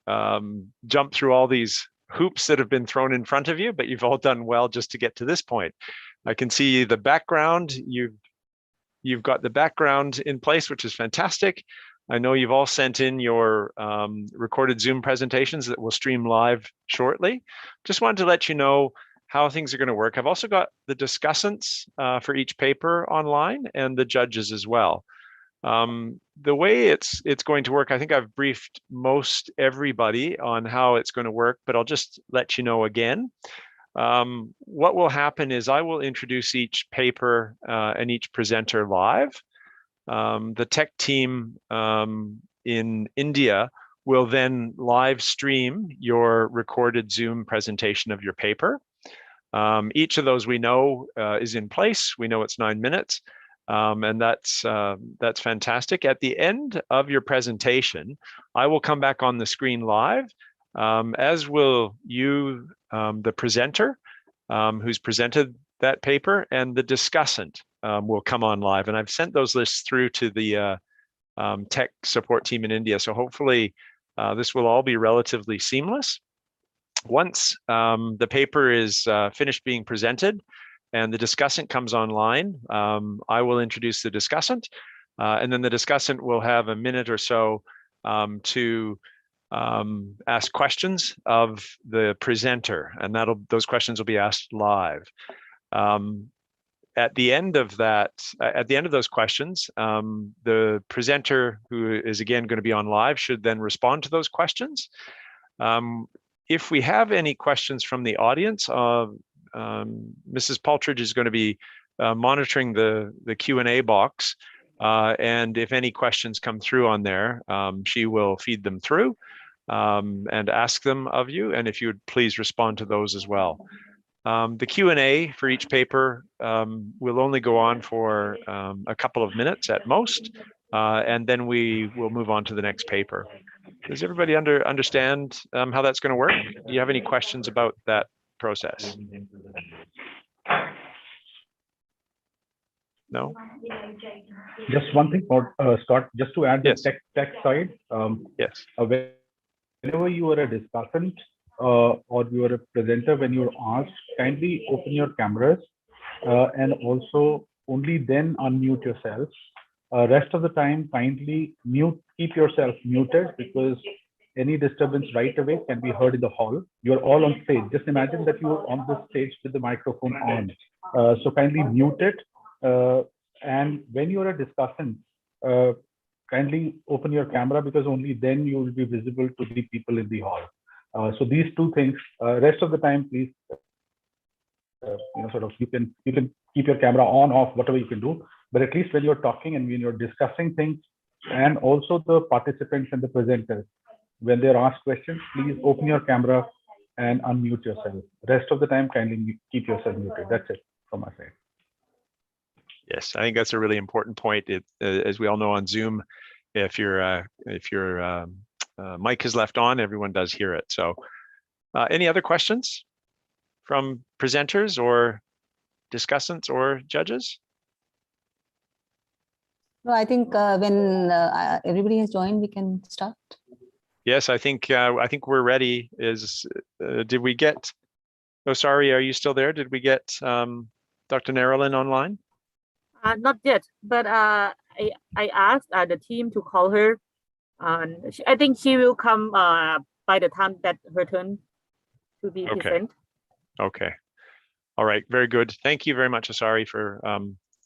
jump through all these hoops that have been thrown in front of you, but you've all done well just to get to this point. I can see the background. You've got the background in place, which is fantastic. I know you've all sent in your recorded Zoom presentations that will stream live shortly. Just wanted to let you know how things are going to work. I've also got the discussants for each paper online and the judges as well. The way it's going to work, I think I've briefed most everybody on how it's going to work, but I'll just let you know again. What will happen is I will introduce each paper and each presenter live. The tech team in India will then live stream your recorded Zoom presentation of your paper. Each of those we know is in place. We know it's 9 minutes. And that's fantastic. At the end of your presentation, I will come back on the screen live, as will you, the presenter who's presented that paper, and the discussant will come on live. And I've sent those lists through to the tech support team in India. So hopefully this will all be relatively seamless. Once the paper is finished being presented, and the discussant comes online, I will introduce the discussant, and then the discussant will have a minute or so to ask questions of the presenter, and those questions will be asked live. At the end of those questions, the presenter, who is again going to be on live, should then respond to those questions. If we have any questions from the audience, Mrs. Paltridge is going to be monitoring the Q&A box, and if any questions come through on there, she will feed them through and ask them of you, and if you would please respond to those as well. The Q&A for each paper will only go on for a couple of minutes at most, and then we will move on to the next paper. Does everybody understand how that's going to work? Do you have any questions about that process? No? Just one thing for Scott, just to add the Yes. tech side. Yes. Whenever you are a discussant or you are a presenter, when you're asked, kindly open your cameras and also only then unmute yourself. Rest of the time, kindly keep yourself muted, because any disturbance right away can be heard in the hall. You're all on stage. Just imagine that you're on the stage with the microphone on. So kindly mute it. And when you're a discussant, kindly open your camera, because only then you will be visible to the people in the hall. So these two things. Rest of the time, please, you can keep your camera on, off, whatever you can do. But at least when you're talking and when you're discussing things, and also the participants and the presenters, when they're asked questions, please open your camera and unmute yourself. Rest of the time, kindly keep yourself muted. That's it from my side. Yes, I think that's a really important point. As we all know on Zoom, if your mic is left on, everyone does hear it. So any other questions from presenters or discussants or judges? No, I think when everybody has joined, we can start. Yes, I think we're ready. Did we get? Oh, sorry, are you still there? Did we get Dr. Narelin online? Not yet, but I asked the team to call her. I think she will come by the time that her turn to be present. Okay. All right. Very good. Thank you very much, Asari, for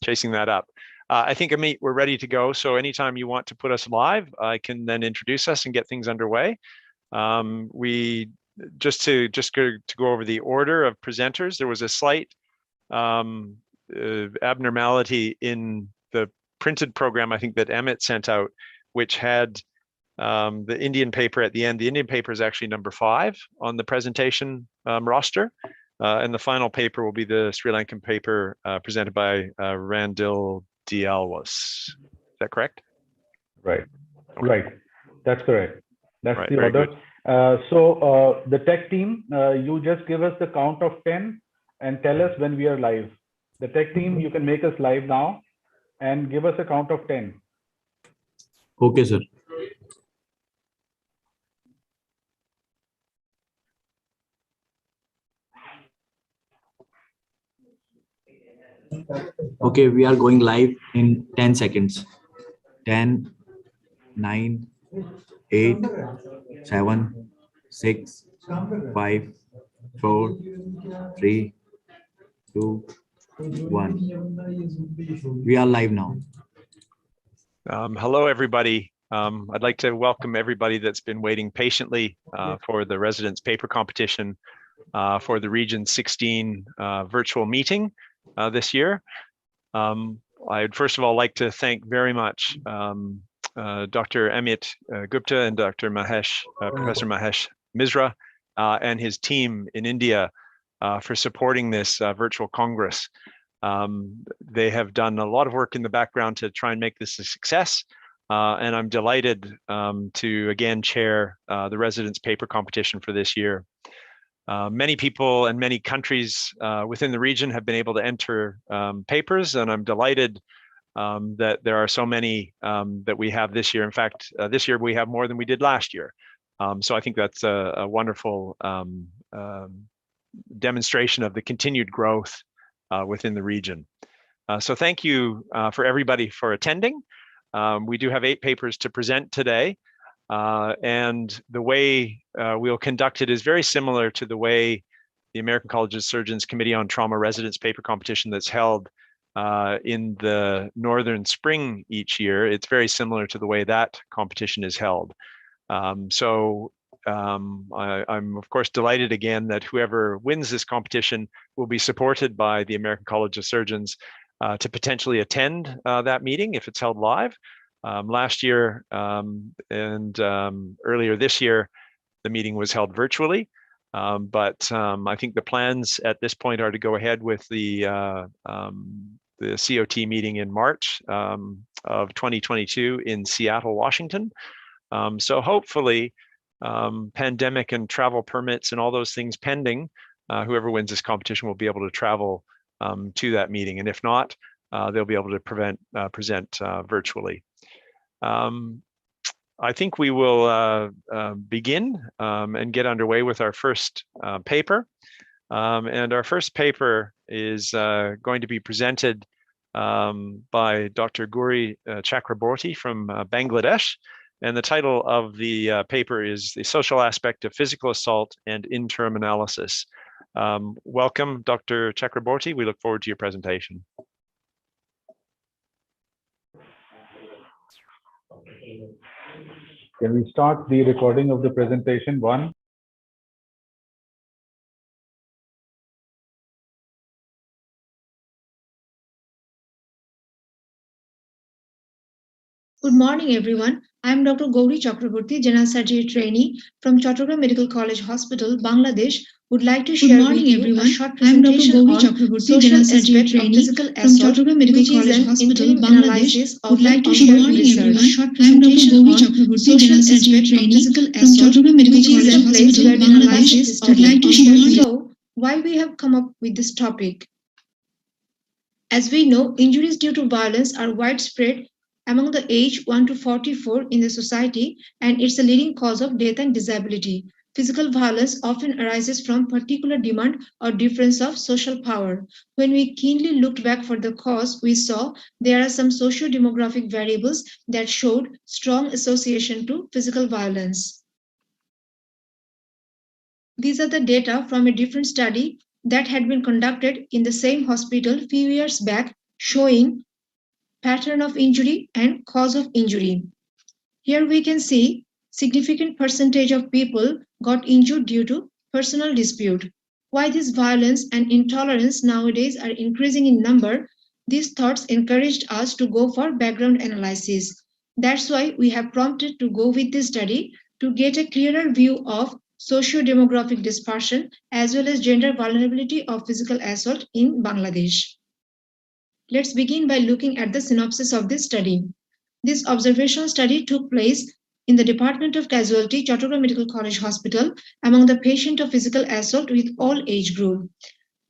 chasing that up. I think, Amit, we're ready to go. So anytime you want to put us live, I can then introduce us and get things underway. We just to go over the order of presenters. There was a slight abnormality in the printed program, I think, that Emmett sent out, which had the Indian paper at the end. The Indian paper is actually number 5 on the presentation roster. And the final paper will be the Sri Lankan paper presented by Randil Dialwas. Is that correct? Right. Okay. Right. That's correct. That's right, the order. So the tech team, you just give us the count of 10 and tell us when we are live. The tech team, you can make us live now and give us a count of 10. Okay, sir. Okay, we are going live in 10 seconds. 10, 9, 8, 7, 6, 5, 4, 3, 2, 1. We are live now. Hello, everybody. I'd like to welcome everybody that's been waiting patiently for the residence paper competition for the Region 16 virtual meeting this year. I'd first of all like to thank very much Dr. Amit Gupta and Dr. Mahesh, Professor Mahesh Misra and his team in India for supporting this virtual Congress. They have done a lot of work in the background to try and make this a success. And I'm delighted to again chair the residence paper competition for this year. Many people and many countries within the region have been able to enter papers, and I'm delighted that there are so many that we have this year. In fact, this year we have more than we did last year. So I think that's a wonderful demonstration of the continued growth within the region. So thank you for everybody for attending. We do have 8 papers to present today. And the way we'll conduct it is very similar to the way the American College of Surgeons Committee on Trauma Residence Paper Competition that's held in the Northern Spring each year. It's very similar to the way that competition is held. I'm of course delighted again that whoever wins this competition will be supported by the American College of Surgeons to potentially attend that meeting if it's held live. Last year and earlier this year, the meeting was held virtually, but I think the plans at this point are to go ahead with the COT meeting in March of 2022 in Seattle, Washington. So hopefully, pandemic and travel permits and all those things pending, whoever wins this competition will be able to travel to that meeting, and if not, they'll be able to present virtually. I think we will begin and get underway with our first paper. And our first paper is going to be presented by Dr. Gauri Chakraborty from Bangladesh. And the title of the paper is The Social Aspect of Physical Assault and Interim Analysis. Welcome, Dr. Chakraborty. We look forward to your presentation. Can we start the recording of the presentation? One. Good morning, everyone. I am Dr. Gauri Chakraborty, General Surgery Trainee from Chattogram Medical College Hospital, Bangladesh. Would like to share with you a short presentation on social aspect of physical assault, which is an interim analysis of the ongoing research. A short presentation on social aspect of physical assault, which is a place where we analyze this study. So, why we have come up with this topic? As we know, injuries due to violence are widespread among the age 1 to 44 in the society, and it's a leading cause of death and disability. Physical violence often arises from particular demand or difference of social power. When we keenly looked back for the cause, we saw there are some socio-demographic variables that showed strong association to physical violence. These are the data from a different study that had been conducted in the same hospital few years back, showing pattern of injury and cause of injury. Here we can see significant percentage of people got injured due to personal dispute. Why this violence and intolerance nowadays are increasing in number, these thoughts encouraged us to go for background analysis. That's why we have prompted to go with this study to get a clearer view of socio-demographic dispersion as well as gender vulnerability of physical assault in Bangladesh. Let's begin by looking at the synopsis of this study. This observational study took place in the Department of Casualty, Chattogram Medical College Hospital, among the patients of physical assault with all age group.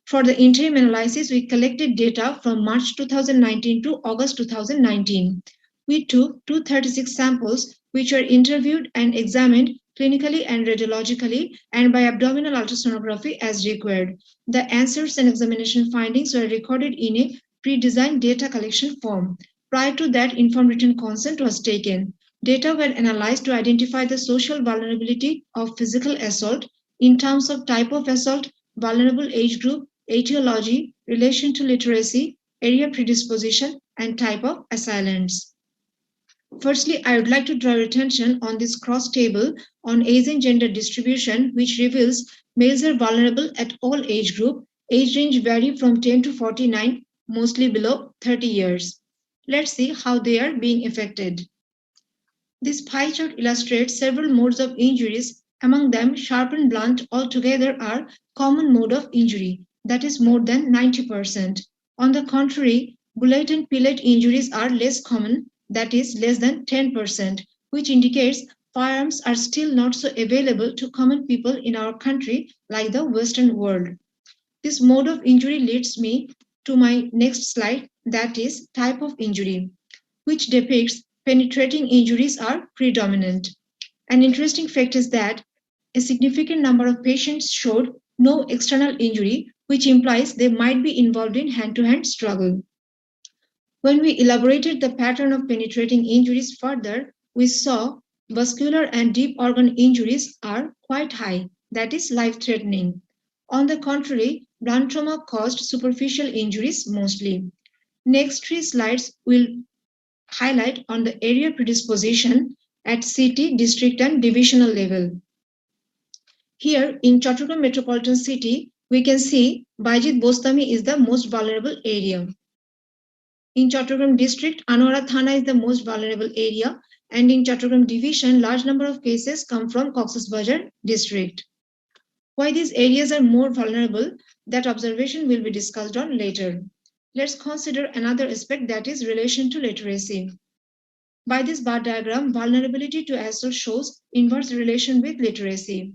For the interim analysis, we collected data from March 2019 to August 2019. We took 236 samples which were interviewed and examined clinically and radiologically, and by abdominal ultrasonography as required. The answers and examination findings were recorded in a pre-designed data collection form. Prior to that, informed written consent was taken. Data were analyzed to identify the social vulnerability of physical assault in terms of type of assault, vulnerable age group, etiology, relation to literacy, area predisposition, and type of assailants. Firstly, I would like to draw your attention on this cross table on age and gender distribution, which reveals males are vulnerable at all age group. Age range vary from 10 to 49, mostly below 30 years. Let's see how they are being affected. This pie chart illustrates several modes of injuries. Among them, sharp and blunt altogether are common mode of injury, that is more than 90%. On the contrary, bullet and pellet injuries are less common, that is less than 10%, which indicates firearms are still not so available to common people in our country like the Western world. This mode of injury leads me to my next slide, that is type of injury, which depicts penetrating injuries are predominant. An interesting fact is that a significant number of patients showed no external injury, which implies they might be involved in hand-to-hand struggle. When we elaborated the pattern of penetrating injuries further, we saw vascular and deep organ injuries are quite high, that is life-threatening. On the contrary, blunt trauma caused superficial injuries mostly. Next 3 slides will highlight on the area predisposition at city, district, and divisional level. Here in Chattogram Metropolitan City, we can see Baijit Bostami is the most vulnerable area. In Chattogram District, Anwara Thana is the most vulnerable area, and in Chattogram Division, large number of cases come from Cox's Bazar District. Why these areas are more vulnerable, that observation will be discussed on later. Let's consider another aspect, that is relation to literacy. By this bar diagram, vulnerability to assault shows inverse relation with literacy.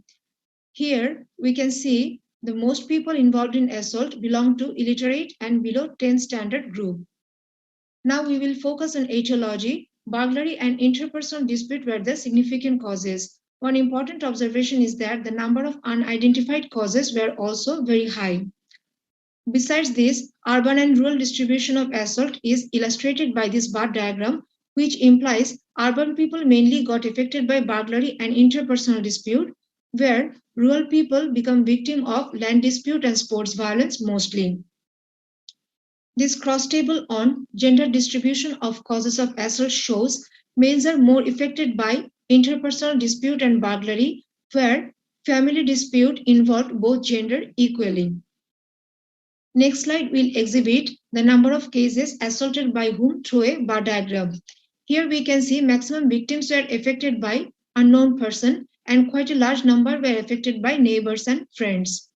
Here we can see the most people involved in assault belong to illiterate and below 10 standard group. Now we will focus on etiology. Burglary and interpersonal dispute were the significant causes. One important observation is that the number of unidentified causes were also very high. Besides this, urban and rural distribution of assault is illustrated by this bar diagram, which implies urban people mainly got affected by burglary and interpersonal dispute, where rural people become victim of land dispute and sports violence mostly. This cross table on gender distribution of causes of assault shows males are more affected by interpersonal dispute and burglary, where family dispute involved both gender equally. Next slide will exhibit the number of cases assaulted by whom through a bar diagram. Here we can see maximum victims were affected by unknown person and quite a large number were affected by neighbors and friends.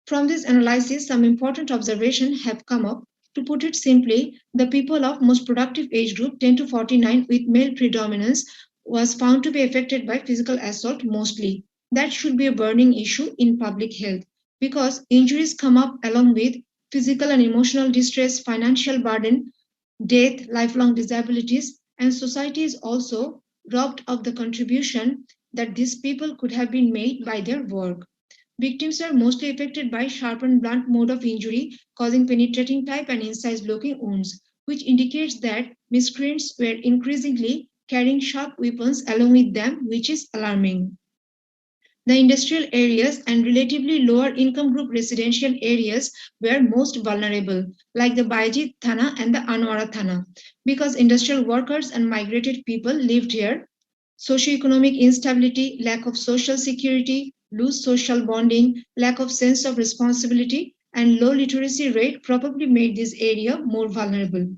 From this analysis, some important observations have come up. To put it simply, the people of most productive age group 10 to 49 with male predominance was found to be affected by physical assault mostly. That should be a burning issue in public health because injuries come up along with physical and emotional distress, financial burden, death, lifelong disabilities, and society is also robbed of the contribution that these people could have been made by their work. Victims are mostly affected by sharp and blunt mode of injury, causing penetrating type and incise-looking wounds, which indicates that miscreants were increasingly carrying sharp weapons along with them, which is alarming. The industrial areas and relatively lower income group residential areas were most vulnerable, like the Baijit Thana and the Anwara Thana, because industrial workers and migrated people lived here. Socioeconomic instability, lack of social security, loose social bonding, lack of sense of responsibility, and low literacy rate probably made this area more vulnerable.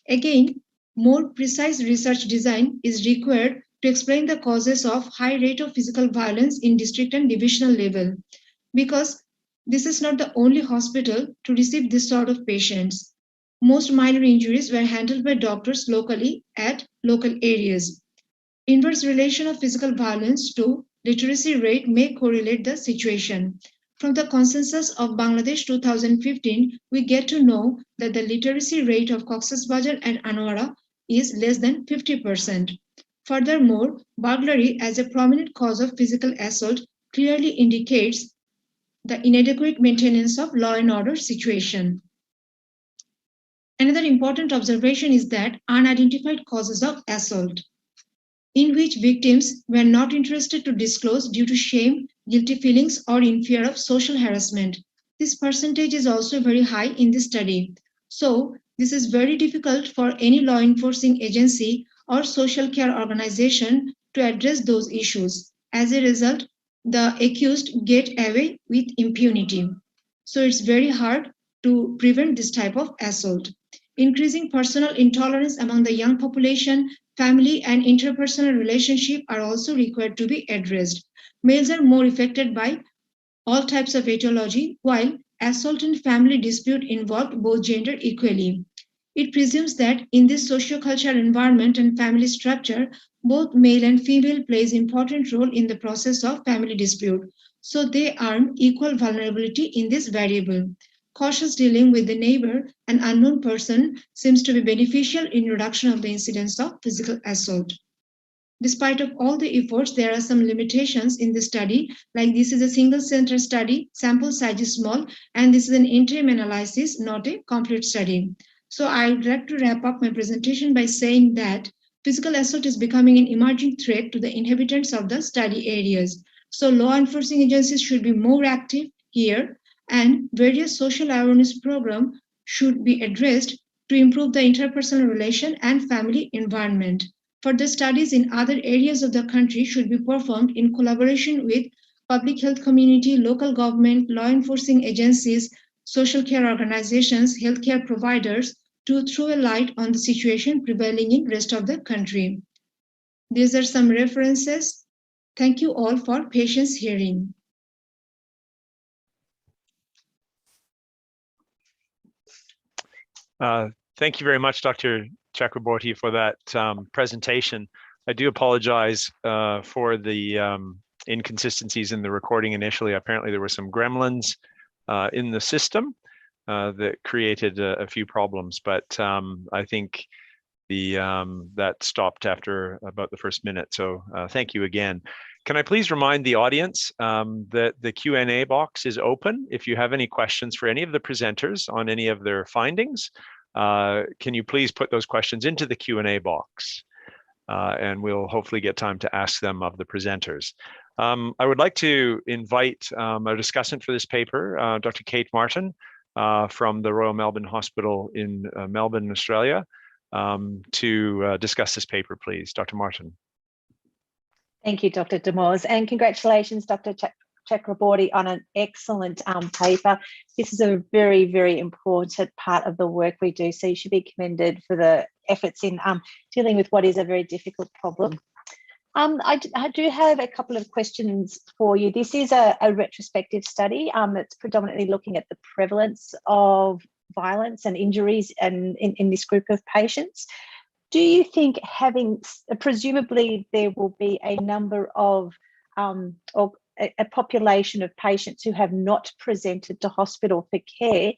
Again, more precise research design is required to explain the causes of high rate of physical violence in district and divisional level, because this is not the only hospital to receive this sort of patients. Most minor injuries were handled by doctors locally at local areas. Inverse relation of physical violence to literacy rate may correlate the situation. From the consensus of Bangladesh 2015, we get to know that the literacy rate of Cox's Bazar and Anwara is less than 50%. Furthermore, burglary as a prominent cause of physical assault clearly indicates the inadequate maintenance of law and order situation. Another important observation is that unidentified causes of assault, in which victims were not interested to disclose due to shame, guilty feelings, or in fear of social harassment. This percentage is also very high in this study. So, this is very difficult for any law enforcing agency or social care organization to address those issues. As a result, the accused get away with impunity. So, it's very hard to prevent this type of assault. Increasing personal intolerance among the young population, family and interpersonal relationship are also required to be addressed. Males are more affected by all types of etiology, while assault and family dispute involve both gender equally. It presumes that in this socio-cultural environment and family structure, both male and female plays important role in the process of family dispute. So they earn equal vulnerability in this variable. Cautious dealing with the neighbor and unknown person seems to be beneficial in reduction of the incidence of physical assault. Despite of all the efforts, there are some limitations in the study, like this is a single center study, sample size is small, and this is an interim analysis, not a complete study. So I would like to wrap up my presentation by saying that physical assault is becoming an emerging threat to the inhabitants of the study areas. So law enforcing agencies should be more active here, and various social awareness programs should be addressed to improve the interpersonal relation and family environment. Further studies in other areas of the country should be performed in collaboration with public health community, local government, law enforcing agencies, social care organizations, healthcare providers to throw a light on the situation prevailing in rest of the country. These are some references. Thank you all for patience hearing. Thank you very much, Dr. Chakraborty, for that presentation. I do apologize for the inconsistencies in the recording initially. Apparently there were some gremlins in the system that created a few problems, but I think that stopped after about the first minute. So thank you again. Can I please remind the audience that the Q&A box is open. If you have any questions for any of the presenters on any of their findings, can you please put those questions into the Q&A box? And we'll hopefully get time to ask them of the presenters. I would like to invite our discussant for this paper, Dr. Kate Martin from the Royal Melbourne Hospital in Melbourne, Australia, to discuss this paper, please. Dr. Martin. Thank you, Dr. Damours, and congratulations, Dr. Chakraborty, on an excellent paper. This is a very, very important part of the work we do, so you should be commended for the efforts in dealing with what is a very difficult problem. I do have a couple of questions for you. This is a retrospective study that's predominantly looking at the prevalence of violence and injuries in this group of patients. Do you think presumably there will be a number of, or a population of patients who have not presented to hospital for care?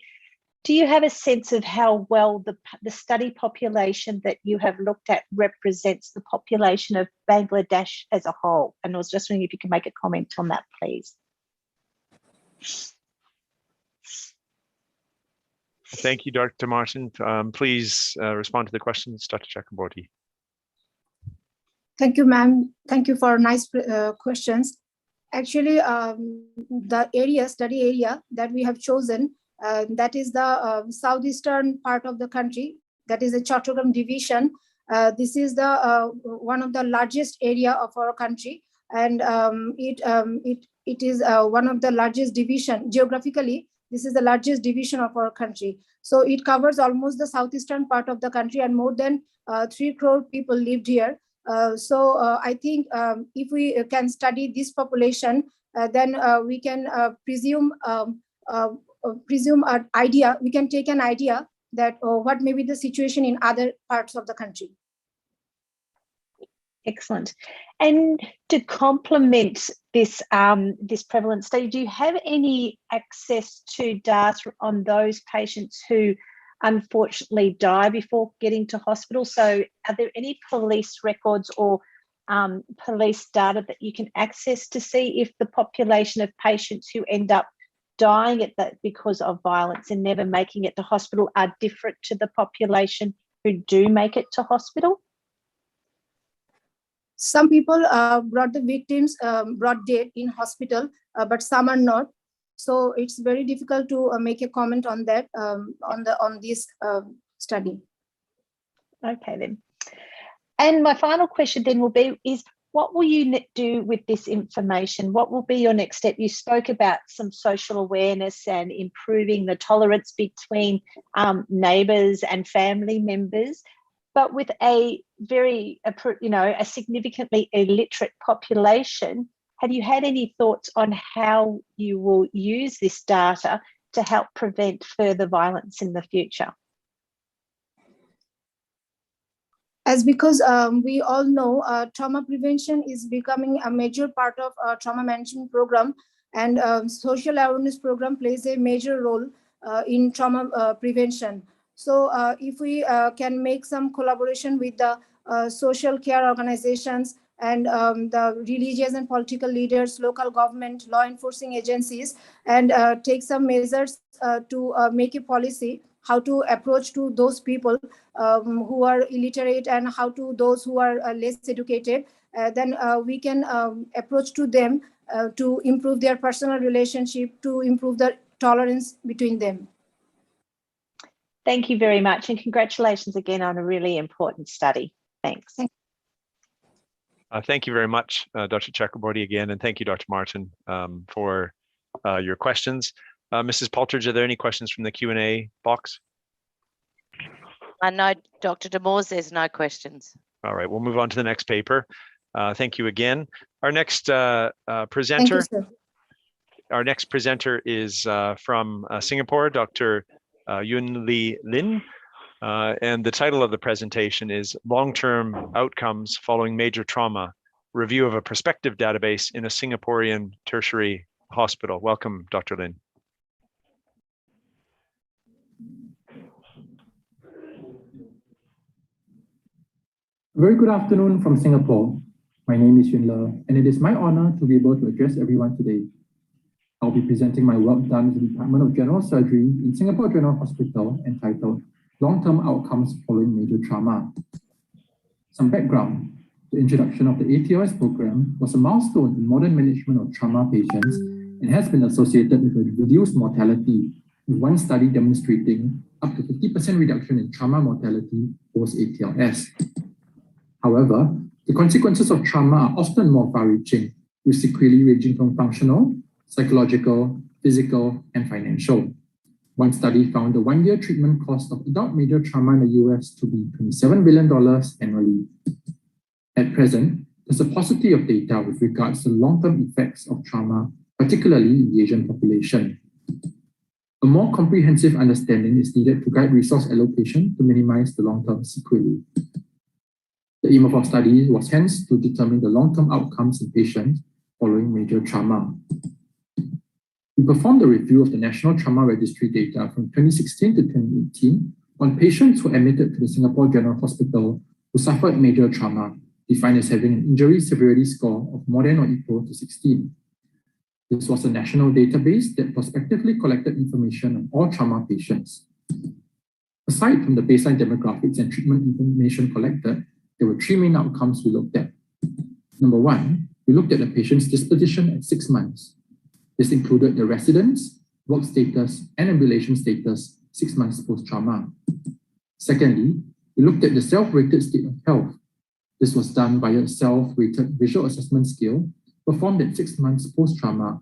Do you have a sense of how well the study population that you have looked at represents the population of Bangladesh as a whole? And I was just wondering if you could make a comment on that, please. Thank you, Dr. Martin. Please respond to the questions, Dr. Chakraborty. Thank you, ma'am. Thank you for nice questions. Actually, the study area that we have chosen, that is the southeastern part of the country, that is the Chattogram division. This is the one of the largest area of our country, and it is one of the largest division geographically. This is the largest division of our country. So it covers almost the southeastern part of the country, and more than 3 crore people lived here. So I think if we can study this population, then we can presume an idea, we can take an idea that what may be the situation in other parts of the country. Excellent. And to complement this this prevalence study, do you have any access to data on those patients who unfortunately die before getting to hospital? So are there any police records or police data that you can access to see if the population of patients who end up dying at that because of violence and never making it to hospital are different to the population who do make it to hospital? Some people brought the victims, brought dead in hospital, but some are not. So it's very difficult to make a comment on that, on this study. Okay then. And my final question then will be, is what will you do with this information? What will be your next step? You spoke about some social awareness and improving the tolerance between neighbours and family members, but with a very, a significantly illiterate population, have you had any thoughts on how you will use this data to help prevent further violence in the future? As because we all know, trauma prevention is becoming a major part of our trauma management program, and social awareness program plays a major role in trauma prevention. So if we can make some collaboration with the social care organizations and the religious and political leaders, local government, law enforcing agencies, and take some measures to make a policy, how to approach to those people who are illiterate and how to those who are less educated, then we can approach to them to improve their personal relationship, to improve the tolerance between them. Thank you very much, and congratulations again on a really important study. Thanks. Thank you very much, Dr. Chakraborty again, and thank you, Dr. Martin, for your questions. Mrs. Paltridge, are there any questions from the Q&A box? No, Dr. D'Amours, there's no questions. All right, we'll move on to the next paper. Thank you again. Our next presenter. Thank you, sir. Our next presenter is from Singapore, Dr. Yuen Lee Lin. And the title of the presentation is Long-Term Outcomes Following Major Trauma, Review of a Prospective Database in a Singaporean Tertiary Hospital. Welcome, Dr. Lin. Very good afternoon from Singapore. My name is Yuen Le, and it is my honor to be able to address everyone today. I'll be presenting my work done with the Department of General Surgery in Singapore General Hospital entitled Long-Term Outcomes Following Major Trauma. Some background. The introduction of the ATLS program was a milestone in modern management of trauma patients and has been associated with a reduced mortality, with one study demonstrating up to 50% reduction in trauma mortality post-ATLS. However, the consequences of trauma are often more far-reaching, with sequelae ranging from functional, psychological, physical, and financial. One study found the one-year treatment cost of adult major trauma in the US to be $27 billion annually. At present, there's a paucity of data with regards to long-term effects of trauma, particularly in the Asian population. A more comprehensive understanding is needed to guide resource allocation to minimize the long-term sequelae. The aim of our study was hence to determine the long-term outcomes in patients following major trauma. We performed a review of the National Trauma Registry data from 2016 to 2018 on patients who admitted to the Singapore General Hospital who suffered major trauma, defined as having an injury severity score of more than or equal to 16. This was a national database that prospectively collected information on all trauma patients. Aside from the baseline demographics and treatment information collected, there were three main outcomes we looked at. Number one, we looked at the patient's disposition at 6 months. This included the residence, work status, and ambulation status 6 months post-trauma. Secondly, we looked at the self-rated state of health. This was done by a self-rated visual assessment scale performed at 6 months post-trauma,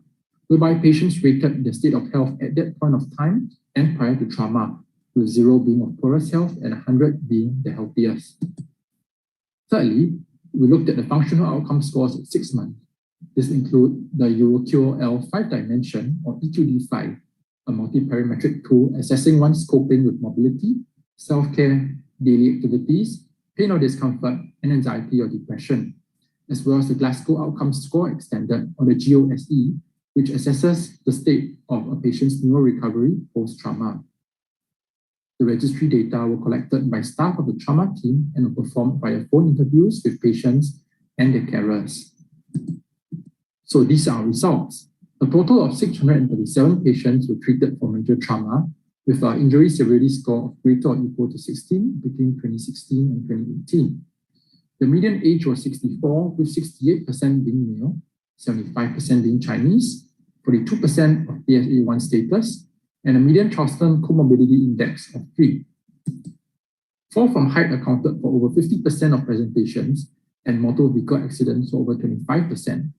whereby patients rated the state of health at that point of time and prior to trauma, with 0 being of poorest health and 100 being the healthiest. Thirdly, we looked at the functional outcome scores at 6 months. This includes the EuroQOL 5-dimension or EQD5, a multi-parametric tool assessing one's coping with mobility, self-care, daily activities, pain or discomfort, and anxiety or depression, as well as the Glasgow Outcome Score Extended or the GOSE, which assesses the state of a patient's neurorecovery post-trauma. The registry data were collected by staff of the trauma team and were performed via phone interviews with patients and their carers. So these are our results. A total of 637 patients were treated for major trauma with our injury severity score of greater or equal to 16 between 2016 and 2018. The median age was 64, with 68% being male, 75% being Chinese, 42% of PSA1 status, and a median Charleston comorbidity index of 3. Fall from height accounted for over 50% of presentations, and motor vehicle accidents were over 25%.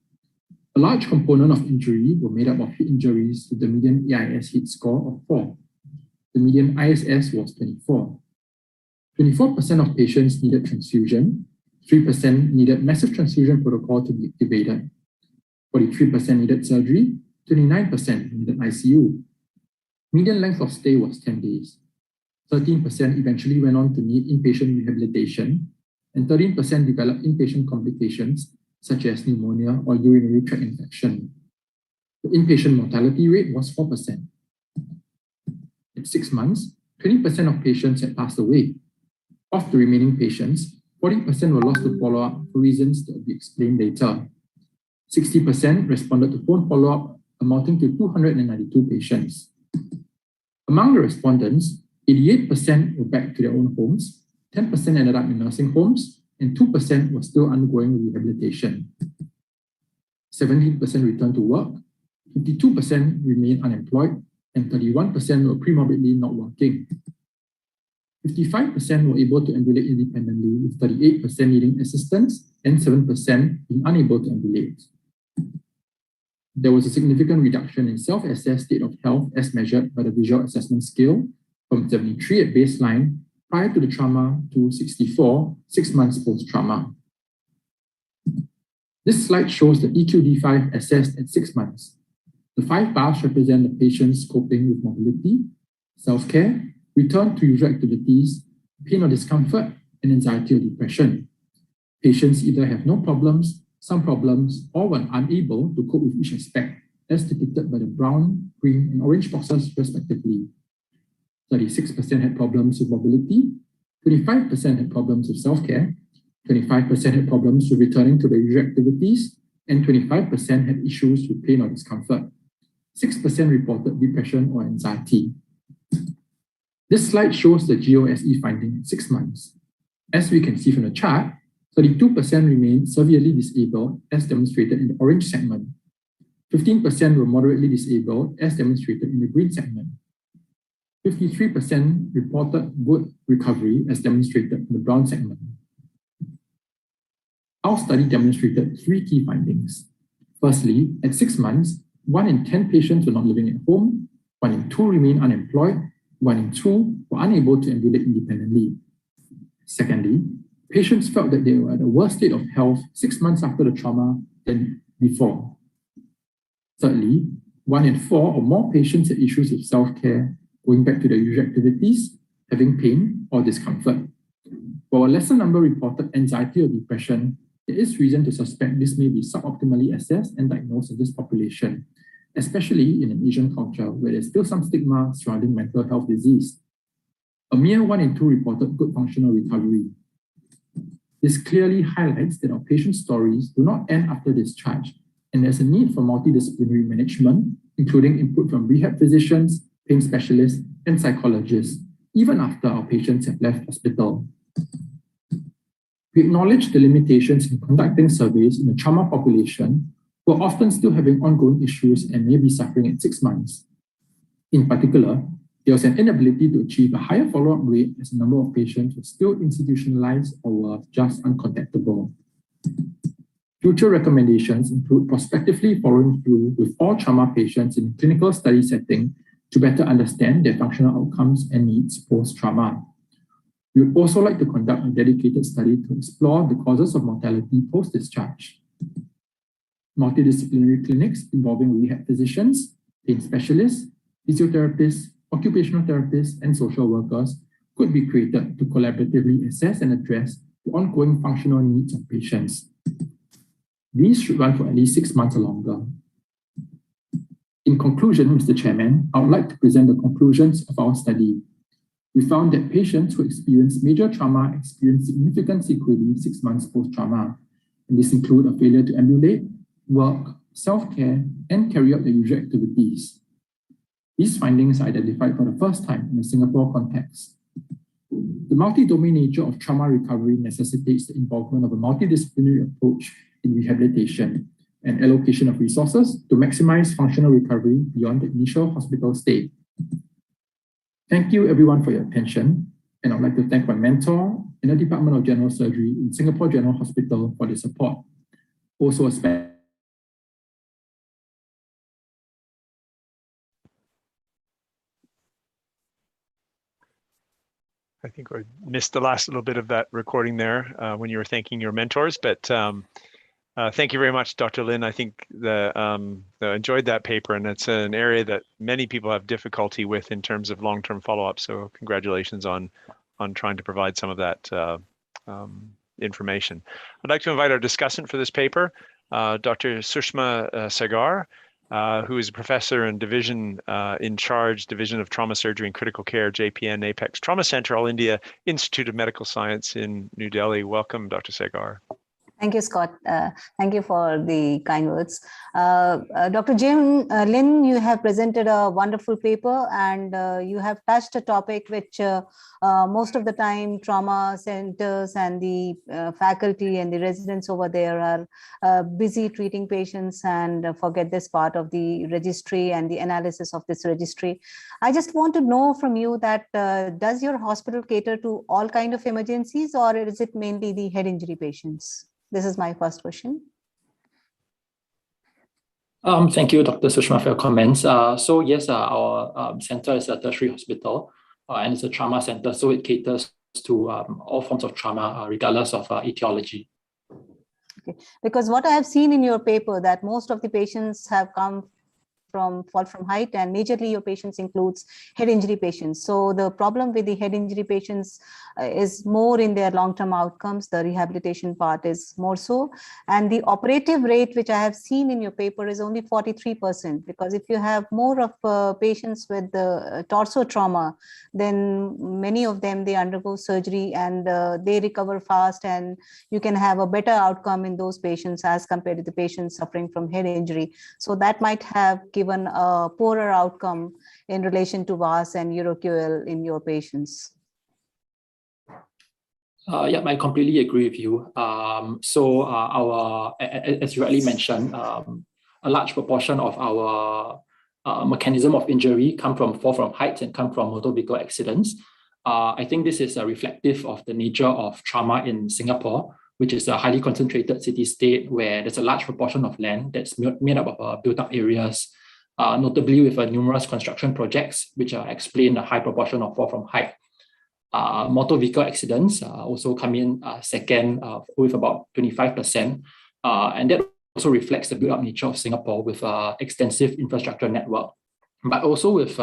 A large component of injury were made up of head injuries with the median AIS heat score of 4. The median ISS was 24. 24% of patients needed transfusion, 3% needed massive transfusion protocol to be activated. 43% needed surgery, 29% needed ICU. Median length of stay was 10 days. 13% eventually went on to need inpatient rehabilitation, and 13% developed inpatient complications such as pneumonia or urinary tract infection. The inpatient mortality rate was 4%. At 6 months, 20% of patients had passed away. Of the remaining patients, 40% were lost to follow-up for reasons that will be explained later. 60% responded to phone follow-up, amounting to 292 patients. Among the respondents, 88% were back to their own homes, 10% ended up in nursing homes, and 2% were still undergoing rehabilitation. 17% returned to work, 52% remained unemployed, and 31% were premorbidly not working. 55% were able to ambulate independently, with 38% needing assistance and 7% being unable to ambulate. There was a significant reduction in self-assessed state of health as measured by the visual assessment scale from 73 at baseline prior to the trauma to 64, 6 months post-trauma. This slide shows the EQD5 assessed at 6 months. The 5 bars represent the patients coping with mobility, self-care, return to usual activities, pain or discomfort, and anxiety or depression. Patients either have no problems, some problems, or were unable to cope with each aspect, as depicted by the brown, green, and orange boxes respectively. 36% had problems with mobility, 25% had problems with self-care, 25% had problems with returning to their usual activities, and 25% had issues with pain or discomfort. 6% reported depression or anxiety. This slide shows the GOSE finding at 6 months. As we can see from the chart, 32% remained severely disabled as demonstrated in the orange segment. 15% were moderately disabled as demonstrated in the green segment. 53% reported good recovery as demonstrated in the brown segment. Our study demonstrated 3 key findings. Firstly, at 6 months, 1 in 10 patients were not living at home, 1 in 2 remained unemployed, 1 in 2 were unable to ambulate independently. Secondly, patients felt that they were at a worse state of health 6 months after the trauma than before. Thirdly, 1 in 4 or more patients had issues with self-care, going back to their usual activities, having pain or discomfort. While a lesser number reported anxiety or depression, there is reason to suspect this may be suboptimally assessed and diagnosed in this population, especially in an Asian culture where there's still some stigma surrounding mental health disease. A mere 1 in 2 reported good functional recovery. This clearly highlights that our patient stories do not end after discharge, and there's a need for multidisciplinary management, including input from rehab physicians, pain specialists, and psychologists, even after our patients have left hospital. We acknowledge the limitations in conducting surveys in the trauma population who are often still having ongoing issues and may be suffering at 6 months. In particular, there was an inability to achieve a higher follow-up rate as the number of patients were still institutionalized or were just uncontactable. Future recommendations include prospectively following through with all trauma patients in a clinical study setting to better understand their functional outcomes and needs post-trauma. We would also like to conduct a dedicated study to explore the causes of mortality post-discharge. Multidisciplinary clinics involving rehab physicians, pain specialists, physiotherapists, occupational therapists, and social workers could be created to collaboratively assess and address the ongoing functional needs of patients. These should run for at least 6 months or longer. In conclusion, Mr. Chairman, I would like to present the conclusions of our study. We found that patients who experience major trauma experience significant sequelae 6 months post-trauma. and this include a failure to emulate, work, self-care, and carry out the usual activities. These findings are identified for the first time in a Singapore context. The multi-domain nature of trauma recovery necessitates the involvement of a multidisciplinary approach in rehabilitation and allocation of resources to maximize functional recovery beyond the initial hospital stay. Thank you everyone for your attention, and I'd like to thank my mentor in the Department of General Surgery in Singapore General Hospital for their support. Also a special I think I missed the last little bit of that recording there when you were thanking your mentors, but thank you very much, Dr. Lin. I think I enjoyed that paper, and it's an area that many people have difficulty with in terms of long-term follow-up. So congratulations on trying to provide some of that information. I'd like to invite our discussant for this paper, Dr. Sushma Sagar, who is a professor and division in charge, Division of Trauma Surgery and Critical Care, JPN Apex Trauma Center, All India Institute of Medical Science in New Delhi. Welcome, Dr. Sagar. Thank you, Scott. Thank you for the kind words. Dr. Jim Lin, you have presented a wonderful paper, and you have touched a topic which most of the time trauma centers and the faculty and the residents over there are busy treating patients and forget this part of the registry and the analysis of this registry. I just want to know from you that does your hospital cater to all kind of emergencies, or is it mainly the head injury patients? This is my first question. Thank you, Dr. Sushma, for your comments. So yes, our center is a tertiary hospital, and it's a trauma center, so it caters to all forms of trauma, regardless of etiology. Okay. Because what I have seen in your paper that most of the patients have come from fall from height, and majorly your patients includes head injury patients. So the problem with the head injury patients is more in their long-term outcomes. The rehabilitation part is more so. And the operative rate, which I have seen in your paper, is only 43%, because if you have more of patients with the torso trauma, then many of them, they undergo surgery and they recover fast, and you can have a better outcome in those patients as compared to the patients suffering from head injury. So that might have given a poorer outcome in relation to VAS and EuroQL in your patients. Yeah, I completely agree with you. So as you rightly mentioned, a large proportion of our mechanism of injury come from fall from heights and come from motor vehicle accidents. I think this is reflective of the nature of trauma in Singapore, which is a highly concentrated city-state where there's a large proportion of land that's made up of built-up areas, notably with numerous construction projects, which explain a high proportion of fall from height. Motor vehicle accidents also come in second with about 25%. And that also reflects the built-up nature of Singapore with extensive infrastructure network, but also with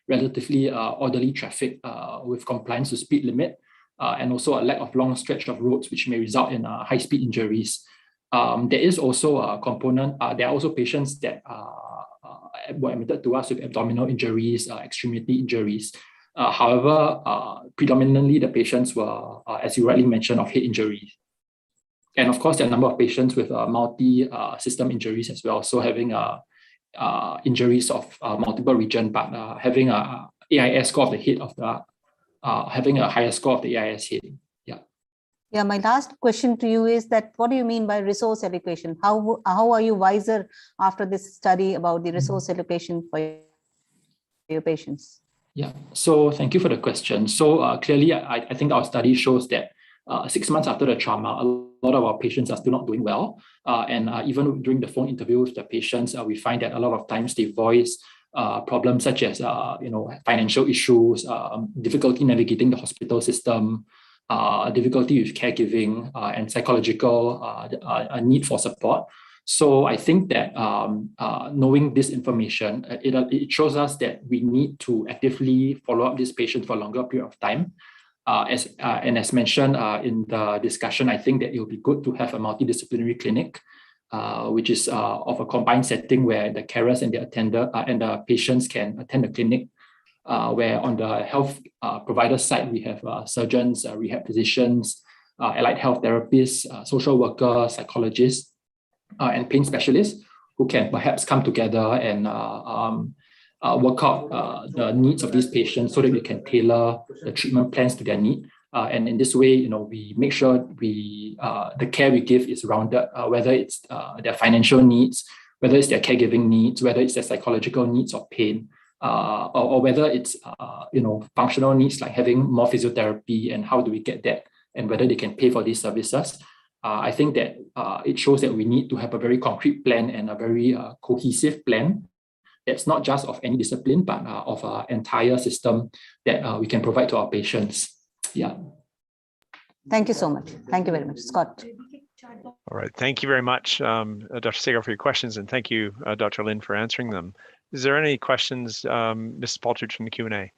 relatively orderly traffic with compliance to speed limit, and also a lack of long stretch of roads, which may result in high-speed injuries. There is also a component, there are also patients that were admitted to us with abdominal injuries, extremity injuries. However, predominantly the patients were, as you rightly mentioned, of head injuries. And of course, there are a number of patients with multi-system injuries as well. So having injuries of multiple regions, but having a AIS score of the head of the, having a higher score of the AIS head. Yeah. Yeah, my last question to you is that what do you mean by resource allocation? How are you wiser after this study about the resource allocation for your patients? Yeah, so thank you for the question. So clearly, I think our study shows that 6 months after the trauma, a lot of our patients are still not doing well. And even during the phone interview with the patients, we find that a lot of times they voice problems such as financial issues, difficulty navigating the hospital system, difficulty with caregiving, and psychological need for support. So I think that knowing this information, it shows us that we need to actively follow up these patients for a longer period of time. And as mentioned in the discussion, I think that it will be good to have a multidisciplinary clinic, which is of a combined setting where the carers and the attender and the patients can attend the clinic, where on the health provider side, we have surgeons, rehab physicians, allied health therapists, social workers, psychologists, and pain specialists who can perhaps come together and work out the needs of these patients so that we can tailor the treatment plans to their need. And in this way, we make sure the care we give is rounded, whether it's their financial needs, whether it's their caregiving needs, whether it's their psychological needs or pain, or whether it's functional needs like having more physiotherapy and how do we get that, and whether they can pay for these services. I think that it shows that we need to have a very concrete plan and a very cohesive plan. It's not just of any discipline, but of an entire system that we can provide to our patients. Yeah. Thank you so much. Thank you very much, Scott. All right. Thank you very much, Dr. Segar, for your questions, and thank you, Dr. Lin, for answering them. Is there any questions, Mrs. Paltridge, from the Q&A?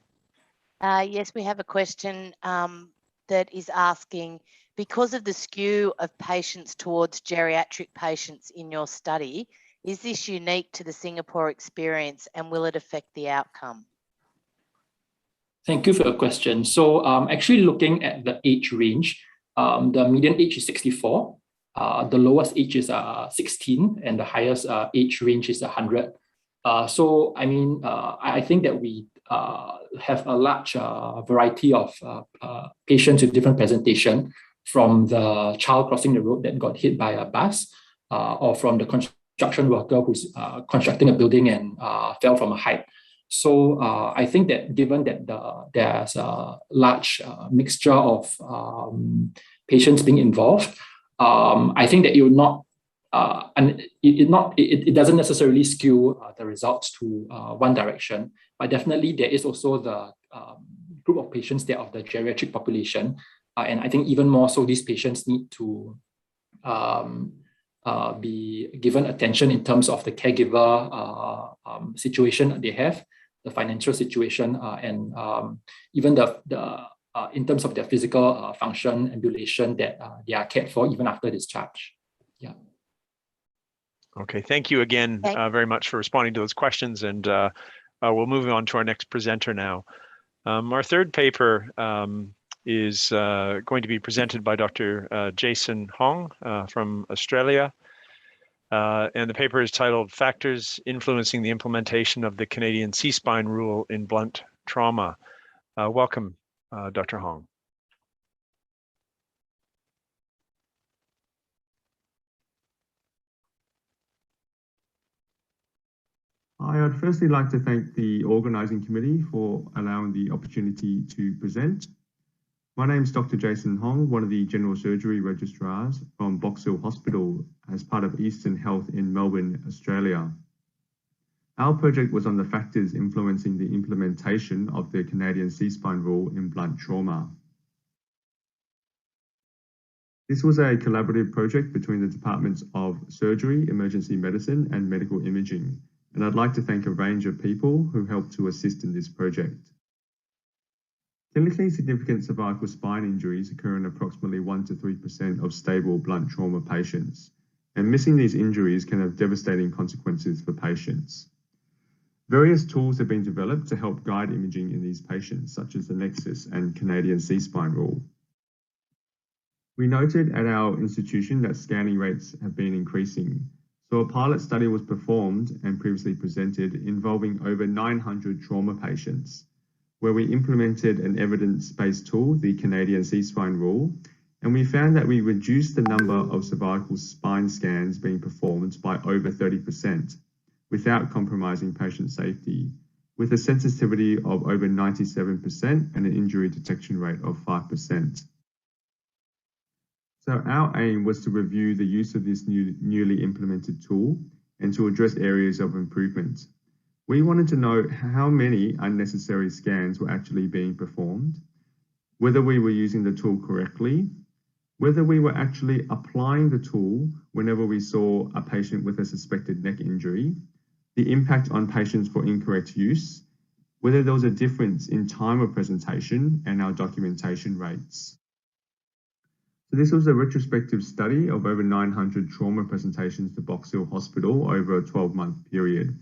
Yes, we have a question that is asking, because of the skew of patients towards geriatric patients in your study, is this unique to the Singapore experience and will it affect the outcome? Thank you for your question. So actually looking at the age range, the median age is 64, the lowest age is 16, and the highest age range is 100. So, I mean, I think that we have a large variety of patients with different presentation, from the child crossing the road that got hit by a bus, or from the construction worker who's constructing a building and fell from a height. So I think that given that there's a large mixture of patients being involved, I think that it will not, and it doesn't necessarily skew the results to one direction, but definitely there is also the group of patients that of the geriatric population, and I think even more so, these patients need to be given attention in terms of the caregiver situation they have, the financial situation, and even in terms of their physical function, ambulation, that they are cared for even after discharge. Yeah. Okay, thank you again very much for responding to those questions, and we'll move on to our next presenter now. Our third paper is going to be presented by Dr. Jason Hong from Australia. And the paper is titled Factors Influencing the Implementation of the Canadian C-Spine Rule in Blunt Trauma. Welcome, Dr. Hong. I'd firstly like to thank the organising committee for allowing the opportunity to present. My name is Dr. Jason Hong, one of the general surgery registrars from Box Hill Hospital as part of Eastern Health in Melbourne, Australia. Our project was on the factors influencing the implementation of the Canadian C-Spine Rule in blunt trauma. This was a collaborative project between the Departments of Surgery, Emergency Medicine and Medical Imaging, and I'd like to thank a range of people who helped to assist in this project. Clinically significant cervical spine injuries occur in approximately 1 to 3% of stable blunt trauma patients, and missing these injuries can have devastating consequences for patients. Various tools have been developed to help guide imaging in these patients, such as the Nexus and Canadian C-Spine Rule. We noted at our institution that scanning rates have been increasing, so a pilot study was performed and previously presented involving over 900 trauma patients, where we implemented an evidence-based tool, the Canadian C-Spine Rule, and we found that we reduced the number of cervical spine scans being performed by over 30% without compromising patient safety, with a sensitivity of over 97% and an injury detection rate of 5%. So our aim was to review the use of this newly implemented tool and to address areas of improvement. We wanted to know how many unnecessary scans were actually being performed, whether we were using the tool correctly, whether we were actually applying the tool whenever we saw a patient with a suspected neck injury, the impact on patients for incorrect use, whether there was a difference in time of presentation and our documentation rates. So this was a retrospective study of over 900 trauma presentations to Box Hill Hospital over a 12-month period.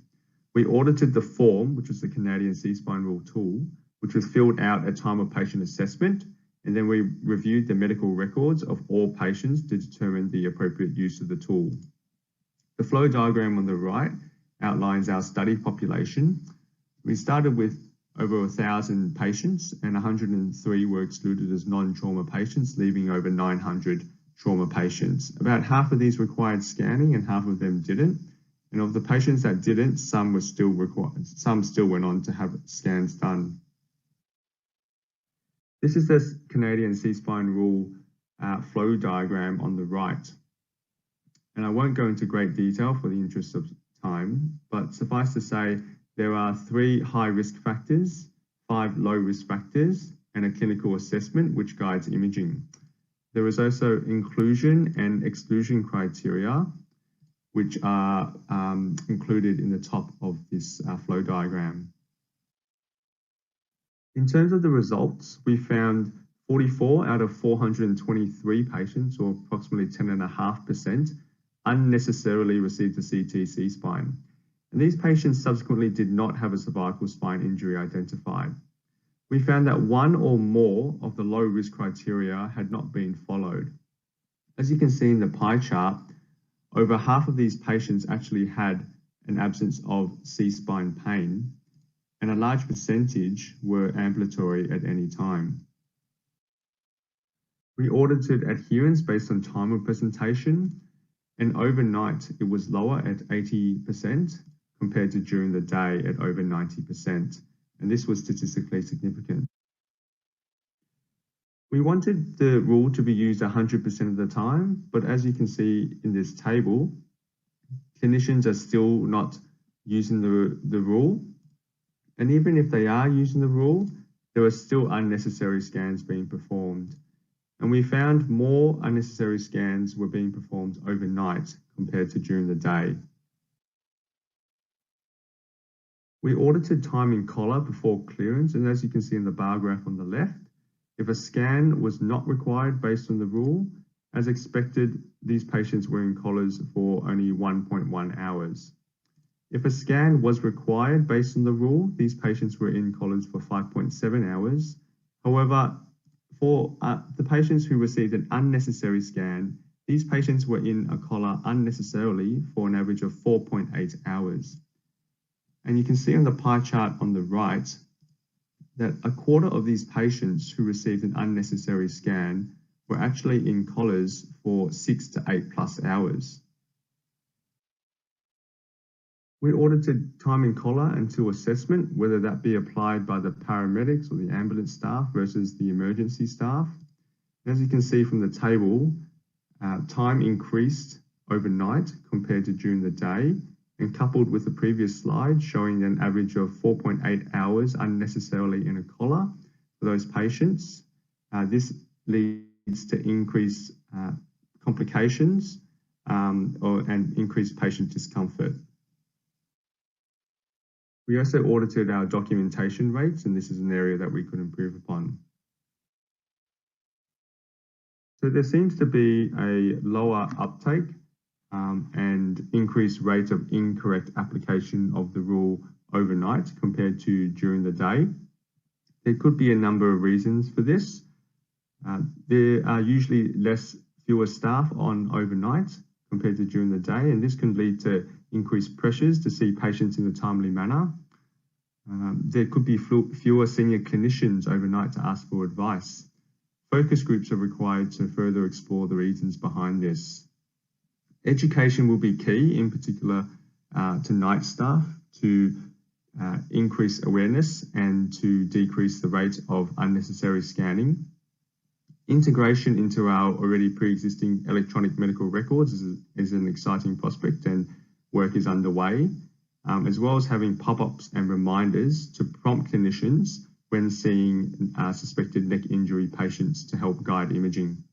We audited the form, which was the Canadian C-Spine Rule tool, which was filled out at time of patient assessment and then we reviewed the medical records of all patients to determine the appropriate use of the tool. The flow diagram on the right outlines our study population. We started with over 1,000 patients, and 103 were excluded as non-trauma patients, leaving over 900 trauma patients. About half of these required scanning and half of them didn't. And of the patients that didn't, some still went on to have scans done. This is the Canadian C-spine rule flow diagram on the right. And I won't go into great detail for the interest of time, but suffice to say, there are 3 high-risk factors, 5 low-risk factors, and a clinical assessment which guides imaging. There is also inclusion and exclusion criteria, which are included in the top of this flow diagram. In terms of the results, we found 44 out of 423 patients, or approximately 10.5%, unnecessarily received a CT C-spine. And these patients subsequently did not have a cervical spine injury identified. We found that 1 or more of the low risk criteria had not been followed. As you can see in the pie chart, over half of these patients actually had an absence of C-spine pain, and a large percentage were ambulatory at any time. We audited adherence based on time of presentation, and overnight it was lower at 80% compared to during the day at over 90%, and this was statistically significant. We wanted the rule to be used 100% of the time, but as you can see in this table, clinicians are still not using the rule. And even if they are using the rule, there are still unnecessary scans being performed. And we found more unnecessary scans were being performed overnight compared to during the day. We audited time in collar before clearance, and as you can see in the bar graph on the left, if a scan was not required based on the rule, as expected, these patients were in collars for only 1.1 hours. If a scan was required based on the rule, these patients were in collars for 5.7 hours. However, for the patients who received an unnecessary scan, these patients were in a collar unnecessarily for an average of 4.8 hours. And you can see on the pie chart on the right that a quarter of these patients who received an unnecessary scan were actually in collars for 6 to 8+ hours. We audited time in collar until assessment, whether that be applied by the paramedics or the ambulance staff versus the emergency staff. As you can see from the table, time increased overnight compared to during the day, and coupled with the previous slide showing an average of 4.8 hours unnecessarily in a collar for those patients, this leads to increased complications and increased patient discomfort. We also audited our documentation rates, and this is an area that we could improve upon. So there seems to be a lower uptake and increased rate of incorrect application of the rule overnight compared to during the day. There could be a number of reasons for this. There are usually fewer staff on overnight compared to during the day, and this can lead to increased pressures to see patients in a timely manner. There could be fewer senior clinicians overnight to ask for advice. Focus groups are required to further explore the reasons behind this. Education will be key, in particular to night staff, to increase awareness and to decrease the rate of unnecessary scanning. Integration into our already pre-existing electronic medical records is an exciting prospect, and work is underway, as well as having pop-ups and reminders to prompt clinicians when seeing suspected neck injury patients to help guide imaging.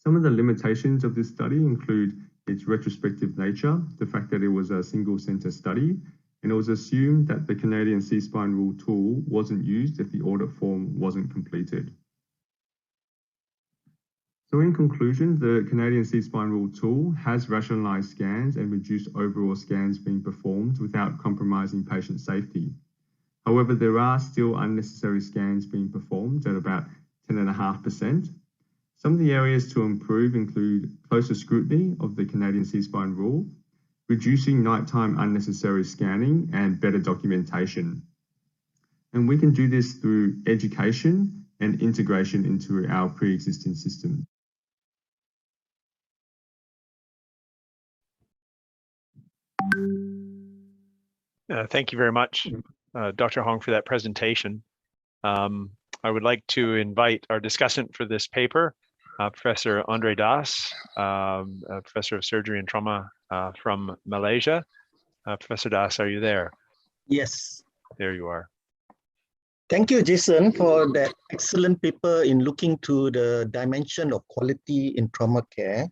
Some of the limitations of this study include its retrospective nature, the fact that it was a single centre study, and it was assumed that the Canadian C-spine rule tool wasn't used if the audit form wasn't completed. So in conclusion, the Canadian C-spine rule tool has rationalised scans and reduced overall scans being performed without compromising patient safety. However, there are still unnecessary scans being performed at about 10.5%. Some of the areas to improve include closer scrutiny of the Canadian C-spine rule, reducing nighttime unnecessary scanning, and better documentation. And we can do this through education and integration into our pre-existing system. Thank you very much, Dr. Hong, for that presentation. I would like to invite our discussant for this paper, Professor Andre Das, Professor of Surgery and Trauma from Malaysia. Professor Das, are you there? Yes. There you are. Thank you, Jason, for that excellent paper in looking to the dimension of quality in trauma care.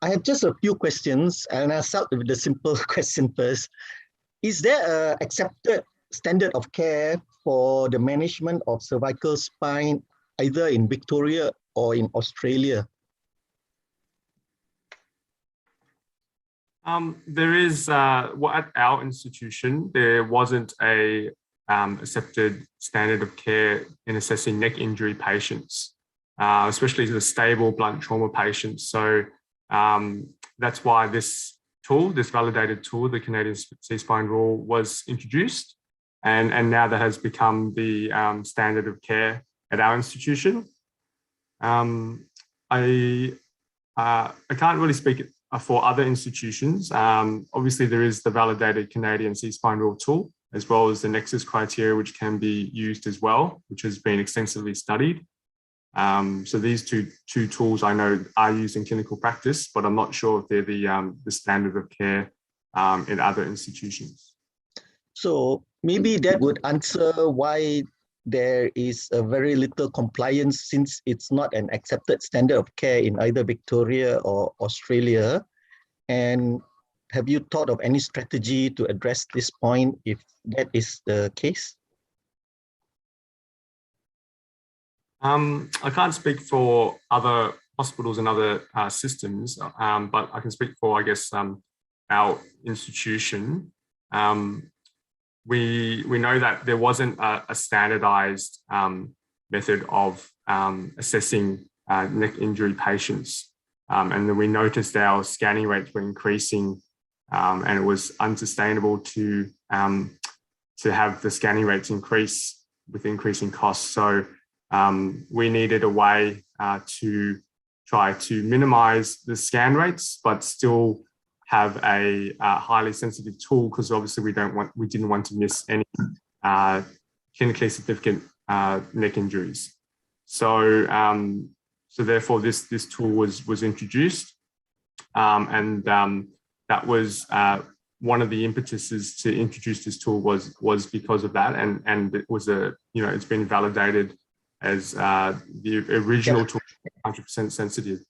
I have just a few questions, and I'll start with the simple question first. Is there an accepted standard of care for the management of cervical spine, either in Victoria or in Australia? There is, well, at our institution, there wasn't a accepted standard of care in assessing neck injury patients, especially the stable blunt trauma patients. So that's why this tool, this validated tool, the Canadian C-spine rule, was introduced. And now that has become the standard of care at our institution. I can't really speak for other institutions. Obviously, there is the validated Canadian C-spine rule tool, as well as the Nexus criteria, which can be used as well, which has been extensively studied. So these two tools I know are used in clinical practice, but I'm not sure if they're the standard of care in other institutions. So maybe that would answer why there is a very little compliance, since it's not an accepted standard of care in either Victoria or Australia. And have you thought of any strategy to address this point if that is the case? I can't speak for other hospitals and other systems, but I can speak for, I guess, our institution. We know that there wasn't a standardized method of assessing neck injury patients. And then we noticed our scanning rates were increasing, and it was unsustainable to have the scanning rates increase with increasing costs. So we needed a way to try to minimize the scan rates, but still have a highly sensitive tool, because obviously we didn't want to miss any clinically significant neck injuries. So so therefore this tool was introduced, and that was one of the impetuses to introduce this tool was because of that, and it was it's been validated as the original tool, 100% sensitive.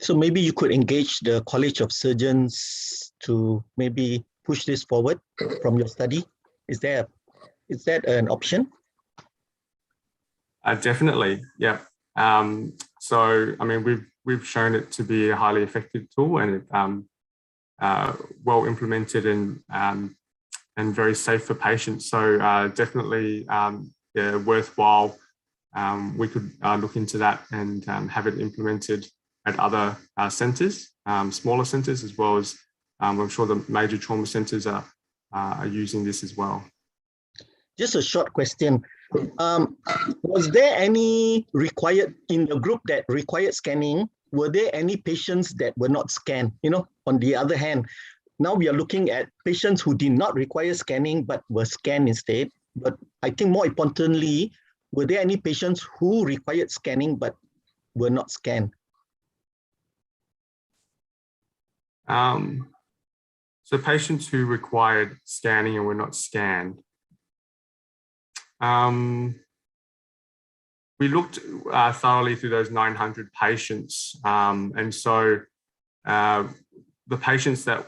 So maybe you could engage the College of Surgeons to maybe push this forward from your study. Is that an option? Definitely, yeah. So I mean, we've shown it to be a highly effective tool, and well implemented and very safe for patients. So definitely, yeah, worthwhile. We could look into that and have it implemented at other centres, smaller centres, as well as I'm sure the major trauma centres are using this as well. Just a short question. Was there any required, in the group that required scanning, were there any patients that were not scanned? On the other hand, now we are looking at patients who did not require scanning but were scanned instead. But I think more importantly, were there any patients who required scanning but were not scanned? So patients who required scanning and were not scanned. We looked thoroughly through those 900 patients, and so the patients that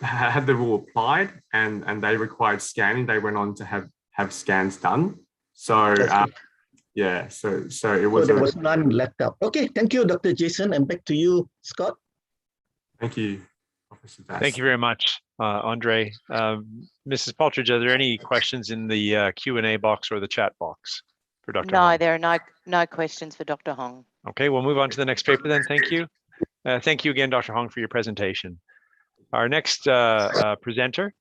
had the rule applied and they required scanning, they went on to have scans done. So yeah, so it was. So there was none left out. Okay, thank you, Dr. Jason, and back to you, Scott. Thank you. Professor Das. Thank you very much, Andre. Mrs. Paltridge, are there any questions in the Q&A box or the chat box for Dr. No, Hong? there are no questions for Dr. Hong. Okay, we'll move on to the next paper then. Thank you. Thank you again, Dr. Hong, for your presentation. Our next presenter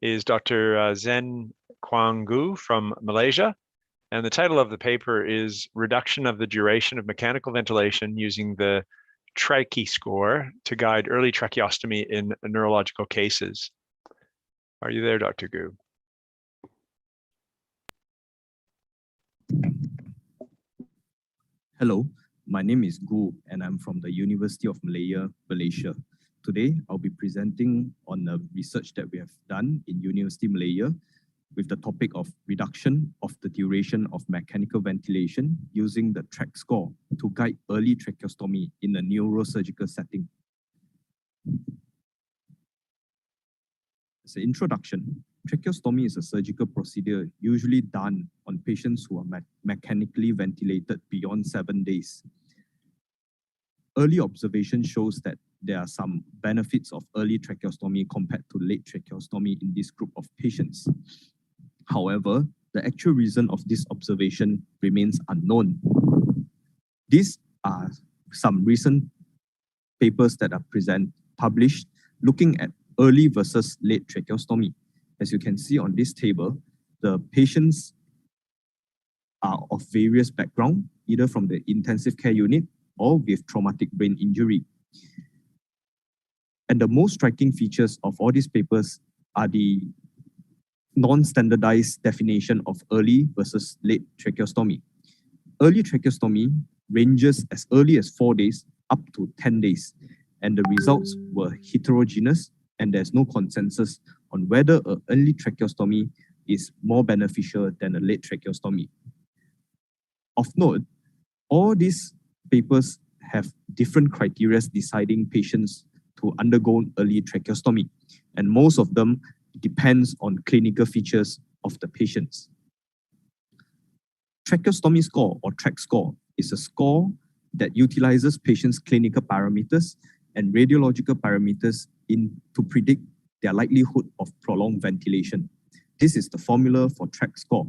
is Dr. Zen Quang Gu from Malaysia. And the title of the paper is Reduction of the Duration of Mechanical Ventilation Using the Trachea Score to Guide Early Tracheostomy in Neurological Cases. Are you there, Dr. Gu? Hello, my name is Gu and I'm from the University of Malaya, Malaysia. Today, I'll be presenting on the research that we have done in University Malaya with the topic of reduction of the duration of mechanical ventilation using the TRACH score to guide early tracheostomy in a neurosurgical setting. As an introduction, tracheostomy is a surgical procedure usually done on patients who are mechanically ventilated beyond 7 days. Early observation shows that there are some benefits of early tracheostomy compared to late tracheostomy in this group of patients. However, the actual reason of this observation remains unknown. These are some recent papers that are published looking at early versus late tracheostomy. As you can see on this table, the patients are of various background, either from the intensive care unit or with traumatic brain injury. And the most striking features of all these papers are the non-standardized definition of early versus late tracheostomy. Early tracheostomy ranges as early as 4 days up to 10 days, and the results were heterogeneous, and there's no consensus on whether an early tracheostomy is more beneficial than a late tracheostomy. Of note, all these papers have different criteria deciding patients to undergo early tracheostomy, and most of them depends on clinical features of the patients. Tracheostomy score or TRACH score is a score that utilizes patients' clinical parameters and radiological parameters to predict their likelihood of prolonged ventilation. This is the formula for TRACH score.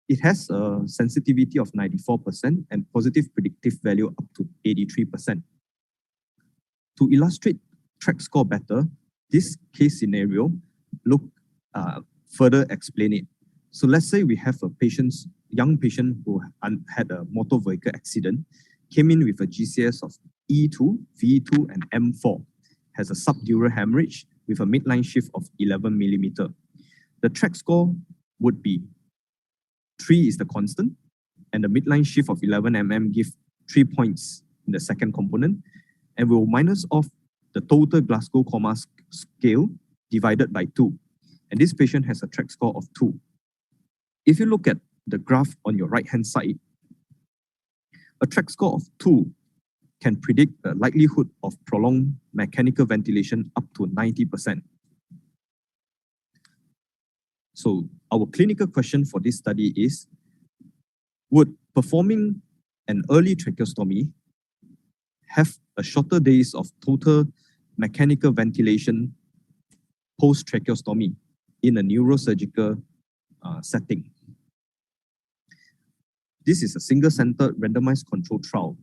It has a sensitivity of 94% and positive predictive value up to 83%. To illustrate TRACH score better, this case scenario further explain it. So let's say we have a young patient who had a motor vehicle accident, came in with a GCS of E2, V2, and M4, has a subdural hemorrhage with a midline shift of 11 millimeter. The TRACH score would be 3 is the constant, and the midline shift of 11 mm give 3 points in the second component, and we'll minus off the total Glasgow Coma scale divided by 2. And this patient has a TRACH score of 2. If you look at the graph on your right-hand side, a TRACH score of 2 can predict the likelihood of prolonged mechanical ventilation up to 90%. So our clinical question for this study is, would performing an early tracheostomy have a shorter days of total mechanical ventilation post-tracheostomy in a neurosurgical setting? This is a single-centered randomized controlled trial.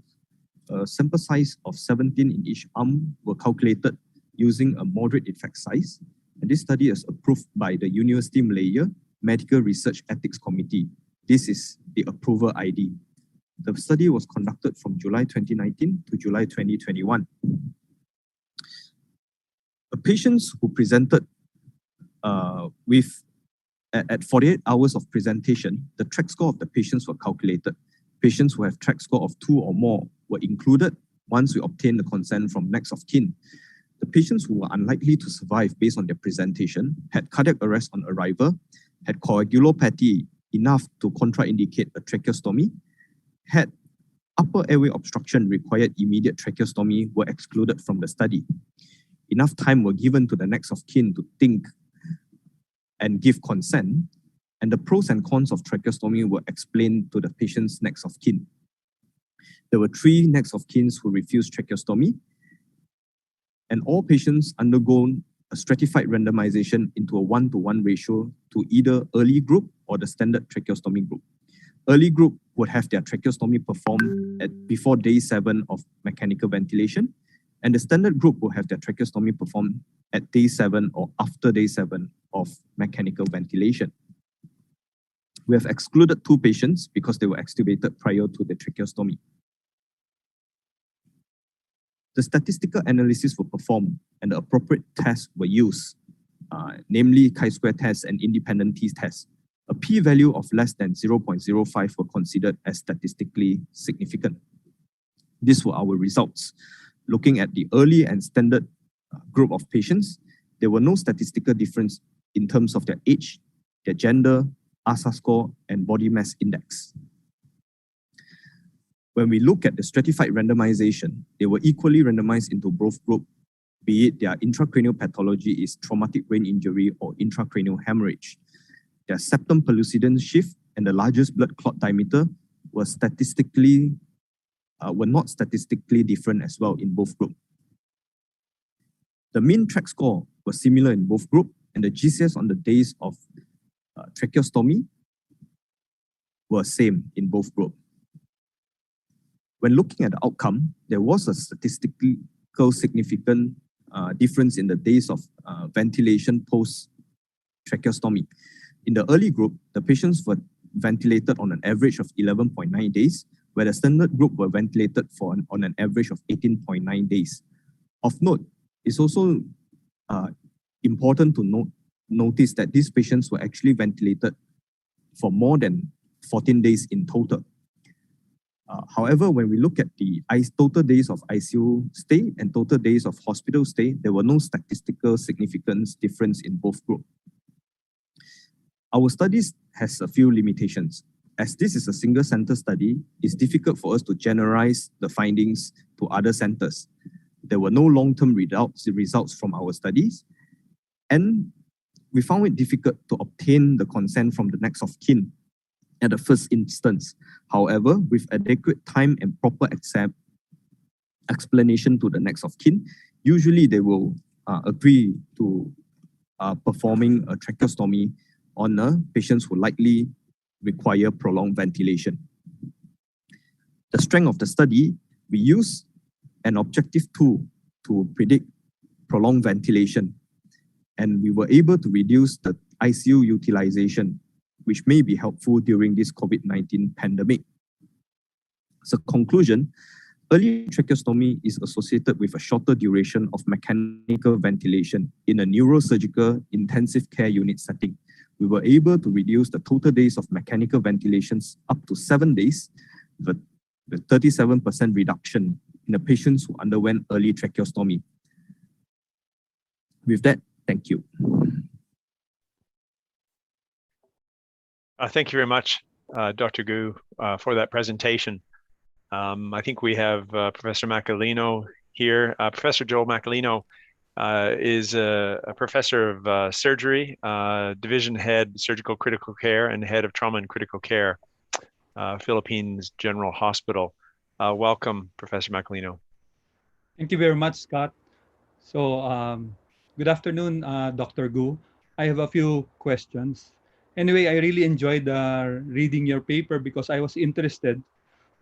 A sample size of 17 in each arm were calculated using a moderate effect size. And this study is approved by the University Malaya Medical Research Ethics Committee. This is the approval ID. The study was conducted from July 2019 to July 2021. The patients who presented at 48 hours of presentation, the TRACH score of the patients were calculated. Patients who have TRACH score of 2 or more were included once we obtained the consent from next of kin. The patients who were unlikely to survive based on their presentation had cardiac arrest on arrival, had coagulopathy enough to contraindicate a tracheostomy, had upper airway obstruction required immediate tracheostomy were excluded from the study. Enough time were given to the next of kin to think and give consent, and the pros and cons of tracheostomy were explained to the patient's next of kin. There were 3 next of kins who refused tracheostomy, and all patients undergone a stratified randomization into a 1-to-1 ratio to either early group or the standard tracheostomy group. Early group would have their tracheostomy performed before day 7 of mechanical ventilation, and the standard group will have their tracheostomy performed at day 7 or after day 7 of mechanical ventilation. We have excluded 2 patients because they were extubated prior to the tracheostomy. The statistical analysis were performed and the appropriate tests were used, namely chi-square test and independent t-test. A p-value of less than 0.05 were considered as statistically significant. These were our results. Looking at the early and standard group of patients, there were no statistical difference in terms of their age, their gender, ASA score, and body mass index. When we look at the stratified randomization, they were equally randomized into both groups, be it their intracranial pathology is traumatic brain injury or intracranial hemorrhage. Their septum pellucidum shift and the largest blood clot diameter were not statistically different as well in both groups. The mean tract score was similar in both groups, and the GCS on the days of tracheostomy were same in both groups. When looking at the outcome, there was a statistically significant difference in the days of ventilation post-tracheostomy. In the early group, the patients were ventilated on an average of 11.9 days, where the standard group were ventilated on an average of 18.9 days. Of note, it's also important to notice that these patients were actually ventilated for more than 14 days in total. However, when we look at the total days of ICU stay and total days of hospital stay, there were no statistical significance difference in both groups. Our studies has a few limitations. As this is a single center study, it's difficult for us to generalize the findings to other centers. There were no long-term results from our studies, and we found it difficult to obtain the consent from the next of kin at the first instance. However, with adequate time and proper explanation to the next of kin, usually they will agree to performing a tracheostomy on patients who likely require prolonged ventilation. The strength of the study, we use an objective tool to predict prolonged ventilation, and we were able to reduce the ICU utilization, which may be helpful during this COVID-19 pandemic. So conclusion, early tracheostomy is associated with a shorter duration of mechanical ventilation in a neurosurgical intensive care unit setting. We were able to reduce the total days of mechanical ventilations up to 7 days, with a 37% reduction in the patients who underwent early tracheostomy. With that, thank you. Thank you very much, Dr. Gu, for that presentation. I think we have Professor Macalino here. Professor Joel Macalino is a professor of surgery, division head, surgical critical care, and head of trauma and critical care, Philippines General Hospital. Welcome, Professor Macalino. Thank you very much, Scott. So good afternoon, Dr. Gu. I have a few questions. Anyway, I really enjoyed reading your paper because I was interested.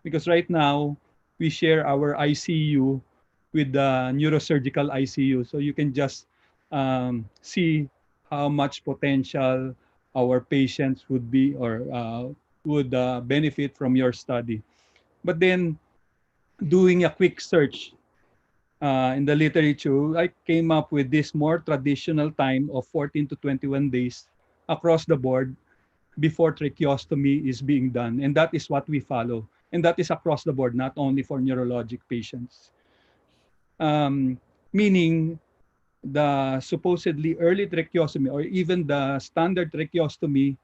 Because right now, we share our ICU with the neurosurgical ICU. So you can just see how much potential our patients would be or would benefit from your study. But then doing a quick search in the literature, I came up with this more traditional time of 14 to 21 days across the board before tracheostomy is being done. And that is what we follow. And that is across the board, not only for neurologic patients. Meaning the supposedly early tracheostomy or even the standard tracheostomy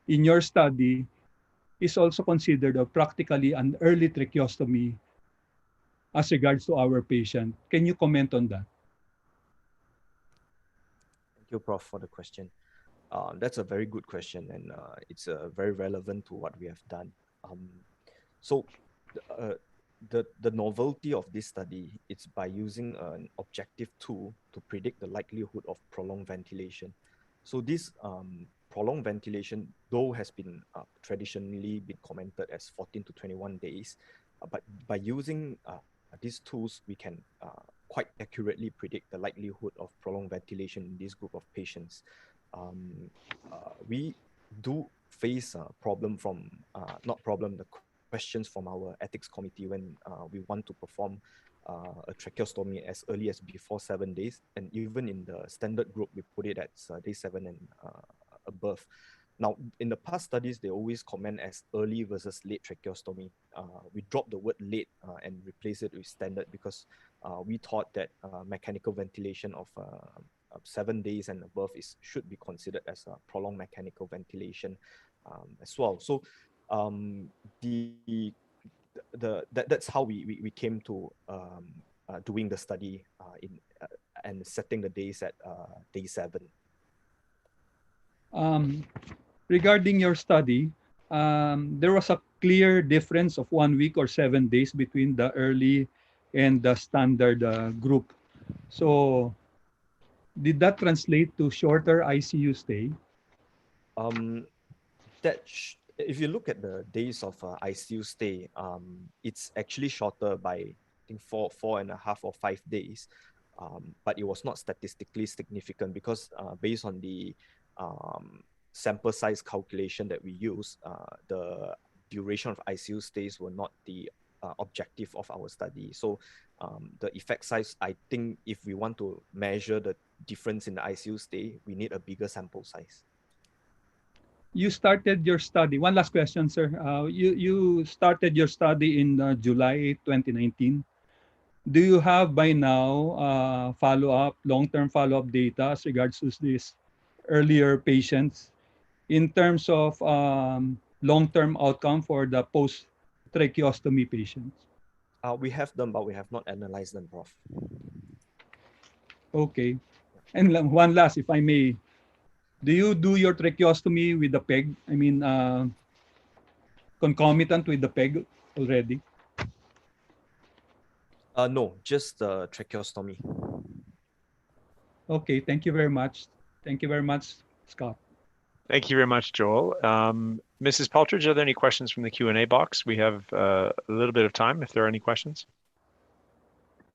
in your study is also considered practically an early tracheostomy as regards to our patient. Can you comment on that? Thank you, Prof, for the question. That's a very good question, and it's very relevant to what we have done. So the novelty of this study is by using an objective tool to predict the likelihood of prolonged ventilation. So this prolonged ventilation, though has been traditionally been commented as 14 to 21 days, but by using these tools, we can quite accurately predict the likelihood of prolonged ventilation in this group of patients. We do face a problem from, the questions from our ethics committee when we want to perform a tracheostomy as early as before 7 days. And even in the standard group, we put it at day 7 and above. Now, in the past studies, they always comment as early versus late tracheostomy. We dropped the word late and replace it with standard because we thought that mechanical ventilation of 7 days and above should be considered as a prolonged mechanical ventilation as well. So that's how we came to doing the study and setting the days at day 7. Regarding your study, there was a clear difference of 1 week or 7 days between the early and the standard group. So did that translate to shorter ICU stay? If you look at the days of ICU stay, it's actually shorter by, I think, 4.5 or 5 days. But it was not statistically significant because based on the sample size calculation that we use, the duration of ICU stays were not the objective of our study. So the effect size, I think if we want to measure the difference in the ICU stay, we need a bigger sample size. You started your study, one last question, sir. You started your study in July 2019. Do you have by now long-term follow-up data as regards to these earlier patients in terms of long-term outcome for the post-tracheostomy patients? We have them, but we have not analyzed them, Prof. Okay. And one last, if I may. Do you do your tracheostomy with the PEG? I mean, concomitant with the PEG already? No, just the tracheostomy. Okay, thank you very much. Thank you very much, Scott. Thank you very much, Joel. Mrs. Paltridge, are there any questions from the Q&A box? We have a little bit of time if there are any questions.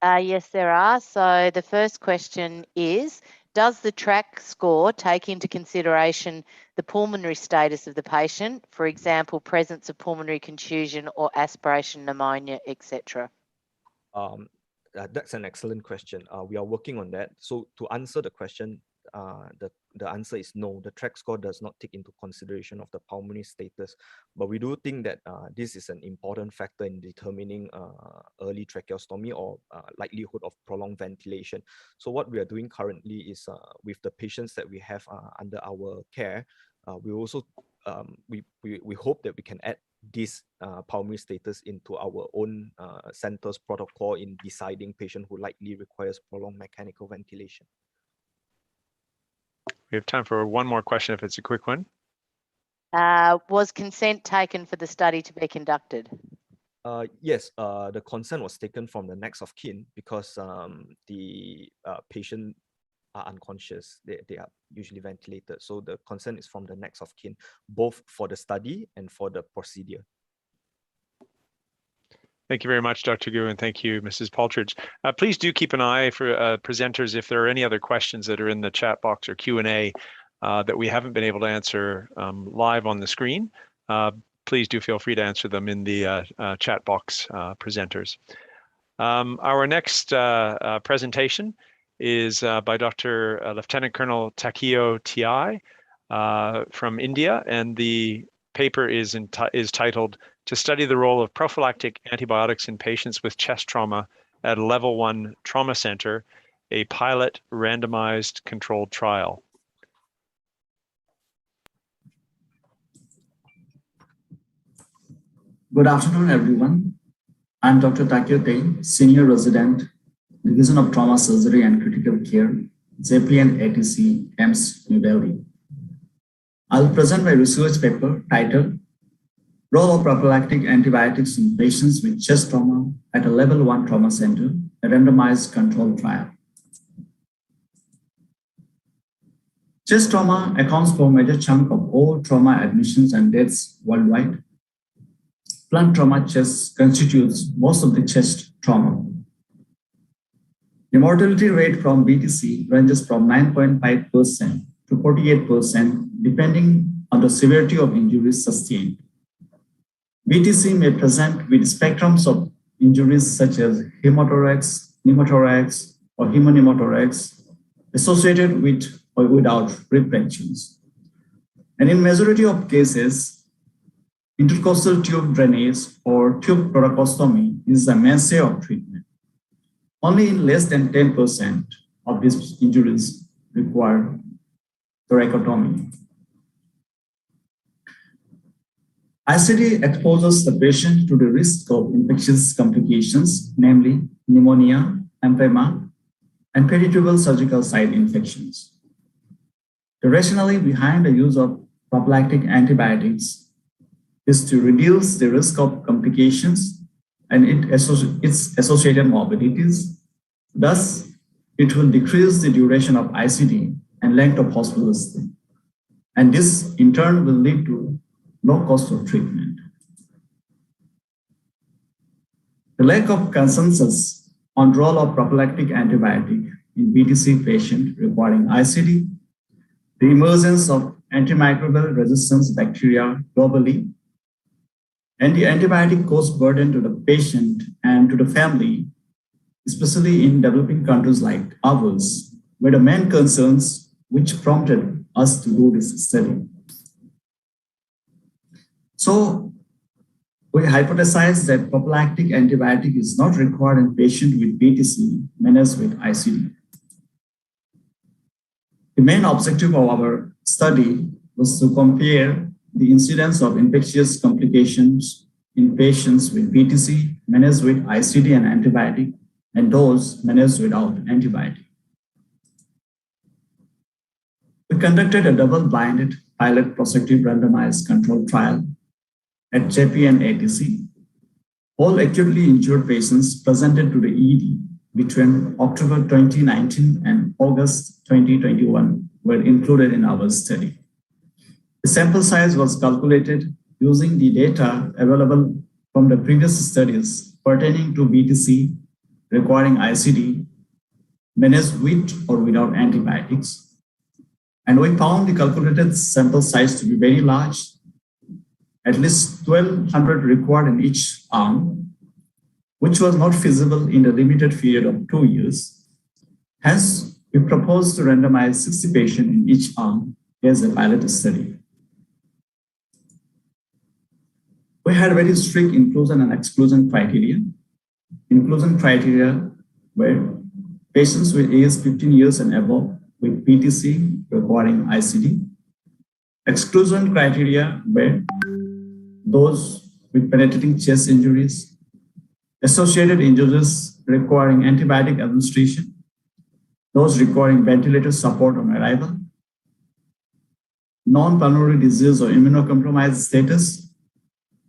Yes, there are. So the first question is, does the TRAC score take into consideration the pulmonary status of the patient, for example, presence of pulmonary contusion or aspiration pneumonia, etc.? That's an excellent question. We are working on that. So to answer the question, the answer is no. The TRAC score does not take into consideration of the pulmonary status, but we do think that this is an important factor in determining early tracheostomy or likelihood of prolonged ventilation. So what we are doing currently is with the patients that we have under our care, we also we hope that we can add this pulmonary status into our own center's protocol in deciding patient who likely requires prolonged mechanical ventilation. We have time for one more question if it's a quick one. Was consent taken for the study to be conducted? Yes, the consent was taken from the next of kin because the patient are unconscious. They are usually ventilated. So the consent is from the next of kin, both for the study and for the procedure. Thank you very much, Dr. Gu, and thank you, Mrs. Paltridge. Please do keep an eye for presenters if there are any other questions that are in the chat box or Q&A that we haven't been able to answer live on the screen. Please do feel free to answer them in the chat box, presenters. Our next presentation is by Dr. Lieutenant Colonel Takeo Ti from India, and the paper is titled "To Study the Role of Prophylactic Antibiotics in Patients with Chest Trauma at a Level 1 Trauma Center, a Pilot Randomized Controlled Trial." Good afternoon, everyone. I'm Dr. Takeo Ti, Senior Resident, Division of Trauma Surgery and Critical Care, JPN ATC, AIIMS, New Delhi. I'll present my research paper titled Role of prophylactic antibiotics in patients with chest trauma at a level 1 trauma center, a randomized controlled trial. Chest trauma accounts for a major chunk of all trauma admissions and deaths worldwide. Blunt trauma chest constitutes most of the chest trauma. The mortality rate from BTC ranges from 9.5% to 48%, depending on the severity of injuries sustained. BTC may present with spectrums of injuries such as hemothorax, pneumothorax, or hemopneumothorax associated with or without rib fractures. And in majority of cases, intercostal tube drainage or tube thoracostomy is the mainstay of treatment. Only in less than 10% of these injuries require thoracotomy. ICD exposes the patient to the risk of infectious complications, namely pneumonia, emphysema, and peritubal surgical site infections. The rationale behind the use of prophylactic antibiotics is to reduce the risk of complications and its associated morbidities. Thus, it will decrease the duration of ICD and length of hospital stay. And this, in turn, will lead to low cost of treatment. The lack of consensus on role of prophylactic antibiotic in BTC patient requiring ICD, the emergence of antimicrobial resistance bacteria globally, and the antibiotic cost burden to the patient and to the family, especially in developing countries like ours, were the main concerns which prompted us to do this study. So we hypothesized that prophylactic antibiotic is not required in patients with BTC managed with ICD. The main objective of our study was to compare the incidence of infectious complications in patients with BTC managed with ICD and antibiotic and those managed without antibiotic. We conducted a double-blinded pilot prospective randomized controlled trial at JP and ATC. All acutely injured patients presented to the ED between October 2019 and August 2021 were included in our study. The sample size was calculated using the data available from the previous studies pertaining to BTC requiring ICD managed with or without antibiotics. And we found the calculated sample size to be very large, at least 1,200 required in each arm, which was not feasible in the limited period of 2 years. Hence, we proposed to randomize 60 patients in each arm as a pilot study. We had very strict inclusion and exclusion criteria. Inclusion criteria were patients with age 15 years and above with BTC requiring ICD. Exclusion criteria were those with penetrating chest injuries, associated injuries requiring antibiotic administration, those requiring ventilator support on arrival, non-pulmonary disease or immunocompromised status,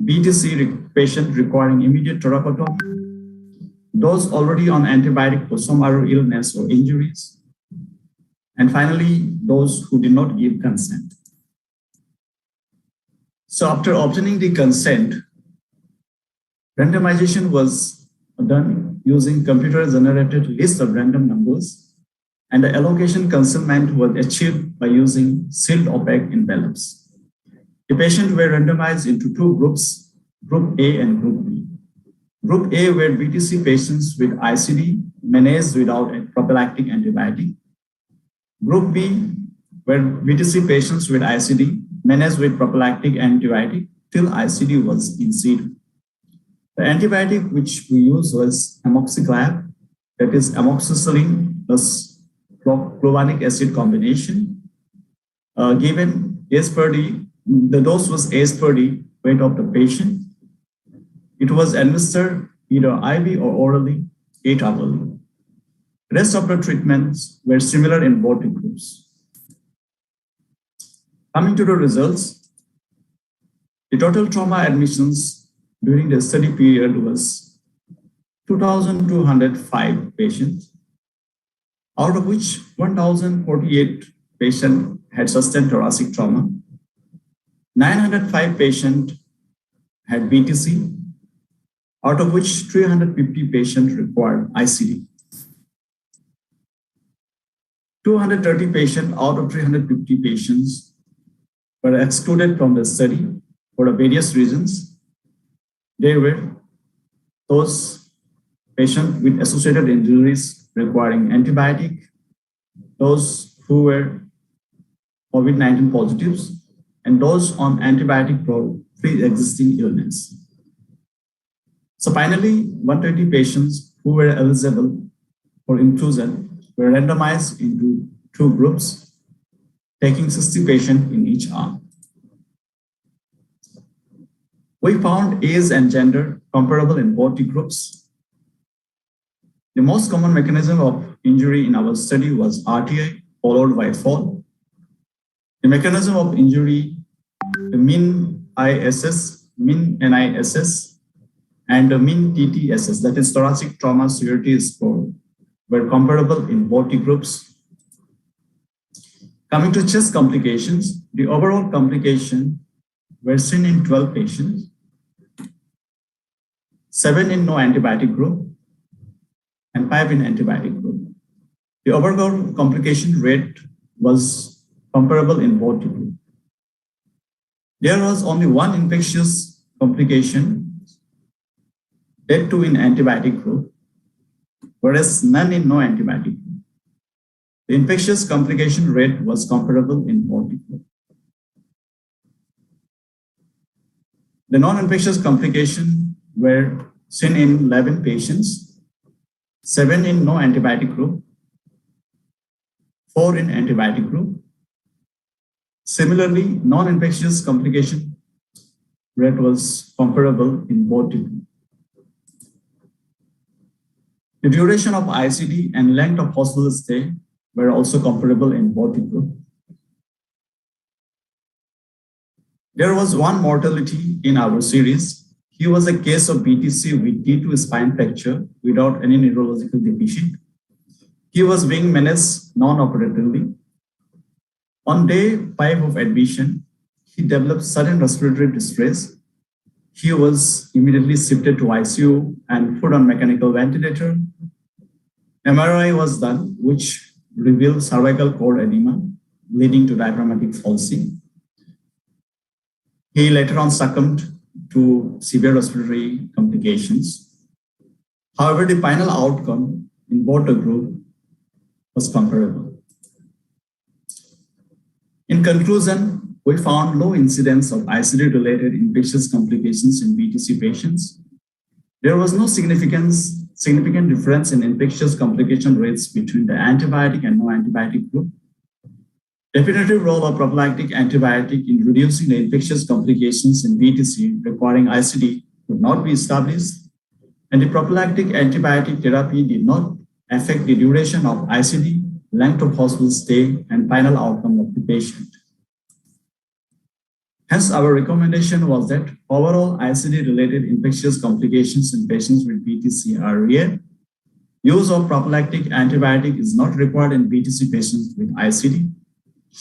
BTC patient requiring immediate thoracotomy, those already on antibiotic for some other illness or injuries, and finally, those who did not give consent. So after obtaining the consent, randomization was done using computer-generated list of random numbers, and the allocation consent was achieved by using sealed opaque envelopes. The patients were randomized into two groups, Group A and Group B. Group A were BTC patients with ICD managed without a prophylactic antibiotic. Group B were BTC patients with ICD managed with prophylactic antibiotic till ICD was in situ. The antibiotic which we used was amoxiclav, that is amoxicillin plus clovanic acid combination, given as per the dose was as per the weight of the patient. It was administered either IV or orally 8 hourly. Rest of the treatments were similar in both the groups. Coming to the results, The total trauma admissions during the study period was 2,205 patients, out of which 1,048 patients had sustained thoracic trauma, 905 patients had BTC, out of which 350 patients required ICD. 230 patients out of 350 patients were excluded from the study for various reasons. They were those patients with associated injuries requiring antibiotic, those who were COVID-19 positives, and those on antibiotic for pre-existing illness. So finally, 120 patients who were eligible for inclusion were randomized into 2 groups, taking 60 patients in each arm. We found age and gender comparable in both the groups. The most common mechanism of injury in our study was RTI, followed by fall. The mechanism of injury, the mean ISS, mean NISS, and the mean TTSS, that is thoracic trauma severity score, were comparable in both the groups. Coming to chest complications, the overall complications were seen in 12 patients, 7 in no antibiotic group, and 5 in antibiotic group. The overall complication rate was comparable in both the groups. There was only 1 infectious complication, that too in antibiotic group, whereas none in no antibiotic group. The infectious complication rate was comparable in both the groups. The non-infectious complications were seen in 11 patients, 7 in no antibiotic group, 4 in antibiotic group. Similarly, non-infectious complication rate was comparable in both the groups. The duration of ICD and length of hospital stay were also comparable in both the groups. There was 1 mortality in our series. He was a case of BTC with T2 spine fracture without any neurological deficit. He was being managed non-operatively. On day 5 of admission, he developed sudden respiratory distress. He was immediately shifted to ICU and put on mechanical ventilator. MRI was done, which revealed cervical cord edema, leading to diaphragmatic palsy. He later on succumbed to severe respiratory complications. However, the final outcome in both the group was comparable. In conclusion, we found low incidence of ICD-related infectious complications in BTC patients. There was no significant difference in infectious complication rates between the antibiotic and no-antibiotic group. Definitive role of prophylactic antibiotic in reducing the infectious complications in BTC requiring ICD could not be established, and the prophylactic antibiotic therapy did not affect the duration of ICD, length of hospital stay, and final outcome of the patient. Hence, our recommendation was that overall ICD-related infectious complications in patients with BTC are rare. Use of prophylactic antibiotic is not required in BTC patients with ICD.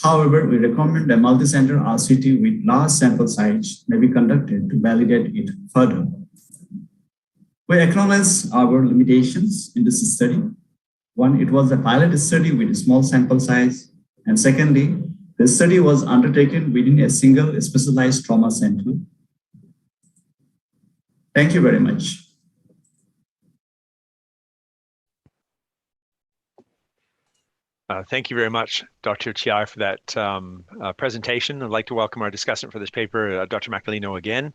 However, we recommend a multi-center RCT with large sample size may be conducted to validate it further. We acknowledge our limitations in this study. 1, it was a pilot study with a small sample size. And secondly, the study was undertaken within a single specialized trauma center. Thank you very much. Thank you very much, Dr. Chiai, for that presentation. I'd like to welcome our discussant for this paper, Dr. Macalino again.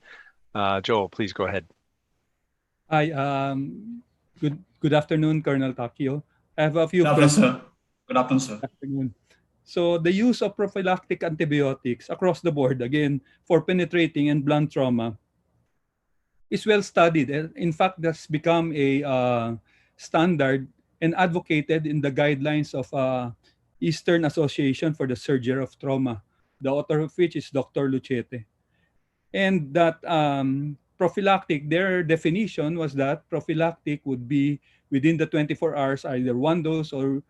Joel, please go ahead. Hi, good afternoon, Colonel Takio. I have a few questions. Sir. Good afternoon, sir. Good afternoon. So the use of prophylactic antibiotics across the board, again, for penetrating and blunt trauma is well studied. In fact, that's become a standard and advocated in the guidelines of Eastern Association for the Surgery of Trauma, the author of which is Dr. Luchete. and that prophylactic, their definition was that prophylactic would be within the 24 hours, either one dose or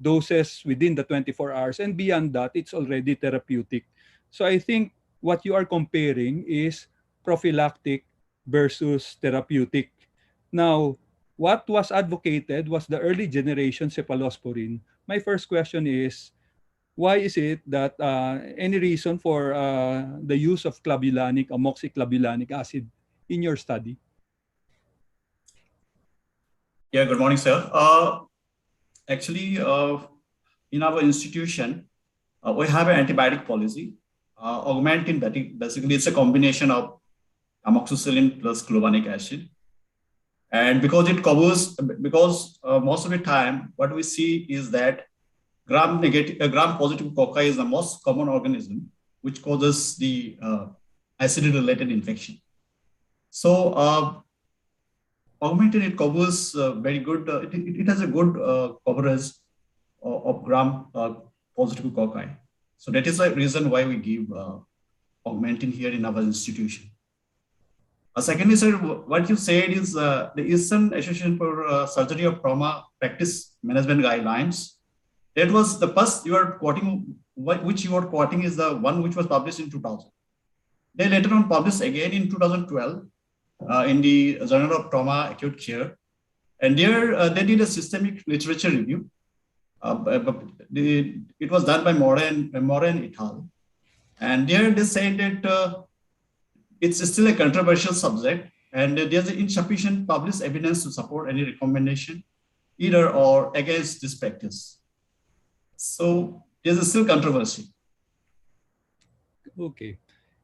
doses within the 24 hours, and beyond that, it's already therapeutic. So I think what you are comparing is prophylactic versus therapeutic. Now, what was advocated was the early generation cephalosporin. My first question is, why is it that any reason for the use of clavulanic, amoxiclavulanic acid in your study? Yeah, good morning, sir. Actually, in our institution, we have an antibiotic policy. Augmentin, basically, it's a combination of amoxicillin plus clavulanic acid. And because it covers, most of the time, what we see is that gram-positive cocci is the most common organism which causes the acid-related infection. So Augmentin, it covers very good, it has a good coverage of gram-positive cocci. So that is the reason why we give Augmentin here in our institution. Secondly, sir, what you said is the Eastern Association for Surgery of Trauma Practice Management Guidelines. That was the first you are quoting, which you are quoting is the one which was published in 2000. They later on published again in 2012 in the Journal of Trauma Acute Care. And there they did a systemic literature review. It was done by Moran et al. And there they said that it's still a controversial subject and there's insufficient published evidence to support any recommendation either or against this practice. So there's still controversy. Okay.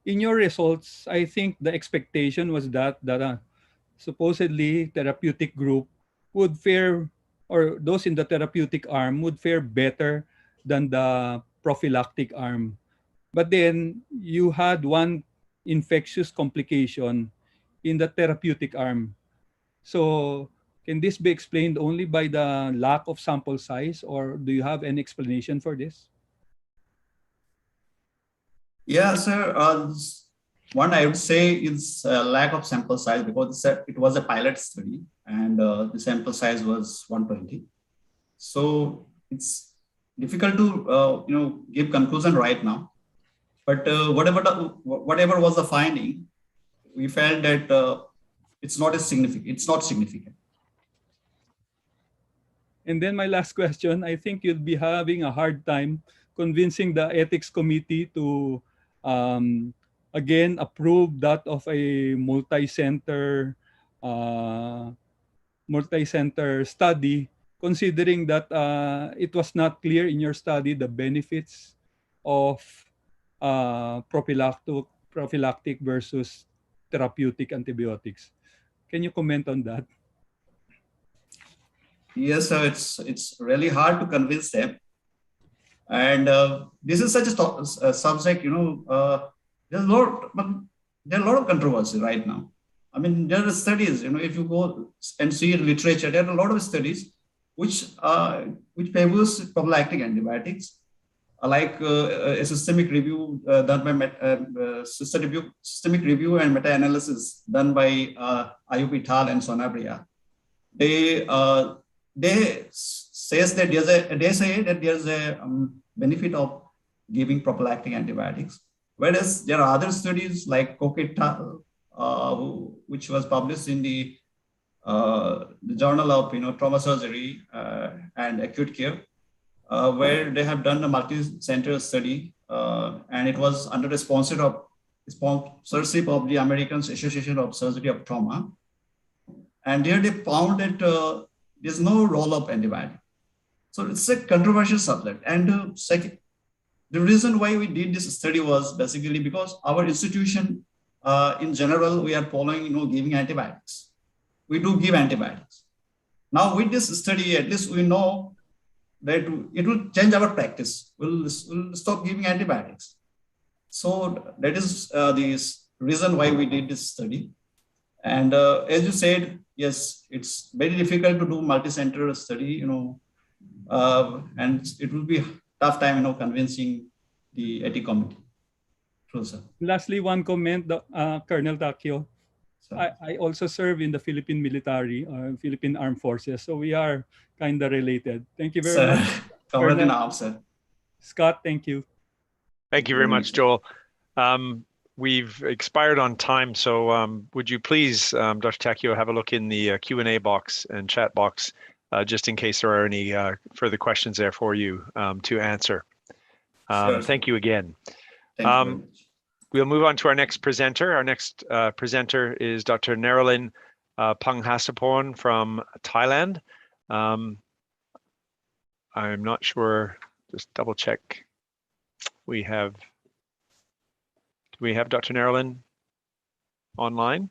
In your results, I think the expectation was that supposedly therapeutic group would fare, or those in the therapeutic arm would fare better than the prophylactic arm. But then you had one infectious complication in the therapeutic arm. So can this be explained only by the lack of sample size, or do you have any explanation for this? Yeah, sir. One I would say is lack of sample size because it was a pilot study and the sample size was 120. So it's difficult to give conclusion right now. But whatever was the finding, we felt that it's not significant. It's not significant. And then my last question, I think you'll be having a hard time convincing the ethics committee to again approve that of a multi-center study, considering that it was not clear in your study the benefits of prophylactic versus therapeutic antibiotics. Can you comment on that? Yes, sir. It's really hard to convince them. And this is such a subject, there's a lot of controversy right now. I mean, there are studies, if you go and see in literature, there are a lot of studies which favors prophylactic antibiotics, like a systemic review done by systemic review and meta-analysis done by Ayub et al. And Sonabria. They say that there's a benefit of giving prophylactic antibiotics, whereas there are other studies like Koch et al., which was published in the Journal of Trauma Surgery and Acute Care, where they have done a multi-center study, and it was under the sponsorship of the American Association of Surgery of Trauma, and there they found that there's no role of antibiotic. So it's a controversial subject. And second, the reason why we did this study was basically because our institution, in general, we are following, giving antibiotics. We do give antibiotics. Now with this study, at least we know that it will change our practice. We'll stop giving antibiotics. So that is the reason why we did this study. And as you said, yes, it's very difficult to do multi-center study, and it will be a tough time, convincing the ethics committee. True, sir. Lastly, one comment, Colonel Takio. I also serve in the Philippine military, Philippine Armed Forces, so we are kind of related. Thank you very Sir, much. covered in Colonel arms, sir. Scott, thank you. Thank you very much, Joel. We've expired on time, so would you please, Dr. Takio, have a look in the Q&A box and chat box, just in case there are any further questions there for you to answer. Sure. Thank you again. Thank you very much. We'll move on to our next presenter. Our next presenter is Dr. Neralyn Panghasaporn from Thailand. I'm not sure, just double check. Do we have Dr. Neralyn online?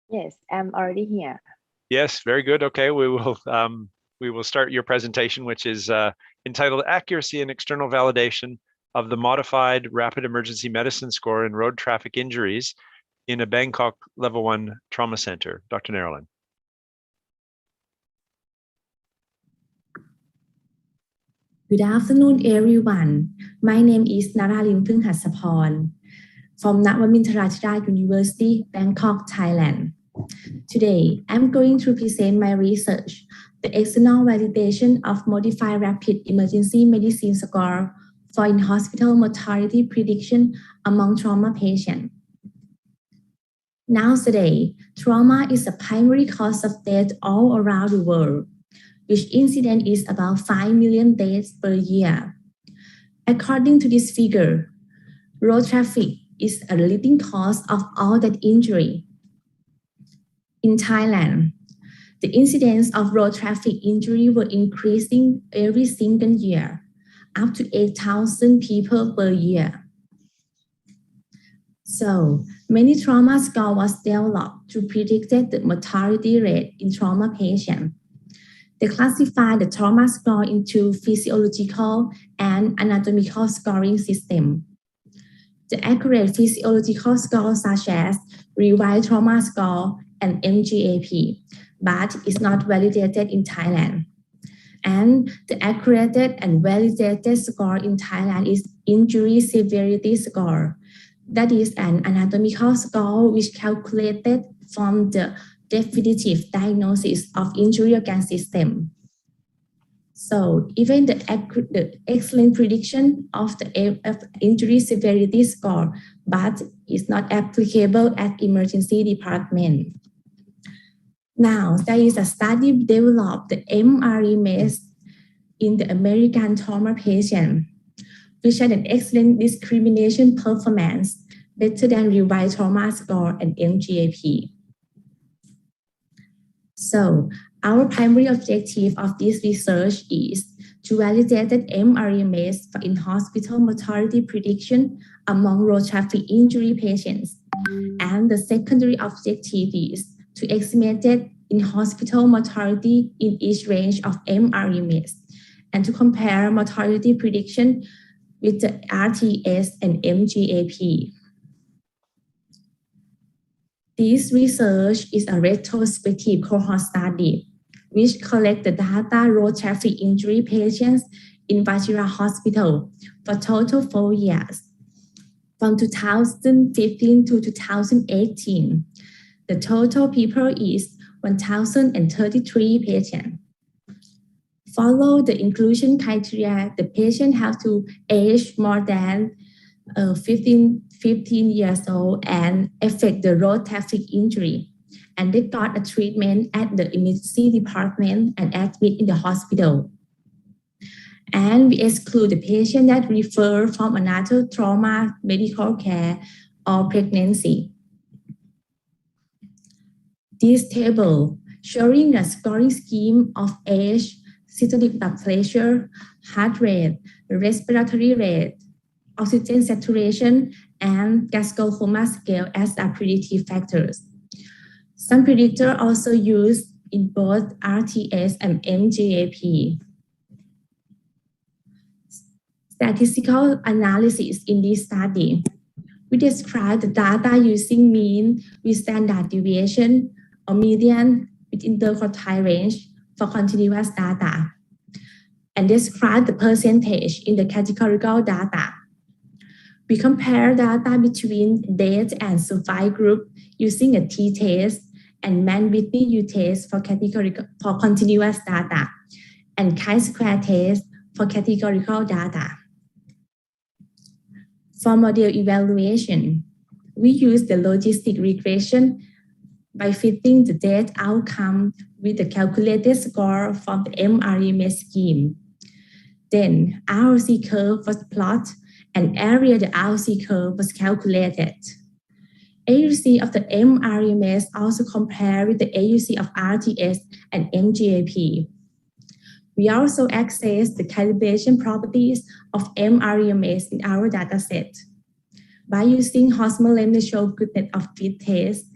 Yes, I'm already here. Yes, very good. Okay, we will start your presentation, which is entitled Accuracy and External Validation of the Modified Rapid Emergency Medicine Score in Road Traffic Injuries in a Bangkok Level 1 Trauma Center. Dr. Neralyn. Good afternoon, everyone. My name is Neralyn Panghasaporn from Nawamintara University, Bangkok, Thailand. Today, I'm going to present my research, the external validation of modified rapid emergency medicine score for in-hospital mortality prediction among trauma patients. Nowadays, trauma is a primary cause of death all around the world, which incident is about 5 million deaths per year. According to this figure, road traffic is a leading cause of all that injury. In Thailand, the incidence of road traffic injury were increasing every single year, up to 8,000 people per year. So, many trauma score was developed to predict the mortality rate in trauma patients. They classify the trauma score into physiological and anatomical scoring system. The accurate physiological scores such as Revised Trauma Score and MGAP, but is not validated in Thailand. And the accredited and validated score in Thailand is Injury Severity Score. That is an anatomical score which calculated from the definitive diagnosis of injury organ system. So even the excellent prediction of the injury severity score, but is not applicable at emergency department. Now, there is a study developed, the MRE in the American trauma patient, which had an excellent discrimination performance, better than Revised Trauma Score and MGAP. So, our primary objective of this research is to validate that MRE for in-hospital mortality prediction among road traffic injury patients. And the secondary objective is to estimate in-hospital mortality in each range of MRE and to compare mortality prediction with the RTS and MGAP. This research is a retrospective cohort study which collects the data road traffic injury patients in Vajira Hospital for total 4 years, from 2015 to 2018. The total people is 1,033 patients. Follow the inclusion criteria, the patient have to age more than 15 years old and affect the road traffic injury. And they got a treatment at the emergency department and admit in the hospital. And we exclude the patient that refer from another trauma, medical care, or pregnancy. This table showing a scoring scheme of age, systolic blood pressure, heart rate, respiratory rate, oxygen saturation, and Glasgow Coma scale as are predictive factors. Some predictors also used in both RTS and MGAP. Statistical analysis in this study. We describe the data using mean with standard deviation or median with interquartile range for continuous data, and describe the percentage in the categorical data. We compare data between DATE and SURVIVE group using a t-test and Mann-Whitney U-test for continuous data, and chi-square test for categorical data. For model evaluation, we use the logistic regression by fitting the DATE outcome with the calculated score from the MREMS scheme. Then ROC curve was plotted and area the ROC curve was calculated. AUC of the MREMS also compared with the AUC of RTS and MGAP. We also access the calibration properties of MREMS in our dataset. By using Hosmer-Lemne goodness of fit test,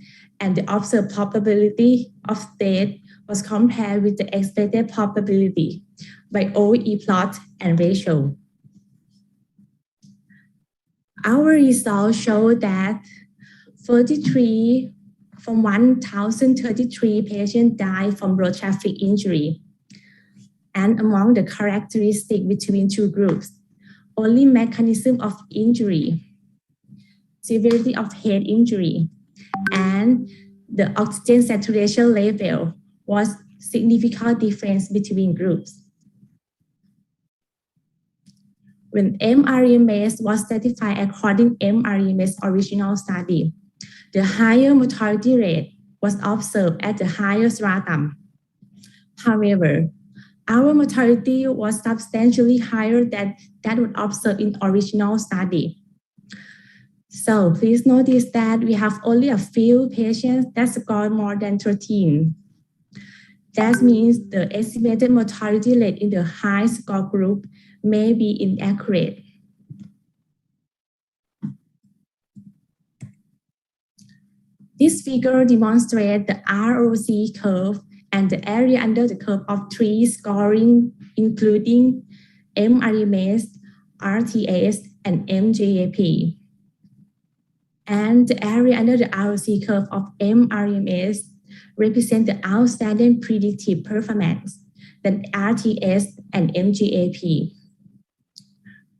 and the observed probability of state was compared with the expected probability by OE plot and ratio. Our results show that 33 from 1,033 patients died from road traffic injury. And among the characteristics between two groups, only mechanism of injury, severity of head injury, and the oxygen saturation level was significant difference between groups. When MREMS was certified according to MREMS original study, the higher mortality rate was observed at the higher stratum. However, our mortality was substantially higher than that was observed in original study. So please notice that we have only a few patients that scored more than 13. That means the estimated mortality rate in the high score group may be inaccurate. This figure demonstrates the ROC curve and the area under the curve of three scoring, including MREMS, RTS, and MGAP. And the area under the ROC curve of MREMS represent the outstanding predictive performance than RTS and MGAP.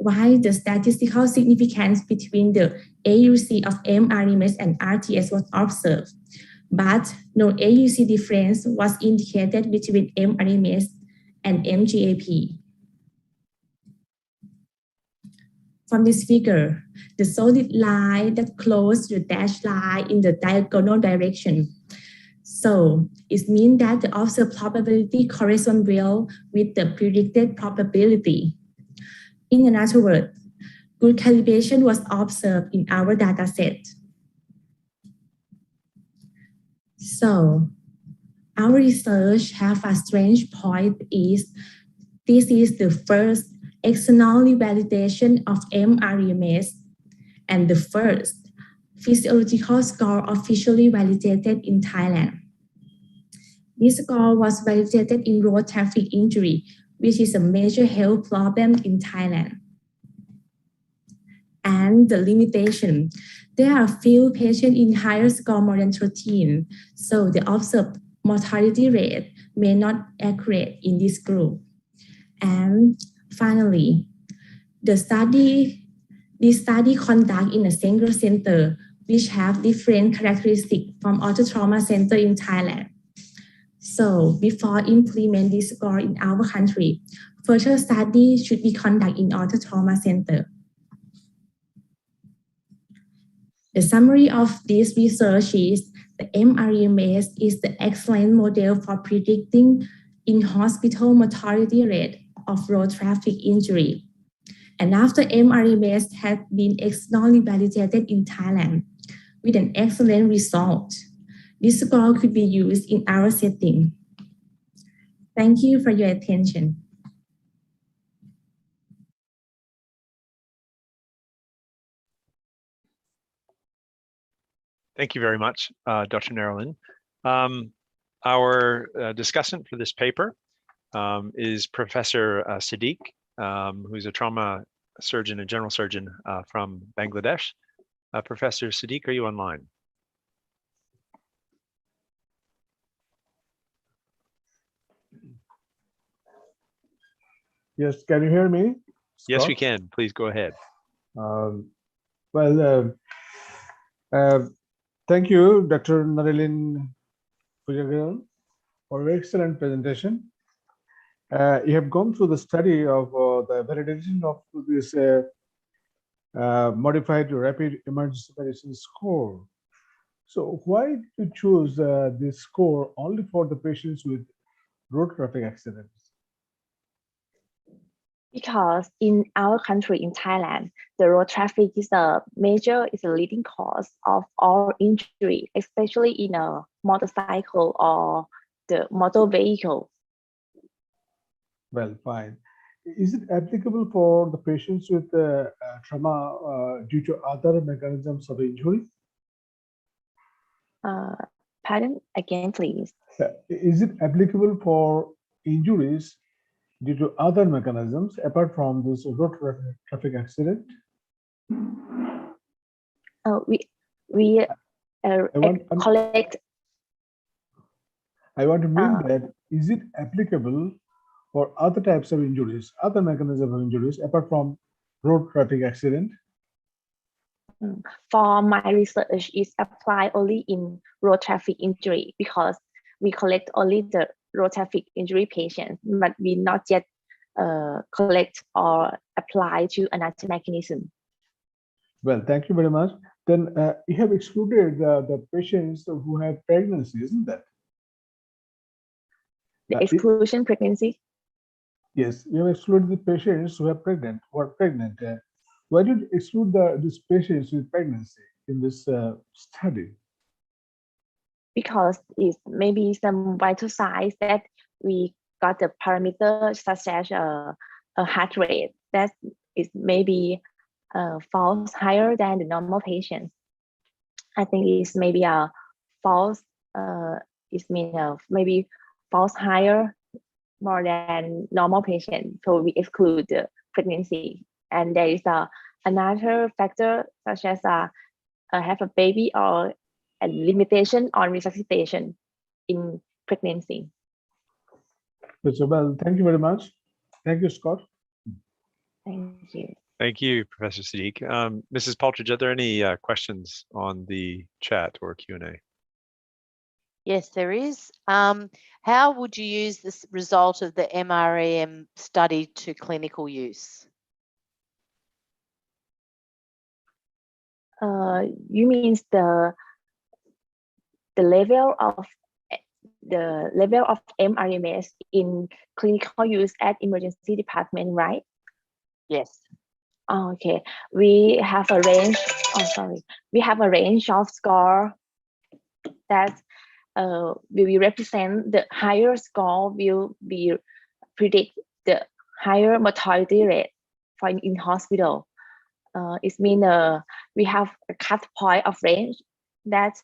While the statistical significance between the AUC of MREMS and RTS was observed, but no AUC difference was indicated between MREMS and MGAP. From this figure, the solid line that close the dashed line in the diagonal direction. So it means that the observed probability corresponds well with the predicted probability. In another word, good calibration was observed in our data set. So our research have a strange point is this is the first externally validation of MREMS and the first physiological score officially validated in Thailand. This score was validated in road traffic injury, which is a major health problem in Thailand. And the limitation, there are few patients in higher score more than 13, so the observed mortality rate may not accurate in this group. And finally, this study conducted in a single center, which have different characteristics from other trauma center in Thailand. So before implement this score in our country, further study should be conducted in other trauma center. The summary of this research is the MREMS is the excellent model for predicting in-hospital mortality rate of road traffic injury. And after MREMS had been externally validated in Thailand with an excellent result, this score could be used in our setting. Thank you for your attention. Thank you very much, Dr. Nerolin. Our discussant for this paper is Professor Siddique, who's a trauma surgeon and general surgeon from Bangladesh. Professor Siddique, are you online? Yes, can you hear me? Yes, Scott? we can. Please go ahead. Well, thank you, Dr. Narilin Pujagal, for an excellent presentation. You have gone through the study of the validation of this modified rapid emergency medicine score. So why did you choose this score only for the patients with road traffic accidents? Because in our country, in Thailand, the road traffic is a leading cause of all injury, especially in a motorcycle or the motor vehicle. Well, fine. Is it applicable for the patients with trauma due to other mechanisms of injury? Pardon again, please. Is it applicable for injuries due to other mechanisms apart from this road traffic accident? We collect. I want to mean that is it applicable for other types of injuries, other mechanisms of injuries apart from road traffic accident? For my research, is applied only in road traffic injury because we collect only the road traffic injury patients, but we not yet collect or apply to another mechanism. Well, thank you very much. Then you have excluded the patients who have pregnancy, isn't that? The exclusion pregnancy? Yes, you have excluded the patients who are pregnant. Why did you exclude these patients with pregnancy in this study? Because it's maybe some vital signs that we got the parameter such as a heart rate that is maybe falls higher than the normal patients. I think it's maybe a false, maybe falls higher more than normal patient. So we exclude the pregnancy. And there is another factor such as have a baby or a limitation on resuscitation in pregnancy. Well, thank you very much. Thank you, Scott. Thank you. Thank you, Professor Siddique. Mrs. Paltridge, are there any questions on the chat or Q&A? Yes, there is. How would you use this result of the MREM study to clinical use? You mean the level of MREMS in clinical use at emergency department, right? Yes. Okay. We have a range. We have a range of score that will represent the higher score will be predict the higher mortality rate for in hospital. It means we have a cut point of range that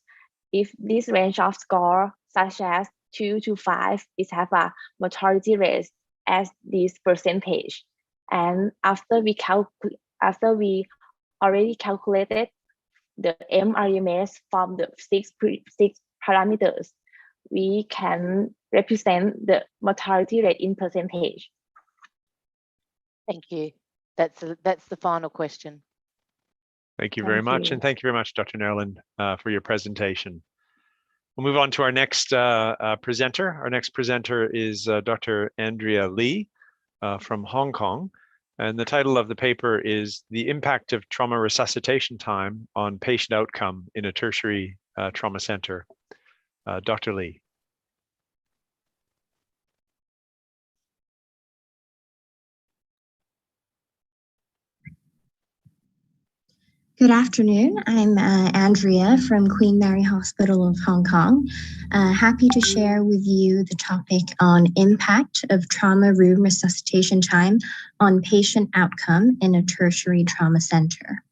if this range of score such as 2 to 5 is have a mortality rate as this percentage, and after we already calculated the MREMS from the six parameters, we can represent the mortality rate in percentage. Thank you. That's the final question. Thank you very much. And thank you very much, Dr. Narilin, for your presentation. We'll move on to our next presenter. Our next presenter is Dr. Andrea Lee from Hong Kong. And the title of the paper is The Impact of Trauma Resuscitation Time on Patient Outcome in a Tertiary Trauma Center. Dr. Lee. Good afternoon. I'm Andrea from Queen Mary Hospital of Hong Kong. Happy to share with you the topic on impact of trauma room resuscitation time on patient outcome in a tertiary trauma center.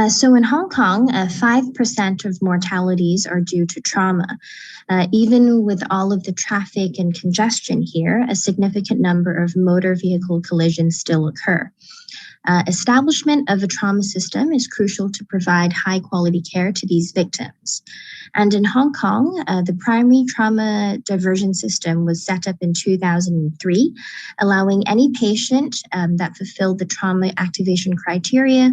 So in Hong Kong, 5% of mortalities are due to trauma. Even with all of the traffic and congestion here, a significant number of motor vehicle collisions still occur. Establishment of a trauma system is crucial to provide high quality care to these victims. And in Hong Kong, the primary trauma diversion system was set up in 2003, allowing any patient that fulfilled the trauma activation criteria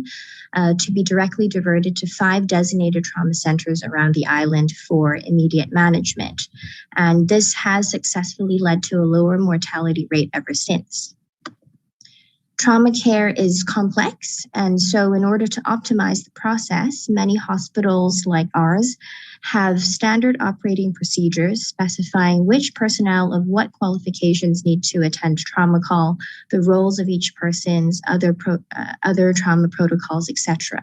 to be directly diverted to 5 designated trauma centers around the island for immediate management. And this has successfully led to a lower mortality rate ever since. Trauma care is complex, and so in order to optimize the process, many hospitals like ours have standard operating procedures specifying which personnel of what qualifications need to attend trauma call, the roles of each person's other trauma protocols, etc.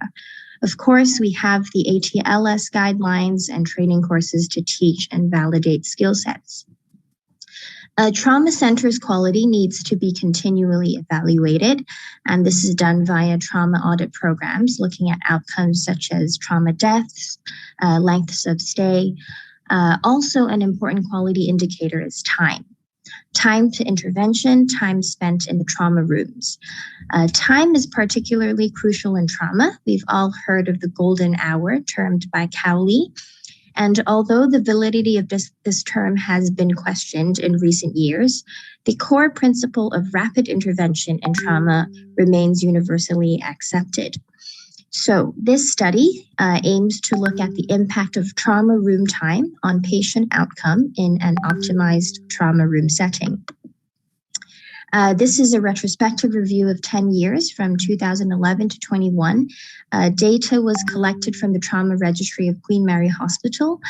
Of course, we have the ATLS guidelines and training courses to teach and validate skill sets. A trauma center's quality needs to be continually evaluated, and this is done via trauma audit programs looking at outcomes such as trauma deaths, lengths of stay. Also, an important quality indicator is time. Time to intervention, time spent in the trauma rooms. Time is particularly crucial in trauma. We've all heard of the golden hour, termed by Cowley. And although the validity of this term has been questioned in recent years, the core principle of rapid intervention in trauma remains universally accepted. So this study aims to look at the impact of trauma room time on patient outcome in an optimized trauma room setting. This is a retrospective review of 10 years from 2011 to 21. Data was collected from the trauma registry of Queen Mary Hospital.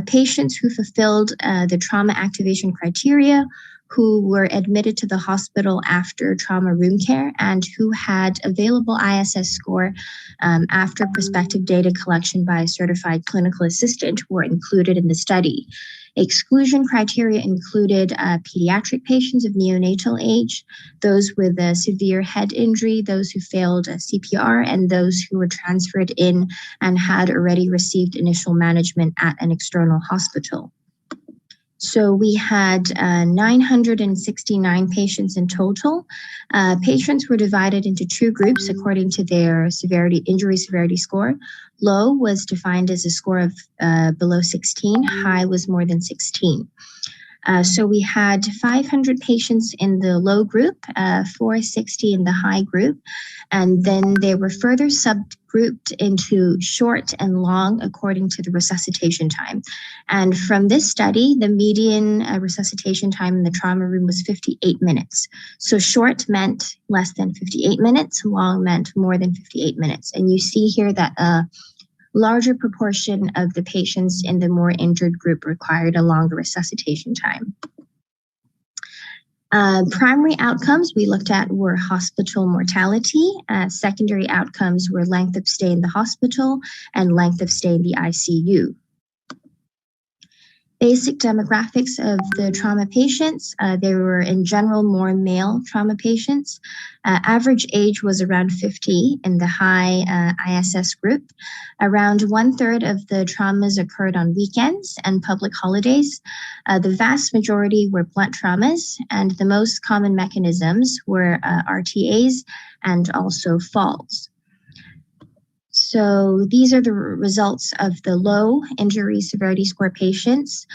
Patients who fulfilled the trauma activation criteria, who were admitted to the hospital after trauma room care, and who had available ISS score after prospective data collection by a certified clinical assistant were included in the study. Exclusion criteria included pediatric patients of neonatal age, those with a severe head injury, those who failed CPR, and those who were transferred in and had already received initial management at an external hospital. So we had 969 patients in total. Patients were divided into 2 groups according to their injury severity score. Low was defined as a score of below 16, high was more than 16. So we had 500 patients in the low group, 460 in the high group, and then they were further subgrouped into short and long according to the resuscitation time. And from this study, the median resuscitation time in the trauma room was 58 minutes. So short meant less than 58 minutes, long meant more than 58 minutes. And you see here that a larger proportion of the patients in the more injured group required a longer resuscitation time. Primary outcomes we looked at were hospital mortality. Secondary outcomes were length of stay in the hospital and length of stay in the ICU. Basic demographics of the trauma patients. They were in general more male trauma patients. Average age was around 50 in the high ISS group. Around 1/3 of the traumas occurred on weekends and public holidays. The vast majority were blunt traumas, and the most common mechanisms were RTAs and also falls. So these are the results of the low injury severity score patients,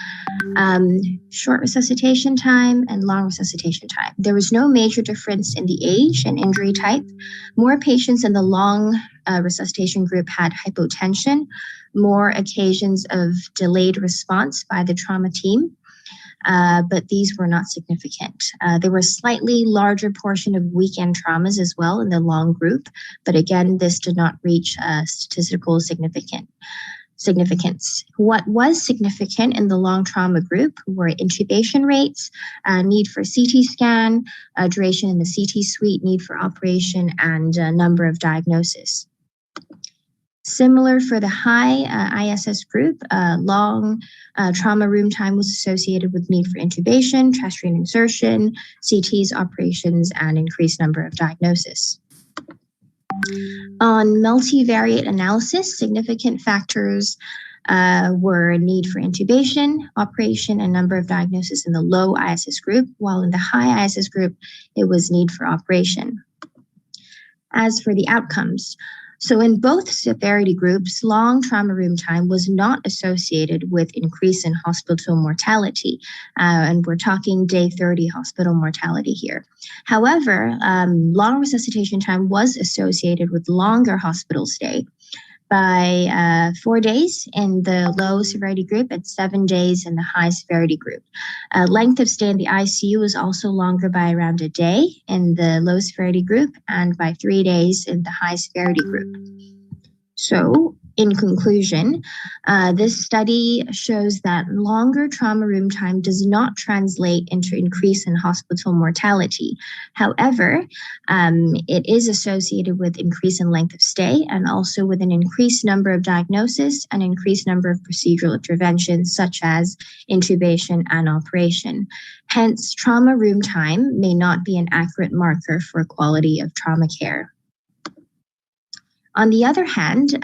short resuscitation time and long resuscitation time. There was no major difference in the age and injury type. More patients in the long resuscitation group had hypotension, more occasions of delayed response by the trauma team. But these were not significant. There were a slightly larger portion of weekend traumas as well in the long group, but again, this did not reach statistical significance. What was significant in the long trauma group were intubation rates, need for CT scan, duration in the CT suite, need for operation, and number of diagnoses. Similar for the high ISS group, long trauma room time was associated with need for intubation, transcranial insertion, CTs, operations, and increased number of diagnoses. On multivariate analysis, significant factors were need for intubation, operation, and number of diagnoses in the low ISS group, while in the high ISS group, it was need for operation. As for the outcomes, so in both severity groups, long trauma room time was not associated with increase in hospital mortality. And we're talking day 30 hospital mortality here. However, long resuscitation time was associated with longer hospital stay by 4 days in the low severity group and 7 days in the high severity group. Length of stay in the ICU was also longer by around a day in the low severity group and by 3 days in the high severity group. So, in conclusion, this study shows that longer trauma room time does not translate into increase in hospital mortality. However, it is associated with increase in length of stay and also with an increased number of diagnoses and increased number of procedural interventions such as intubation and operation. Hence, trauma room time may not be an accurate marker for quality of trauma care. On the other hand,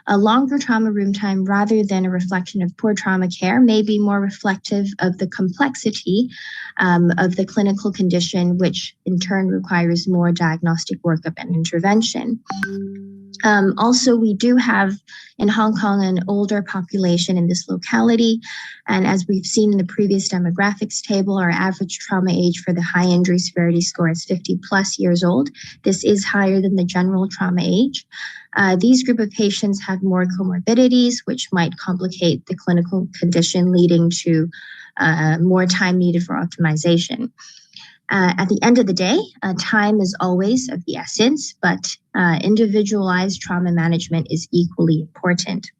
a longer trauma room time rather than a reflection of poor trauma care may be more reflective of the complexity of the clinical condition, which in turn requires more diagnostic workup and intervention. Also, we do have in Hong Kong an older population in this locality. And as we've seen in the previous demographics table, our average trauma age for the high injury severity score is 50 plus years old. This is higher than the general trauma age. These group of patients have more comorbidities, which might complicate the clinical condition, leading to more time needed for optimization. At the end of the day, time is always of the essence, but individualized trauma management is equally important.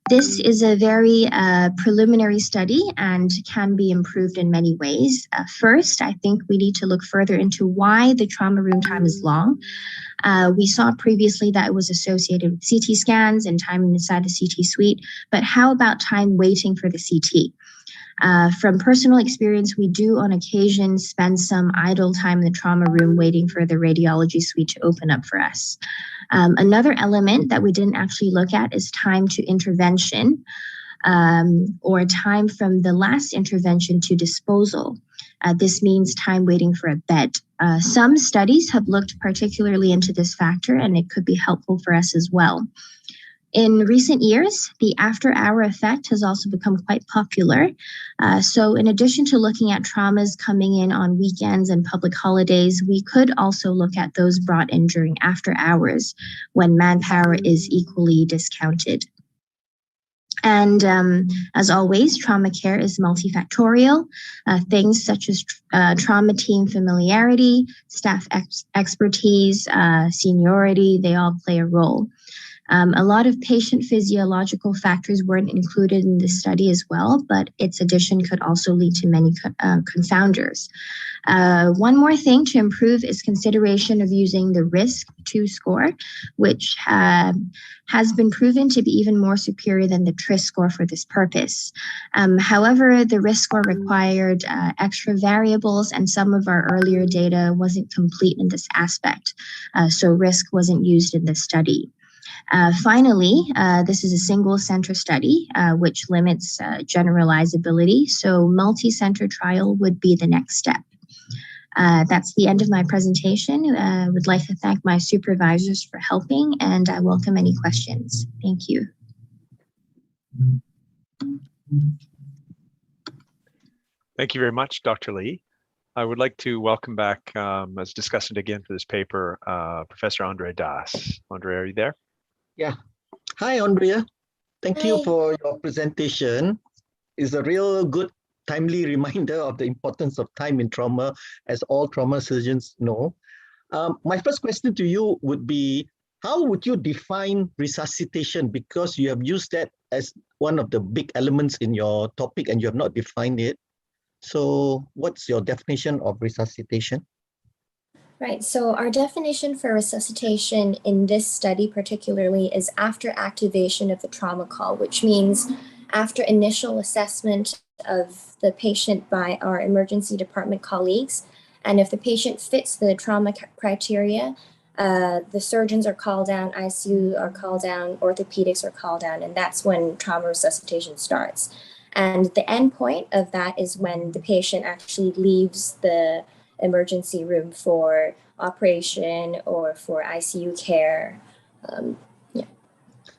This is a very preliminary study and can be improved in many ways. First, I think we need to look further into why the trauma room time is long. We saw previously that it was associated with CT scans and time inside the CT suite, but how about time waiting for the CT? From personal experience, we do on occasion spend some idle time in the trauma room waiting for the radiology suite to open up for us. Another element that we didn't actually look at is time to intervention, or time from the last intervention to disposal. This means time waiting for a bed. Some studies have looked particularly into this factor, and it could be helpful for us as well. In recent years, the after-hour effect has also become quite popular. So in addition to looking at traumas coming in on weekends and public holidays, we could also look at those brought in during after hours when manpower is equally discounted. And as always, trauma care is multifactorial. Things such as trauma team familiarity, staff expertise, seniority, they all play a role. A lot of patient physiological factors weren't included in this study as well, but its addition could also lead to many confounders. One more thing to improve is consideration of using the RISC-2 score, which has been proven to be even more superior than the TRIS score for this purpose. However, the RISC score required extra variables, and some of our earlier data wasn't complete in this aspect, so RISC wasn't used in this study. Finally, this is a single center study, which limits generalizability. So multi-center trial would be the next step. That's the end of my presentation. I would like to thank my supervisors for helping, and I welcome any questions. Thank you. Thank you very much, Dr. Lee. I would like to welcome back, as discussant again for this paper, Professor Andre Das. Andre, are you there? Yeah. Hi, Andrea. Thank you for your presentation. It's a real good, timely reminder of the importance of time in trauma, as all trauma surgeons know. My first question to you would be, how would you define resuscitation? Because you have used that as one of the big elements in your topic and you have not defined it. So what's your definition of resuscitation? Right, so our definition for resuscitation in this study particularly is after activation of the trauma call, which means after initial assessment of the patient by our emergency department colleagues. And if the patient fits the trauma criteria, the surgeons are called down, ICU are called down, orthopedics are called down, and that's when trauma resuscitation starts. And the end point of that is when the patient actually leaves the emergency room for operation or for ICU care. Yeah.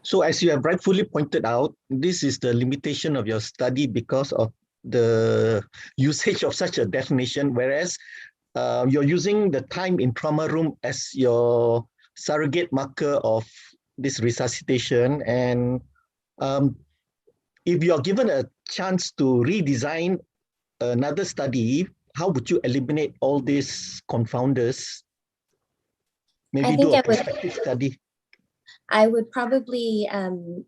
So as you have rightfully pointed out, this is the limitation of your study because of the usage of such a definition, whereas you're using the time in trauma room as your surrogate marker of this resuscitation. And if you're given a chance to redesign another study, how would you eliminate all these confounders? Maybe do a prospective study. I would probably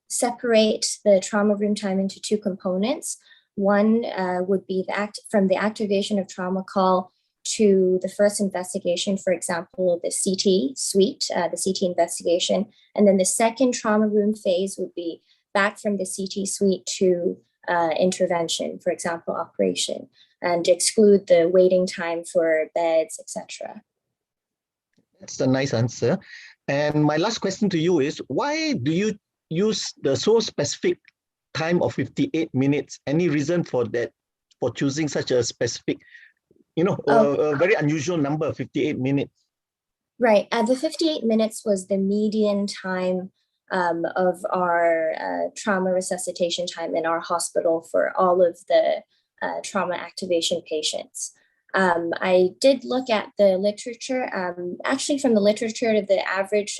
separate the trauma room time into two components. One would be from the activation of trauma call to the first investigation, for example, the CT suite, the CT investigation. And then the second trauma room phase would be back from the CT suite to intervention, for example, operation, and exclude the waiting time for beds, etc. That's a nice answer. And my last question to you is, why do you use the so specific time of 58 minutes? Any reason for that, for choosing such a specific, a very unusual number, 58 minutes? Right. The 58 minutes was the median time of our trauma resuscitation time in our hospital for all of the trauma activation patients. I did look at the literature. Actually, from the literature, the average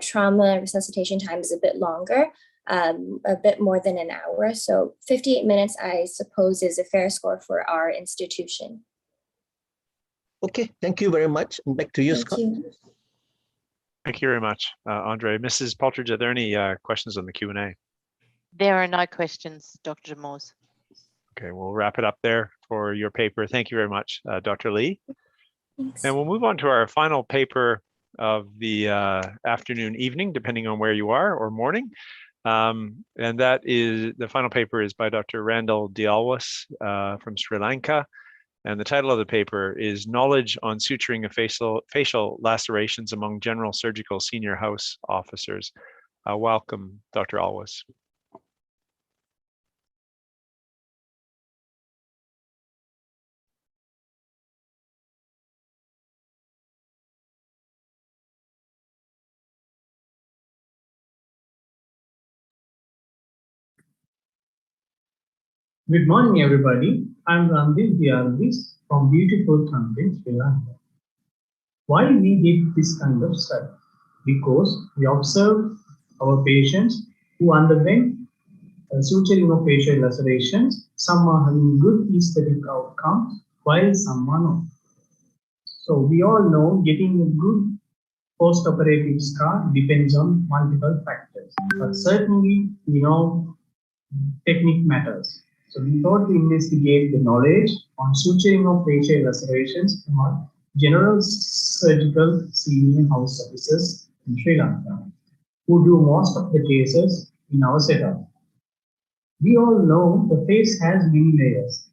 trauma resuscitation time is a bit longer, a bit more than an hour. So 58 minutes, I suppose, is a fair score for our institution. Okay, thank you very much. And back to you, Scott. Thank you very much, Andre. Mrs. Paltridge, are there any questions on the Q&A? There are no questions, Dr. Demours. Okay, we'll wrap it up there for your paper. Thank you very much, Dr. Lee. Thanks. And we'll move on to our final paper of the afternoon, evening, depending on where you are, or morning. And that is, the final paper is by Dr. Randall Dialwas from Sri Lanka. And the title of the paper is Knowledge on Suturing of Facial Lacerations Among General Surgical Senior House Officers. Welcome, Dr. Alwas. Good morning, everybody. I'm Randil Dialwas from beautiful country, Sri Lanka. Why we did this kind of study? Because we observed our patients who underwent suturing of facial lacerations. Some are having good aesthetic outcomes, while some are not. So we all know getting a good post-operative scar depends on multiple factors, but certainly we know technique matters. So we thought to investigate the knowledge on suturing of facial lacerations among general surgical senior house officers in Sri Lanka, who do most of the cases in our setup. We all know the face has many layers,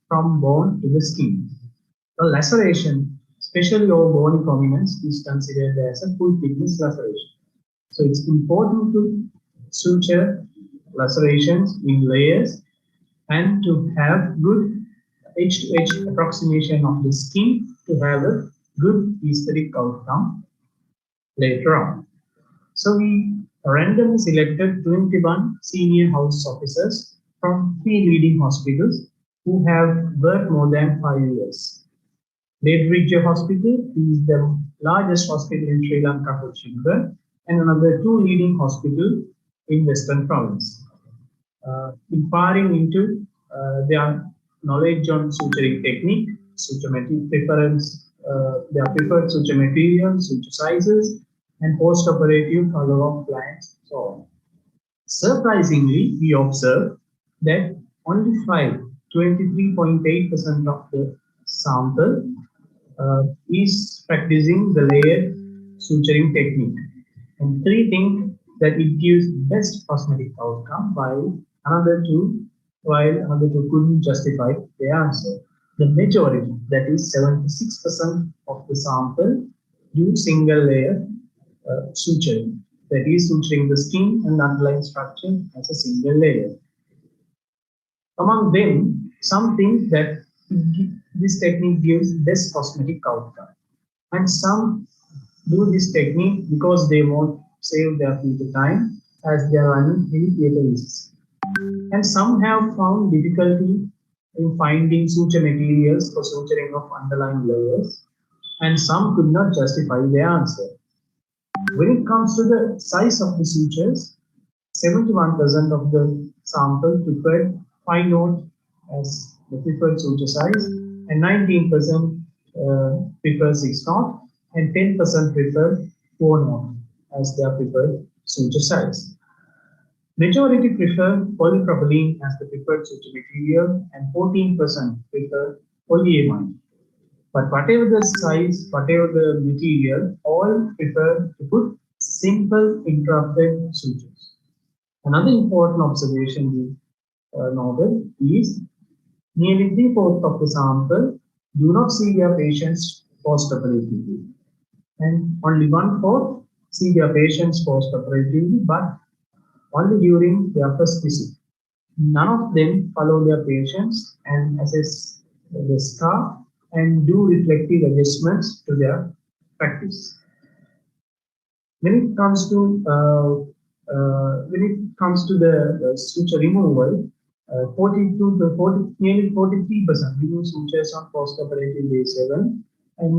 from bone to the skin. A laceration, especially over bony prominence, is considered as a full thickness laceration. So it's important to suture lacerations in layers and to have good edge-to-edge approximation of the skin to have a good aesthetic outcome later on. So we randomly selected 21 senior house officers from 3 leading hospitals who have worked more than 5 years. Ledbridge Hospital is the largest hospital in Sri Lanka for children, and another 2 leading hospitals in Western Province. Inquiring into their knowledge on suturing technique, suture material preference, their preferred suture material, suture sizes, and post-operative follow-up plans, so on. Surprisingly, we observed that only 23.8% of the sample is practicing the layered suturing technique, and 3 think that it gives best cosmetic outcome, while another two couldn't justify the answer. The majority, that is 76% of the sample, do single layer suturing, that is suturing the skin and underlying structure as a single layer. Among them, some think that this technique gives best cosmetic outcome. And some do this technique because they want to save their future time as they are running heavy theatre risks. And some have found difficulty in finding suture materials for suturing of underlying layers, and some could not justify their answer. When it comes to the size of the sutures, 71% of the sample preferred 5 knot as the preferred suture size, and 19% prefer 6 knot, and 10% prefer 4 knot as their preferred suture size. Majority prefer polypropylene as the preferred suture material, and 14% prefer polyamide. But whatever the size, whatever the material, all prefer to put simple interrupted sutures. Another important observation we noted is nearly 3/4 of the sample do not see their patients post-operatively, and only 1/4 see their patients post-operatively, but only during their first visit. None of them follow their patients and assess the scar and do reflective adjustments to their practice. When it comes to the suture removal, nearly 43% remove sutures on post-operative day 7, and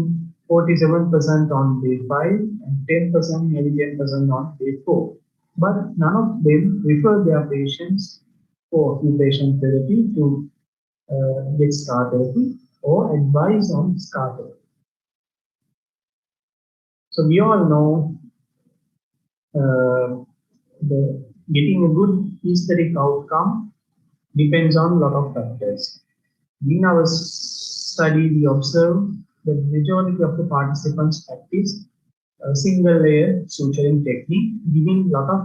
47% on day 5, and 10%, nearly 10% on day 4. But none of them refer their patients for occupational therapy to get scar therapy or advise on scar therapy. So we all know the getting a good aesthetic outcome depends on a lot of factors. In our study, we observed that the majority of the participants practice a single layer suturing technique, giving a lot of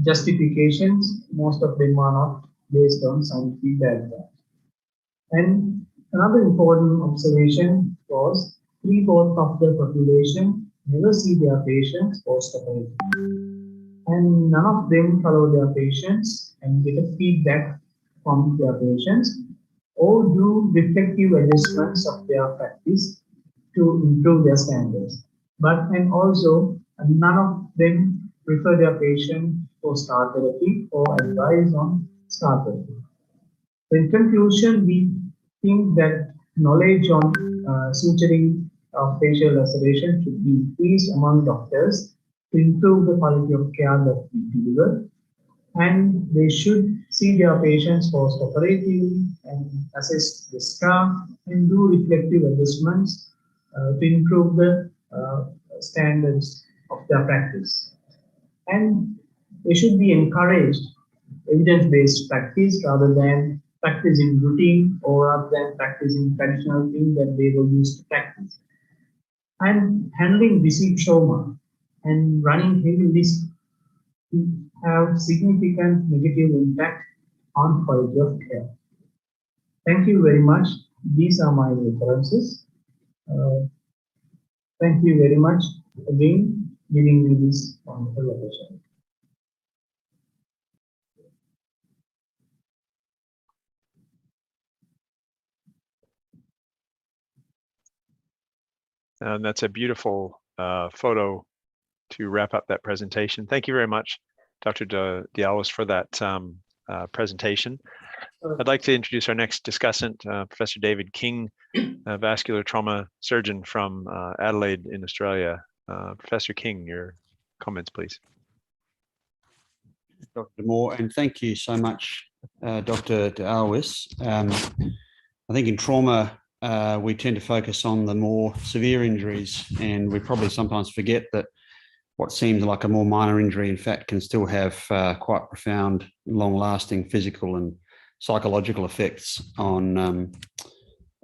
justifications. Most of them are not based on scientific background. And another important observation was 3/4 of the population never see their patients post-operative, and none of them follow their patients and get a feedback from their patients or do reflective adjustments of their practice to improve their standards. And also none of them refer their patient for scar therapy or advise on scar therapy. So in conclusion, we think that knowledge on suturing of facial laceration should be increased among doctors to improve the quality of care that we deliver, and they should see their patients post-operatively and assess the scar and do reflective adjustments to improve the standards of their practice. And they should be encouraged evidence-based practice rather than practicing routine or rather than practicing traditional things that they were used to practice. And handling visible trauma and running heavy risks have significant negative impact on quality of care. Thank you very much. These are my references. Thank you very much again giving me this wonderful opportunity. And that's a beautiful photo to wrap up that presentation. Thank you very much, Dr. De Alvis, for that presentation. I'd like to introduce our next discussant, Professor David King, a vascular trauma surgeon from Adelaide in Australia. Professor King, your comments, please. Dr. Moore, and thank you so much, Dr. De Alvis. I think in trauma, we tend to focus on the more severe injuries, and we probably sometimes forget that what seems like a more minor injury, in fact, can still have quite profound, long-lasting physical and psychological effects on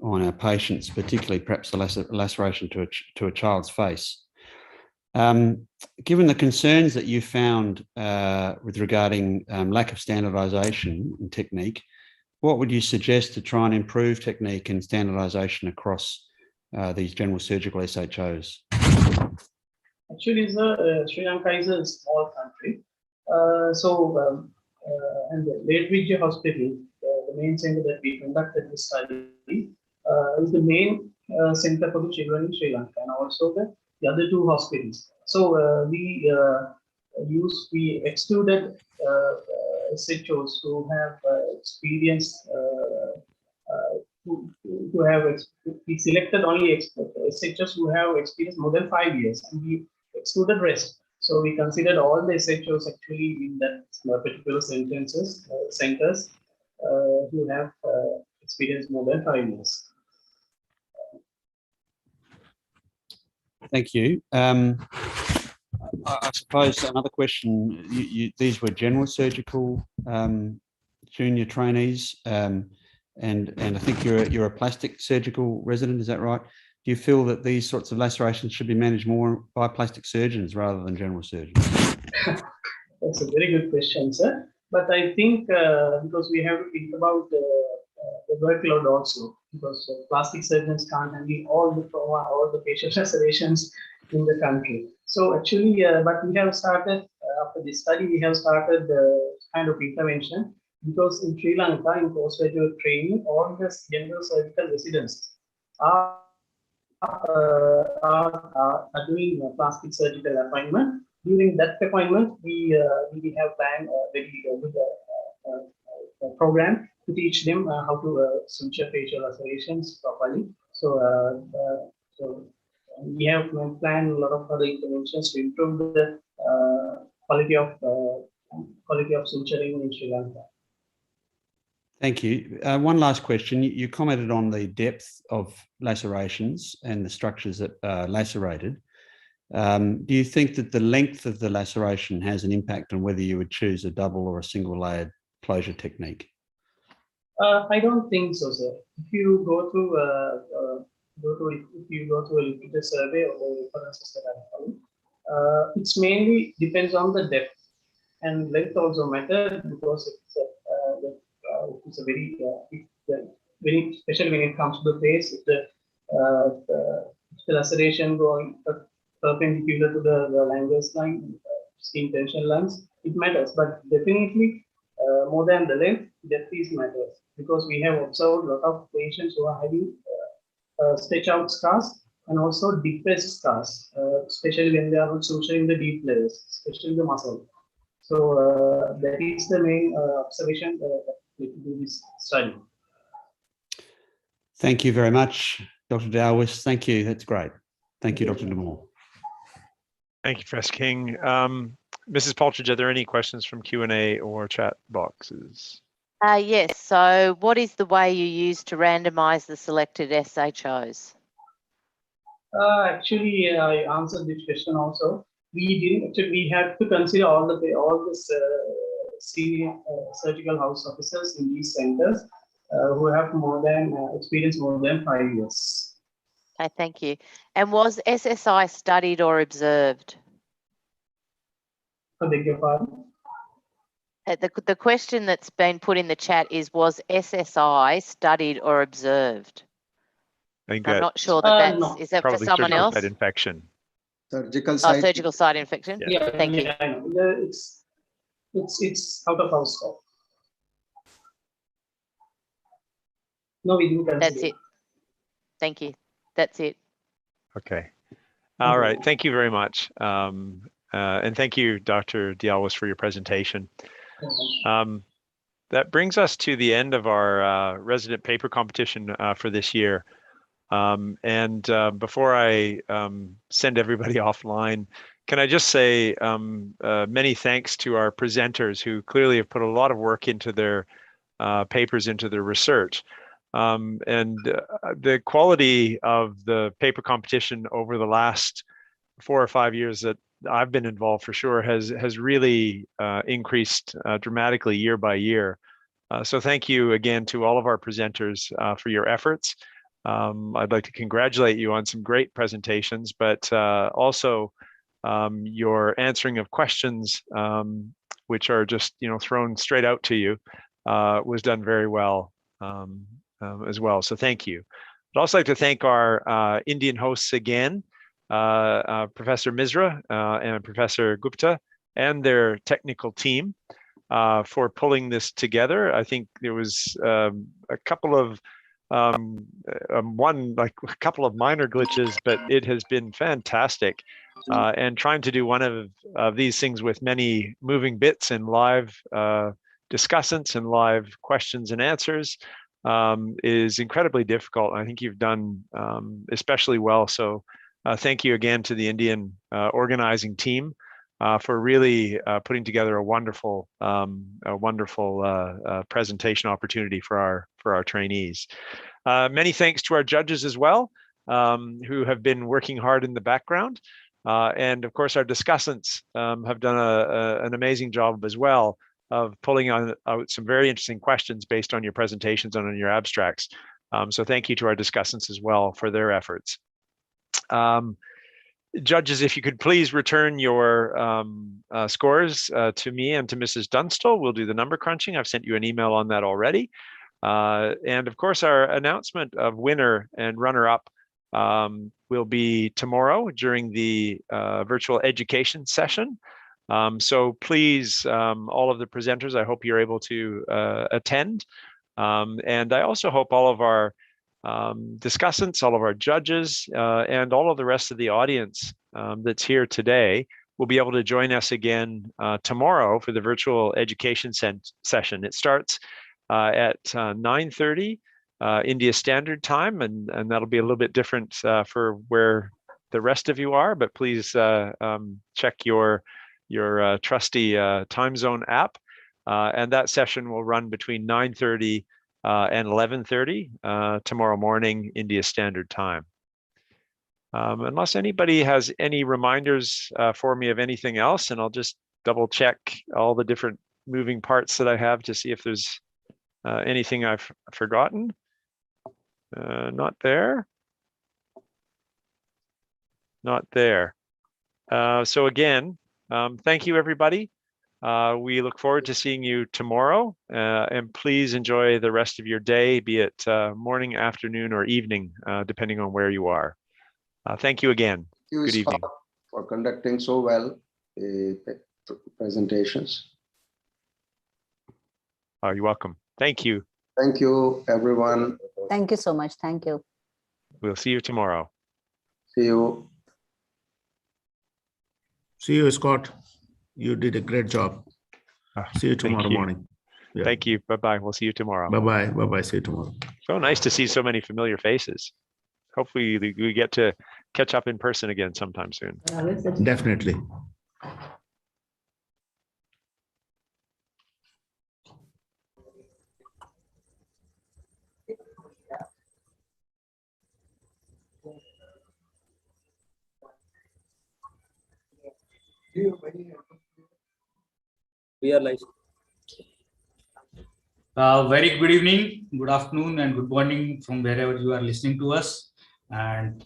our patients, particularly perhaps the laceration to a child's face. Given the concerns that you found with regarding lack of standardization in technique, what would you suggest to try and improve technique and standardization across these general surgical SHOs? Actually, Sri Lanka is a small country. And the Lethbridge Hospital, the main center that we conducted the study, is the main center for the children in Sri Lanka, and also the other two hospitals. So we excluded SHOs who have experience. We selected only SHOs who have experience more than 5 years, and we excluded rest. So we considered all the SHOs actually in that particular centers who have experience more than 5 years. Thank you. I suppose another question, these were general surgical junior trainees, and I think you're a plastic surgical resident, is that right? Do you feel that these sorts of lacerations should be managed more by plastic surgeons rather than general surgeons? That's a very good question, sir. But I think because we have to think about the workload also, because plastic surgeons can't handle all the patient lacerations in the country. So actually, but we have started, after this study, we have started kind of intervention, because in Sri Lanka, in postgraduate training, all the general surgical residents are doing a plastic surgical appointment. During that appointment, we have planned a very good program to teach them how to suture facial lacerations properly. So, we have planned a lot of other interventions to improve the quality of suturing in Sri Lanka. Thank you. One last question. You commented on the depth of lacerations and the structures that are lacerated. Do you think that the length of the laceration has an impact on whether you would choose a double or a single layered closure technique? I don't think so, sir. If you go through a literature survey or the references that I found, it's mainly depends on the depth, and length also matters, because it's a very especially when it comes to the face, if the laceration going perpendicular to the Langer's line, skin tension lines, it matters. But definitely, more than the length, depth is matters, because we have observed a lot of patients who are having stretch out scars and also depressed scars, especially when they are suturing the deep layers, especially the muscle. So that is the main observation that we do this study. Thank you very much, Dr. Dalwis. Thank you. That's great. Thank you, Dr. Damore. Thank you, Professor King. Mrs. Paltridge, are there any questions from Q&A or chat boxes? Yes. So what is the way you use to randomize the selected SHOs? Actually, I answered this question also. We had to consider all the senior surgical house officers in these centers who have experience more than 5 years. Okay, thank you. And was SSI studied or observed? I beg your pardon? The question that's been put in the chat is, was SSI studied or observed? I think I'm not sure that's, no. Is that for someone surgical else? site infection. Surgical site. Surgical site infection? Yeah. Thank you. I know. It's out of house scope. No, we didn't consider. That's it. Thank you. That's it. Okay. All right. Thank you very much. And thank you, Dr. Dalwis, for your presentation. That brings us to the end of our resident paper competition for this year. Before I send everybody offline, can I just say many thanks to our presenters, who clearly have put a lot of work into their papers, into their research. The quality of the paper competition over the last 4 or 5 years that I've been involved, for sure, has really increased dramatically year by year. So thank you again to all of our presenters for your efforts. I'd like to congratulate you on some great presentations, but also your answering of questions, which are just thrown straight out to you, was done very well as well. So thank you. I'd also like to thank our Indian hosts again, Professor Misra and Professor Gupta and their technical team for pulling this together. I think there was a couple of like a couple of minor glitches, but it has been fantastic. And trying to do one of these things with many moving bits and live discussants and live questions and answers is incredibly difficult. I think you've done especially well. So thank you again to the Indian organizing team for really putting together a wonderful presentation opportunity for our trainees. Many thanks to our judges as well, who have been working hard in the background. And of course, our discussants have done an amazing job as well of pulling out some very interesting questions based on your presentations and on your abstracts. So thank you to our discussants as well for their efforts. Judges, if you could please return your scores to me and to Mrs. Dunstall. We'll do the number crunching. I've sent you an email on that already. And of course, our announcement of winner and runner-up will be tomorrow during the virtual education session. So please, all of the presenters, I hope you're able to attend. And I also hope all of our discussants, all of our judges, and all of the rest of the audience that's here today will be able to join us again tomorrow for the virtual education session. It starts at 9:30 India Standard Time, and that'll be a little bit different for where the rest of you are, but please check your trusty time zone app. And that session will run between 9:30 and 11:30 tomorrow morning, India Standard Time. Unless anybody has any reminders for me of anything else, and I'll just double check all the different moving parts that I have to see if there's anything I've forgotten. Not there. Not there. So again, thank you, everybody. We look forward to seeing you tomorrow, and please enjoy the rest of your day, be it morning, afternoon, or evening, depending on where you are. Thank you again. Good evening. For conducting so well the presentations. You're welcome. Thank you. Thank you, everyone. Thank you so much. Thank you. We'll see you tomorrow. See you. See you, Scott. You did a great job. See you tomorrow morning. Yeah. Thank you. Bye-bye. We'll see you tomorrow. Bye-bye. Bye-bye. See you tomorrow. So nice to see so many familiar faces. Hopefully we get to catch up in person again sometime soon. Definitely. We are live. Very good evening, good afternoon, and good morning from wherever you are listening to us. And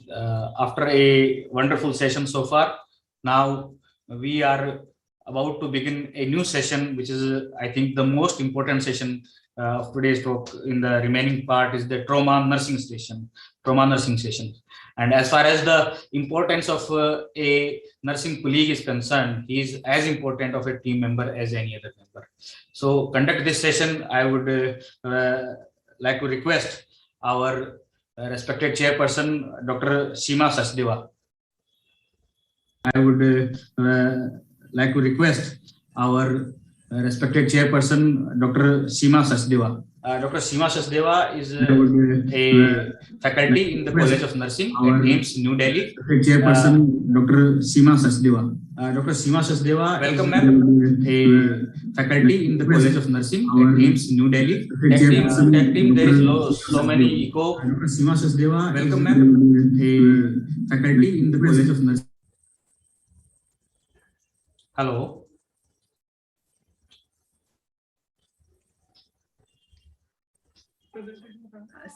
after a wonderful session so far, now we are about to begin a new session, which is, I think, the most important session of today's talk. In the remaining part is the trauma nursing session. And as far as the importance of a nursing colleague is concerned, he is as important of a team member as any other member. So conduct this session, I would like to request our respected chairperson, Dr. Seema Sachdeva. I would like to request our respected chairperson, Dr. Seema Sachdeva. Dr. Seema Sachdeva is a faculty in the College of Nursing at AIIMS, New Delhi. Chairperson, Dr. Seema Sachdeva. Dr. Seema Sachdeva, welcome, ma'am. A faculty in the College of Nursing at AIIMS, New Delhi. Tech team, there is so many echo. Dr. Seema Sachdeva, welcome, ma'am. A faculty in the College of Nursing. Hello.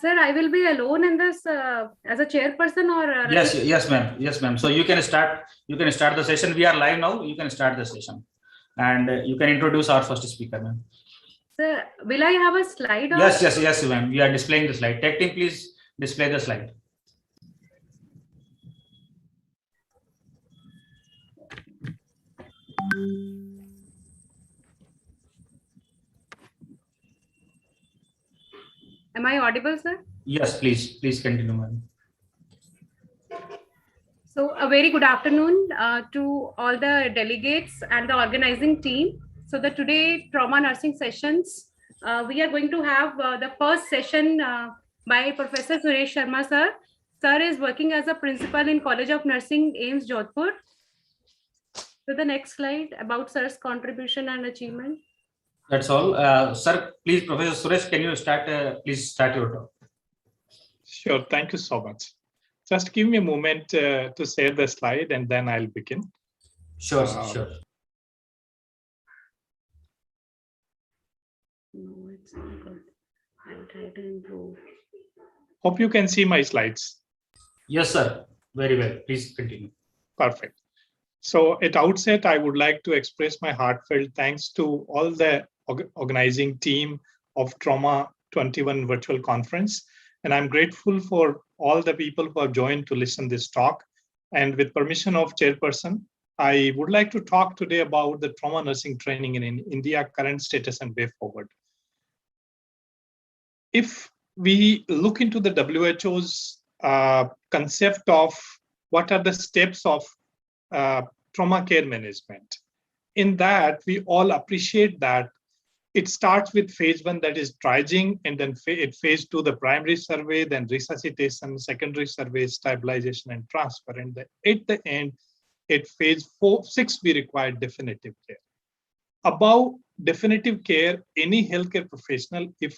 Sir, I will be alone in this as a chairperson, or yes, ma'am. Yes, ma'am. So you can start. You can start the session. We are live now. You can start the session, and you can introduce our first speaker, ma'am. Sir, will I have a slide? Or? Yes, ma'am. We are displaying the slide. Tech team, please display the slide. Am I audible, sir? Yes, please continue, ma'am. So a very good afternoon to all the delegates and the organizing team. So the today trauma nursing sessions, we are going to have the first session by Professor Suresh Sharma sir. Sir is working as a principal in College of Nursing, AIIMS, Jodhpur. So the next slide about sir's contribution and achievement. That's all. Sir, please, Professor Suresh, can you start? Please start your talk. Sure. Thank you so much. Just give me a moment to share the slide and then I'll begin. Sure, sure. No, it's not good. I'll try to improve. Hope you can see my slides. Yes, sir. Very well. Please continue. Perfect. So at outset, I would like to express my heartfelt thanks to all the organizing team of Trauma 21 virtual conference. And I'm grateful for all the people who have joined to listen to this talk. And with permission of chairperson, I would like to talk today about the trauma nursing training in India, current status and way forward. If we look into the WHO's concept of what are the steps of trauma care management, in that we all appreciate that it starts with phase 1, that is triaging, and then phase 2, the primary survey, then resuscitation, secondary survey, stabilization, and transfer. And at the end, at phase 6, we require definitive care. Above definitive care, any healthcare professional, if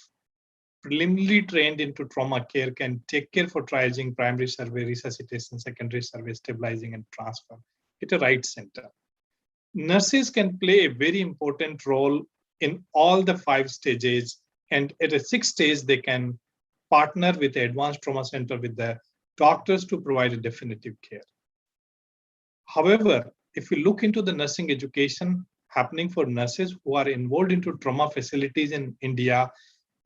preliminarily trained into trauma care, can take care for triaging, primary survey, resuscitation, secondary survey, stabilizing, and transfer at a right center. Nurses can play a very important role in all the 5 stages, and at a 6th stage, they can partner with the advanced trauma center with the doctors to provide a definitive care. However, if we look into the nursing education happening for nurses who are involved into trauma facilities in India,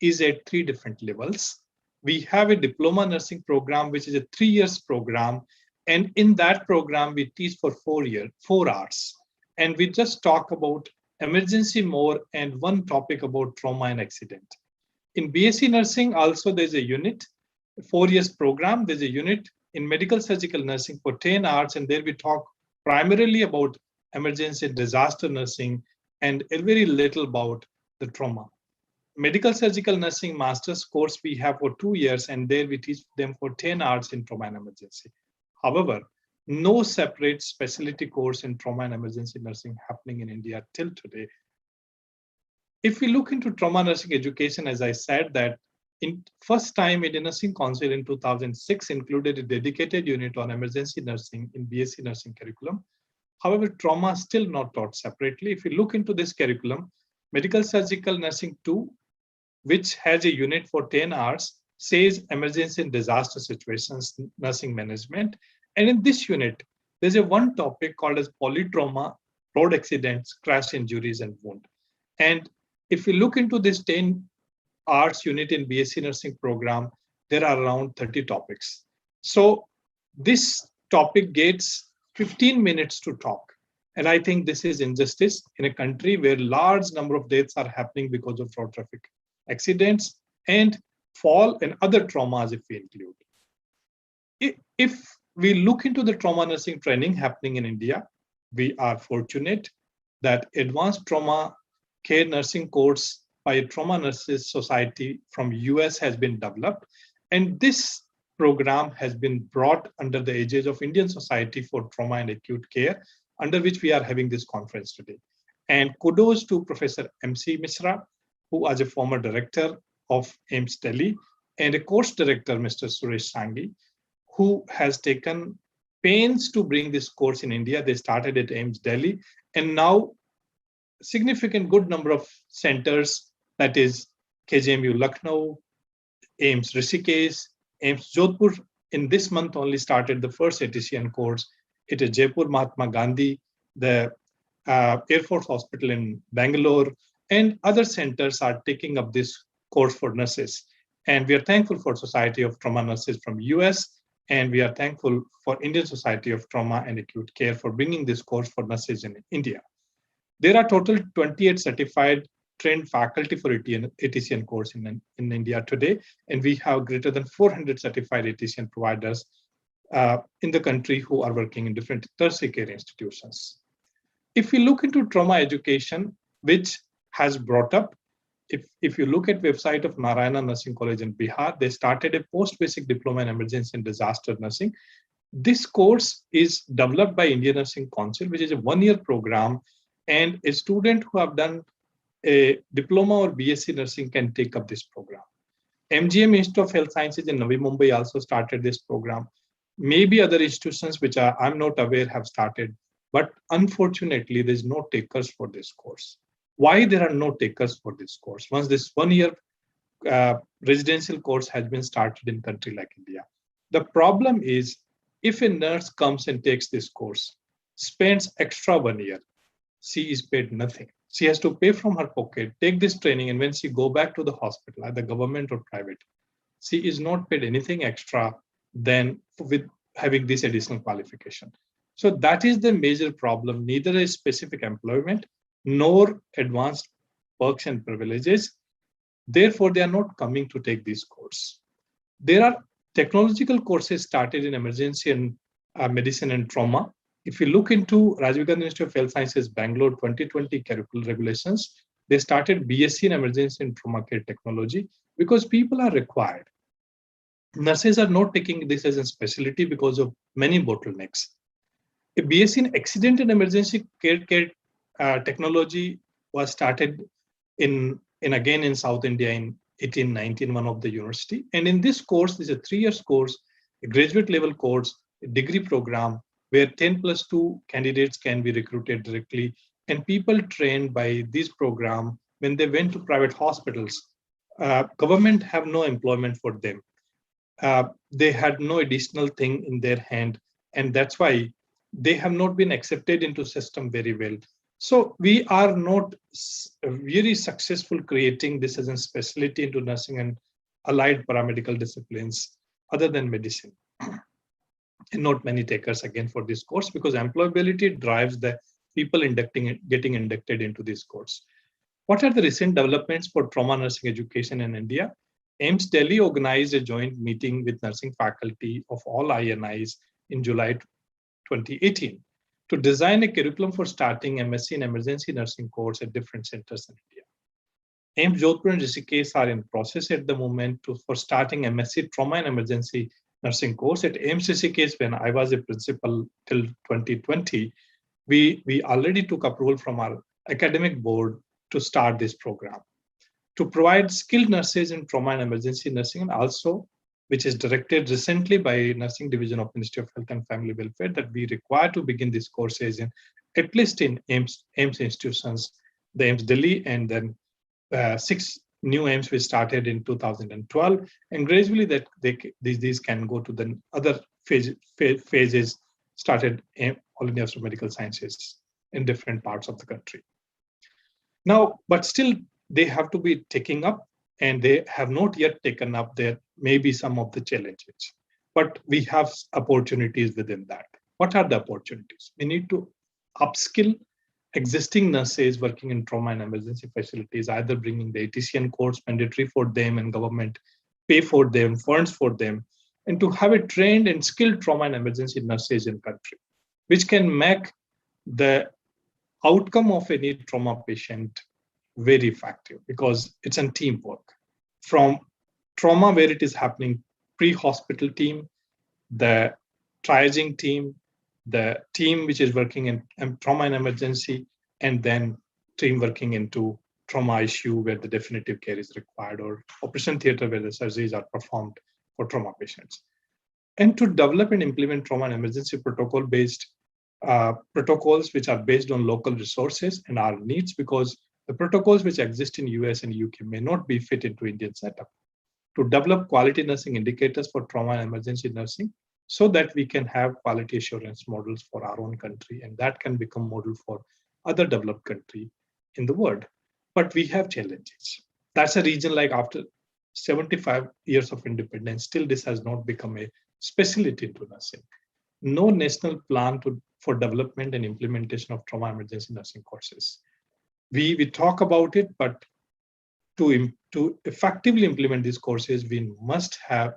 is at 3 different levels. We have a diploma nursing program, which is a 3 years program. And in that program, we teach for 4 hours. And we just talk about emergency more and one topic about trauma and accident. In BSc nursing, also there's a unit, 4 years program, there's a unit in medical surgical nursing for 10 hours. And there we talk primarily about emergency and disaster nursing and a very little about the trauma. Medical surgical nursing master's course we have for 2 years, and there we teach them for 10 hours in trauma and emergency. However, no separate specialty course in trauma and emergency nursing happening in India till today. If we look into trauma nursing education, as I said, that in first time Indian Nursing Council in 2006 included a dedicated unit on emergency nursing in BSc nursing curriculum. However, trauma is still not taught separately. If we look into this curriculum, medical surgical nursing 2, which has a unit for 10 hours, says emergency and disaster situations, nursing management. And in this unit, there's a one topic called as polytrauma, road accidents, crash injuries, and wound. And if we look into this 10 hours unit in BSc nursing program, there are around 30 topics. So this topic gets 15 minutes to talk. And I think this is injustice in a country where large number of deaths are happening because of road traffic accidents and fall and other traumas if we include. If we look into the trauma nursing training happening in India, we are fortunate that advanced trauma care nursing course by a Trauma Nurses Society from US has been developed. And this program has been brought under the aegis of Indian Society for Trauma and Acute Care, under which we are having this conference today. And kudos to Professor MC Mishra, who was a former director of AIIMS Delhi, and a course director, Mr. Suresh Sanghi, who has taken pains to bring this course in India. They started at AIIMS Delhi, and now significant good number of centers, that is KGMU Lucknow, AIIMS Rishikesh, AIIMS Jodhpur, in this month only started the first ATCN course. It is Jaipur Mahatma Gandhi, the Air Force Hospital in Bangalore, and other centers are taking up this course for nurses. And we are thankful for Society of Trauma Nurses from US, and we are thankful for Indian Society of Trauma and Acute Care for bringing this course for nurses in India. There are total 28 certified trained faculty for ATCN course in India today, and we have greater than 400 certified ATCN providers in the country who are working in different tertiary care institutions. If we look into trauma education, which has brought up, if you look at website of Narayana Nursing College in Bihar, they started a post-basic diploma in emergency and disaster nursing. This course is developed by Indian Nursing Council, which is a one-year program, and a student who have done a diploma or BSc nursing can take up this program. MGM Institute of Health Sciences in Navi Mumbai also started this program. Maybe other institutions which I'm not aware have started, but unfortunately, there's no takers for this course. Why there are no takers for this course? Once this one-year residential course has been started in a country like India. The problem is, if a nurse comes and takes this course, spends extra 1 year, she is paid nothing. She has to pay from her pocket, take this training, and when she go back to the hospital, either government or private, she is not paid anything extra than with having this additional qualification. So that is the major problem, neither a specific employment nor advanced perks and privileges. Therefore, they are not coming to take this course. There are technological courses started in emergency and medicine and trauma. If you look into Rajiv Gandhi Institute of Health Sciences, Bangalore 2020 curricular regulations, they started BSc in emergency and trauma care technology because people are required. Nurses are not taking this as a specialty because of many bottlenecks. A BSc in accident and emergency care technology was started again in South India in 1819, one of the university. And in this course, this is a 3 years course, a graduate level course, a degree program, where 10+2 candidates can be recruited directly. And people trained by this program, when they went to private hospitals, government have no employment for them. They had no additional thing in their hand. And that's why they have not been accepted into system very well. So we are not very successful creating this as a specialty into nursing and allied paramedical disciplines other than medicine. And not many takers again for this course because employability drives the people getting inducted into this course. What are the recent developments for trauma nursing education in India? AIIMS Delhi organized a joint meeting with nursing faculty of all INIs in July 2018 to design a curriculum for starting MSc in emergency nursing course at different centers in India. AIIMS Jodhpur and Rishikesh are in process at the moment for starting MSc Trauma and Emergency Nursing course. At AIIMS Rishikesh, when I was a principal till 2020, we already took approval from our academic board to start this program to provide skilled nurses in trauma and emergency nursing, and also which is directed recently by Nursing Division of Ministry of Health and Family Welfare, that we require to begin these courses in at least in AIIMS institutions, the AIIMS Delhi, and then 6 new AIIMS we started in 2012, and gradually that these can go to the other phases started All India Institute of Medical Sciences in different parts of the country. Now, but still they have to be taking up, and they have not yet taken up. There may be some of the challenges, but we have opportunities within that. What are the opportunities? We need to upskill existing nurses working in trauma and emergency facilities, either bringing the ATCN course mandatory for them and government pay for them, funds for them, and to have a trained and skilled trauma and emergency nurses in country, which can make the outcome of any trauma patient very effective because it's a teamwork. From trauma where it is happening, pre-hospital team, the triaging team, the team which is working in trauma and emergency, and then team working into trauma ICU where the definitive care is required, or operation theater where the surgeries are performed for trauma patients. And to develop and implement trauma and emergency protocol-based protocols which are based on local resources and our needs, because the protocols which exist in US and UK may not be fit into Indian setup. To develop quality nursing indicators for trauma and emergency nursing so that we can have quality assurance models for our own country, and that can become model for other developed country in the world. But we have challenges. That's a region like after 75 years of independence, still this has not become a specialty into nursing. No national plan for development and implementation of trauma emergency nursing courses. we talk about it, but to effectively implement these courses, we must have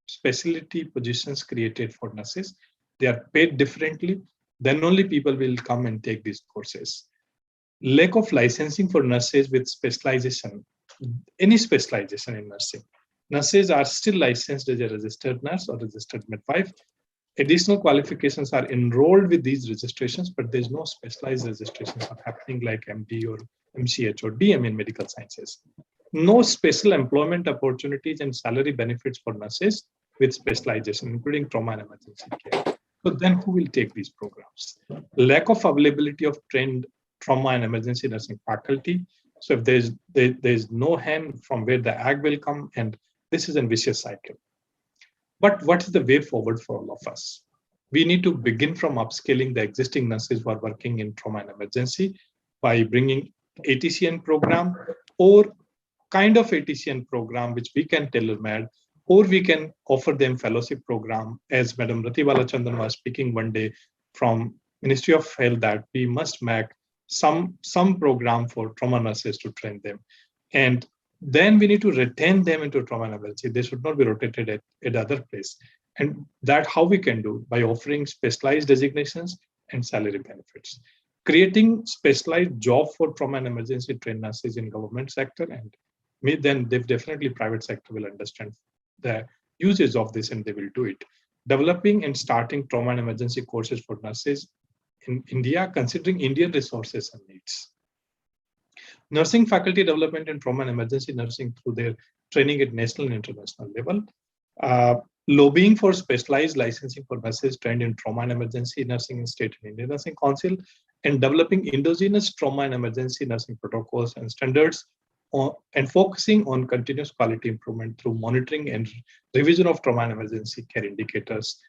specialty positions created for nurses. They are paid differently. Then only people will come and take these courses. Lack of licensing for nurses with specialization, any specialization in nursing. Nurses are still licensed as a registered nurse or registered midwife. Additional qualifications are enrolled with these registrations, but there's no specialized registrations are happening like MD or MCH or DM in medical sciences. No special employment opportunities and salary benefits for nurses with specialization, including trauma and emergency care. So then who will take these programs? Lack of availability of trained trauma and emergency nursing faculty. So if there's no hand from where the ag will come, and this is a vicious cycle. But what is the way forward for all of us? We need to begin from upscaling the existing nurses who are working in trauma and emergency by bringing ATCN program or kind of ATCN program which we can tailor-made, or we can offer them fellowship program, as Madam Rati Balachandran was speaking one day from Ministry of Health, that we must make some program for trauma nurses to train them. And then we need to retain them into trauma and emergency. They should not be rotated at other place. And that how we can do by offering specialized designations and salary benefits. Creating specialized job for trauma and emergency trained nurses in government sector, and then definitely private sector will understand the uses of this and they will do it. Developing and starting trauma and emergency courses for nurses in India, considering Indian resources and needs. Nursing faculty development in trauma and emergency nursing through their training at national and international level. Lobbying for specialized licensing for nurses trained in trauma and emergency nursing in state and Indian Nursing Council, and developing endogenous trauma and emergency nursing protocols and standards, and focusing on continuous quality improvement through monitoring and revision of trauma and emergency care indicators.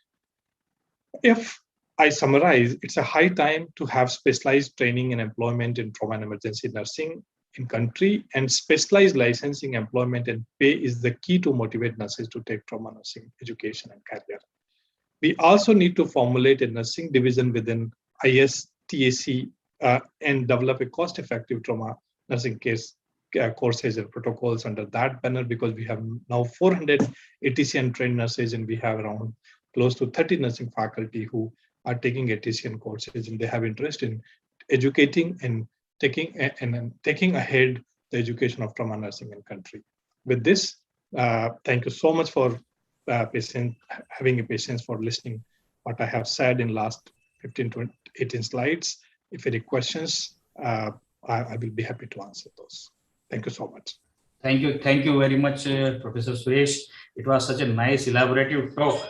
If I summarize, it's a high time to have specialized training and employment in trauma and emergency nursing in country, and specialized licensing, employment and pay is the key to motivate nurses to take trauma nursing education and career. We also need to formulate a nursing division within ISTAC and develop a cost-effective trauma nursing courses and protocols under that banner, because we have now 400 ATCN trained nurses and we have around close to 30 nursing faculty who are taking ATCN courses, and they have interest in educating and taking ahead the education of trauma nursing in country. With this, thank you so much for having a patience for listening what I have said in last 15 to 18 slides. If any questions, I will be happy to answer those. Thank you so much. Thank you very much, Professor Suresh. It was such a nice elaborative talk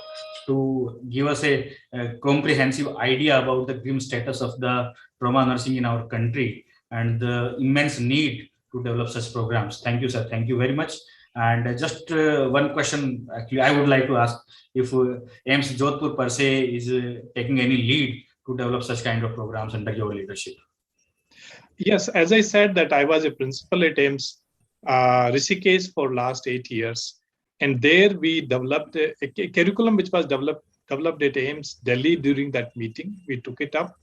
to give us a comprehensive idea about the grim status of the trauma nursing in our country and the immense need to develop such programs. Thank you, sir. Thank you very much. And just one question, actually, I would like to ask if AIIMS Jodhpur per se is taking any lead to develop such kind of programs under your leadership. Yes, as I said that I was a principal at AIIMS Rishikesh for last 8 years. And there we developed a curriculum which was developed at AIIMS Delhi during that meeting. We took it up,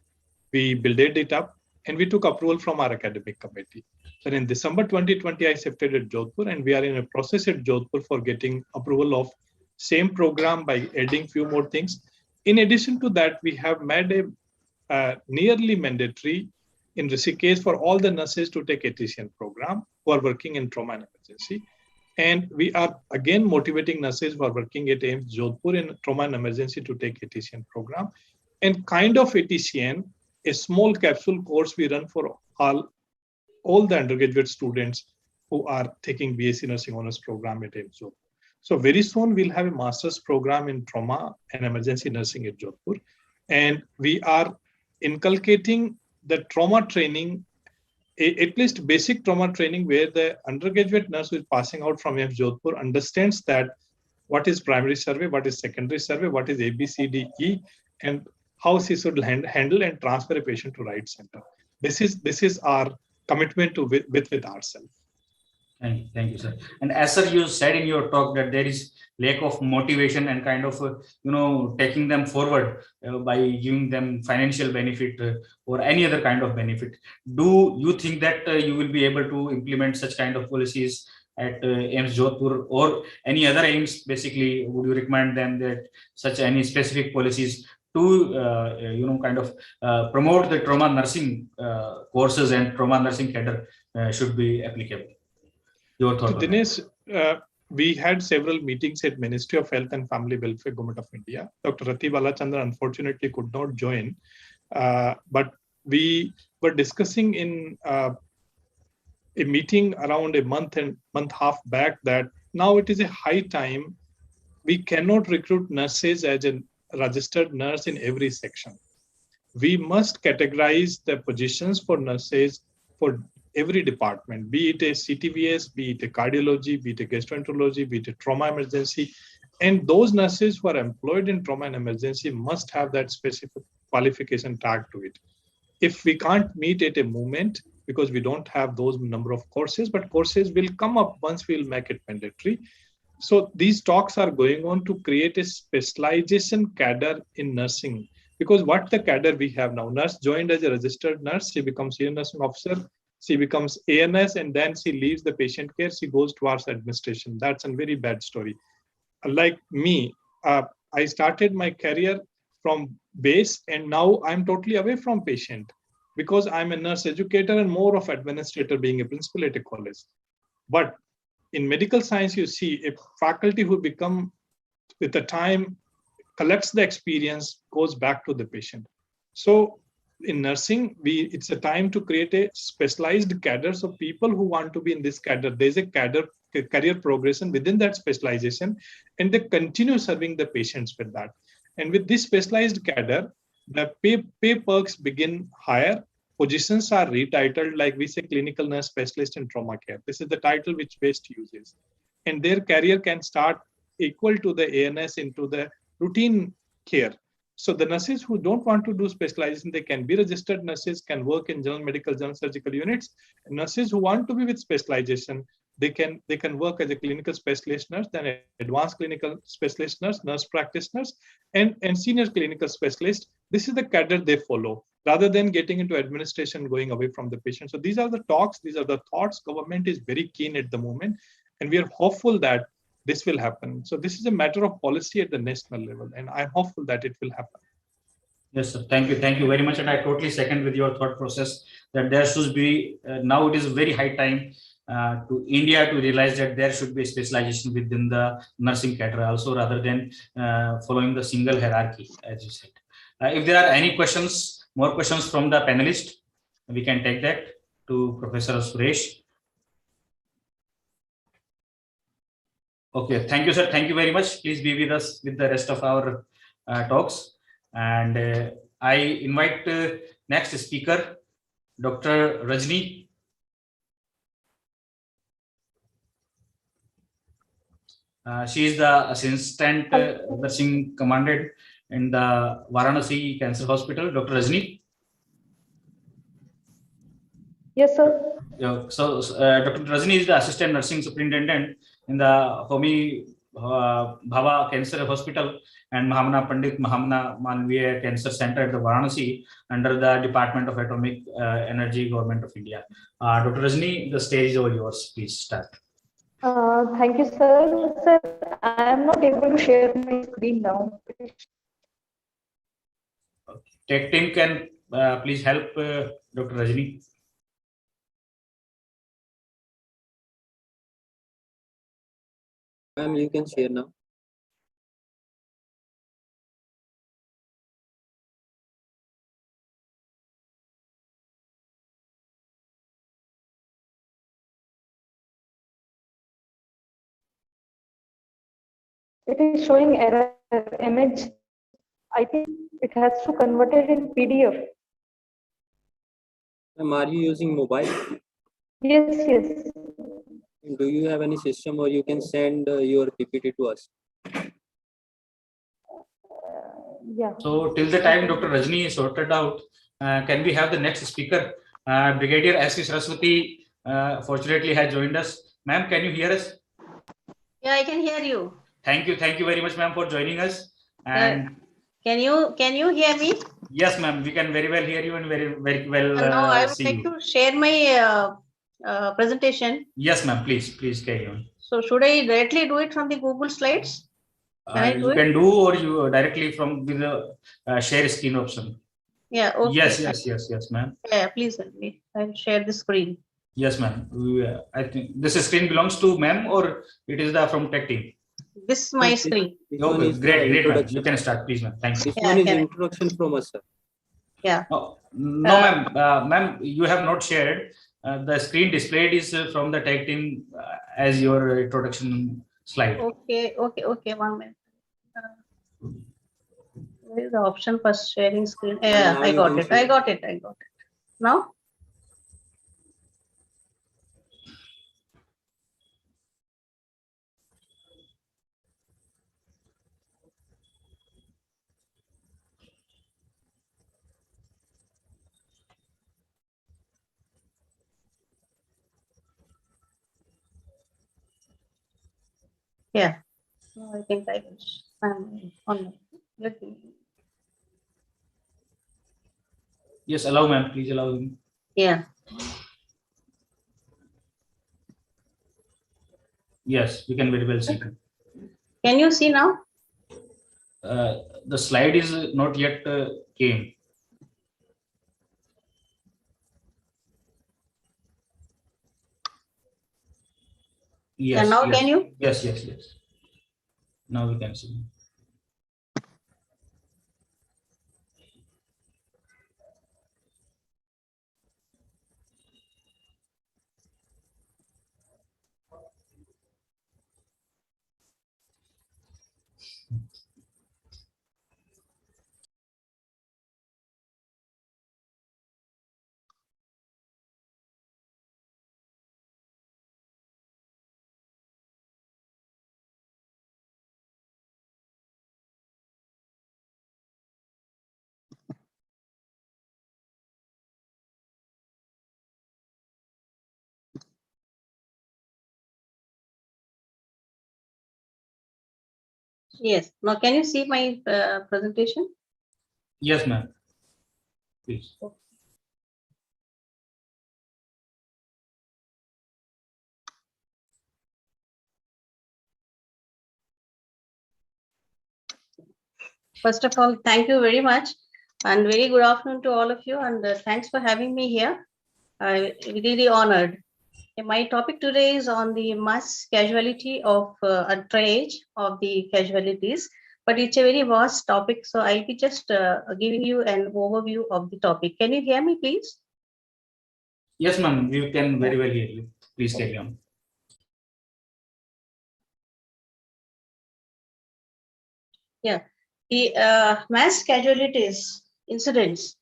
we built it up, and we took approval from our academic committee. So in December 2020, I shifted at Jodhpur, and we are in a process at Jodhpur for getting approval of same program by adding few more things. In addition to that, we have made a nearly mandatory in Rishikesh for all the nurses to take ATCN program who are working in trauma and emergency. And we are again motivating nurses who are working at AIIMS Jodhpur in trauma and emergency to take ATCN program. And kind of ATCN, a small capsule course we run for all the undergraduate students who are taking BSc Nursing Honors program at AIIMS Jodhpur. So very soon we'll have a master's program in trauma and emergency nursing at Jodhpur. And we are inculcating the trauma training, at least basic trauma training, where the undergraduate nurse who is passing out from AIIMS Jodhpur understands that what is primary survey, what is secondary survey, what is ABCDE, and how she should handle and transfer a patient to right center. This is our commitment to with ourselves. Thank you, sir. And as sir, you said in your talk that there is lack of motivation and kind of, taking them forward by giving them financial benefit or any other kind of benefit. Do you think that you will be able to implement such kind of policies at AIIMS Jodhpur or any other AIIMS? Basically, would you recommend them that such any specific policies to, promote the trauma nursing courses and trauma nursing cadre should be applicable? Your thought? Dinesh, we had several meetings at Ministry of Health and Family Welfare, Government of India. Dr. Rati Balachandran unfortunately could not join, but we were discussing in a meeting around a month and half back that now it is a high time. We cannot recruit nurses as a registered nurse in every section. We must categorize the positions for nurses for every department, be it a CTVS, be it a cardiology, be it a gastroenterology, be it a trauma emergency. And those nurses who are employed in trauma and emergency must have that specific qualification tag to it. If we can't meet at a moment, because we don't have those number of courses, but courses will come up once we'll make it mandatory. So these talks are going on to create a specialization cadre in nursing, because what the cadre we have now, nurse joined as a registered nurse, she becomes senior nursing officer, she becomes ANS, and then she leaves the patient care, she goes towards administration. That's a very bad story. Like me, I started my career from base and now I'm totally away from patient because I'm a nurse educator and more of administrator, being a principal at a college. But in medical science, you see a faculty who become with the time, collects the experience, goes back to the patient. So in nursing, it's a time to create a specialized cadre of people who want to be in this cadre. There's a cadre career progression within that specialization, and they continue serving the patients with that. And with this specialized cadre, the pay perks begin higher. Positions are retitled, like we say, clinical nurse specialist in trauma care. This is the title which BEST uses. And their career can start equal to the ANS into the routine care. So the nurses who don't want to do specialization, they can be registered nurses, can work in general medical, general surgical units. And nurses who want to be with specialization, they can work as a clinical specialist nurse, then advanced clinical specialist nurse, nurse practitioners, and senior clinical specialist. This is the cadre they follow, rather than getting into administration, going away from the patient. So these are the talks, these are the thoughts. Government is very keen at the moment, and we are hopeful that this will happen. So this is a matter of policy at the national level, and I'm hopeful that it will happen. Yes, sir. Thank you very much. And I totally second with your thought process that there should be, now it is a very high time to India to realize that there should be a specialization within the nursing cadre also, rather than following the single hierarchy, as you said. If there are any questions, more questions from the panelists, we can take that to Professor Suresh. Okay, thank you, sir. Thank you very much. Please be with us with the rest of our talks. And I invite next speaker, Dr. Rajni. She is the assistant nursing commandant in the Varanasi Cancer Hospital. Dr. Rajni. Yes, sir. So Dr. Rajni is the assistant nursing superintendent in the Homi Bhava Cancer Hospital and Mahamana Pandit Mahamana Manviya Cancer Center at the Varanasi under the Department of Atomic Energy, Government of India. Dr. Rajni, the stage is all yours. Please start. Thank you, sir. Sir, I am not able to share my screen now. Tech team can please help Dr. Rajni. Ma'am, you can share now. It is showing error image. I think it has to convert it in PDF. Ma'am, are you using mobile? Yes, yes. Do you have any system, or you can send your PPT to us? Yeah. So till the time Dr. Rajni is sorted out, can we have the next speaker? Brigadier S.K. Saraswati fortunately has joined us. Ma'am, can you hear us? Yeah, I can hear you. Thank you very much, ma'am, for joining us. And can you hear me? Yes, ma'am, we can very well hear you and very well now I would see like you. to share my presentation. Yes, ma'am, please carry on. So should I directly do it from the Google Slides? You can do, or you directly from the share screen option. Yeah. Okay. Yes, ma'am. Yeah, please help me. I'll share the screen. Yes, ma'am. I think this screen belongs to ma'am, or it is the from tech team. This is my screen. Okay, great, ma'am. You can start, please, ma'am. Thank you. This one is introduction from us, sir. Yeah. No, ma'am. Ma'am, you have not shared. The screen displayed is from the tech team as your introduction slide. Okay. 1 minute. Where is the option for sharing screen? Yeah, I got it. Now? Yeah. I think I will. On. Yes, allow, ma'am. Please allow him. Yeah. Yes, we can very well see. Can you see now? The slide is not yet came. Yes. And now can you? Yes. Now we can see. Yes. Now can you see my presentation? Yes, ma'am. Please. First of all, thank you very much and very good afternoon to all of you, and thanks for having me here. I'm really honored. My topic today is on the mass casualty of a triage of the casualties, but it's a very vast topic, so I'll be just giving you an overview of the topic. Can you hear me, please? Yes, ma'am. We can very well hear you. Please carry on. Yeah. The mass casualties incidents,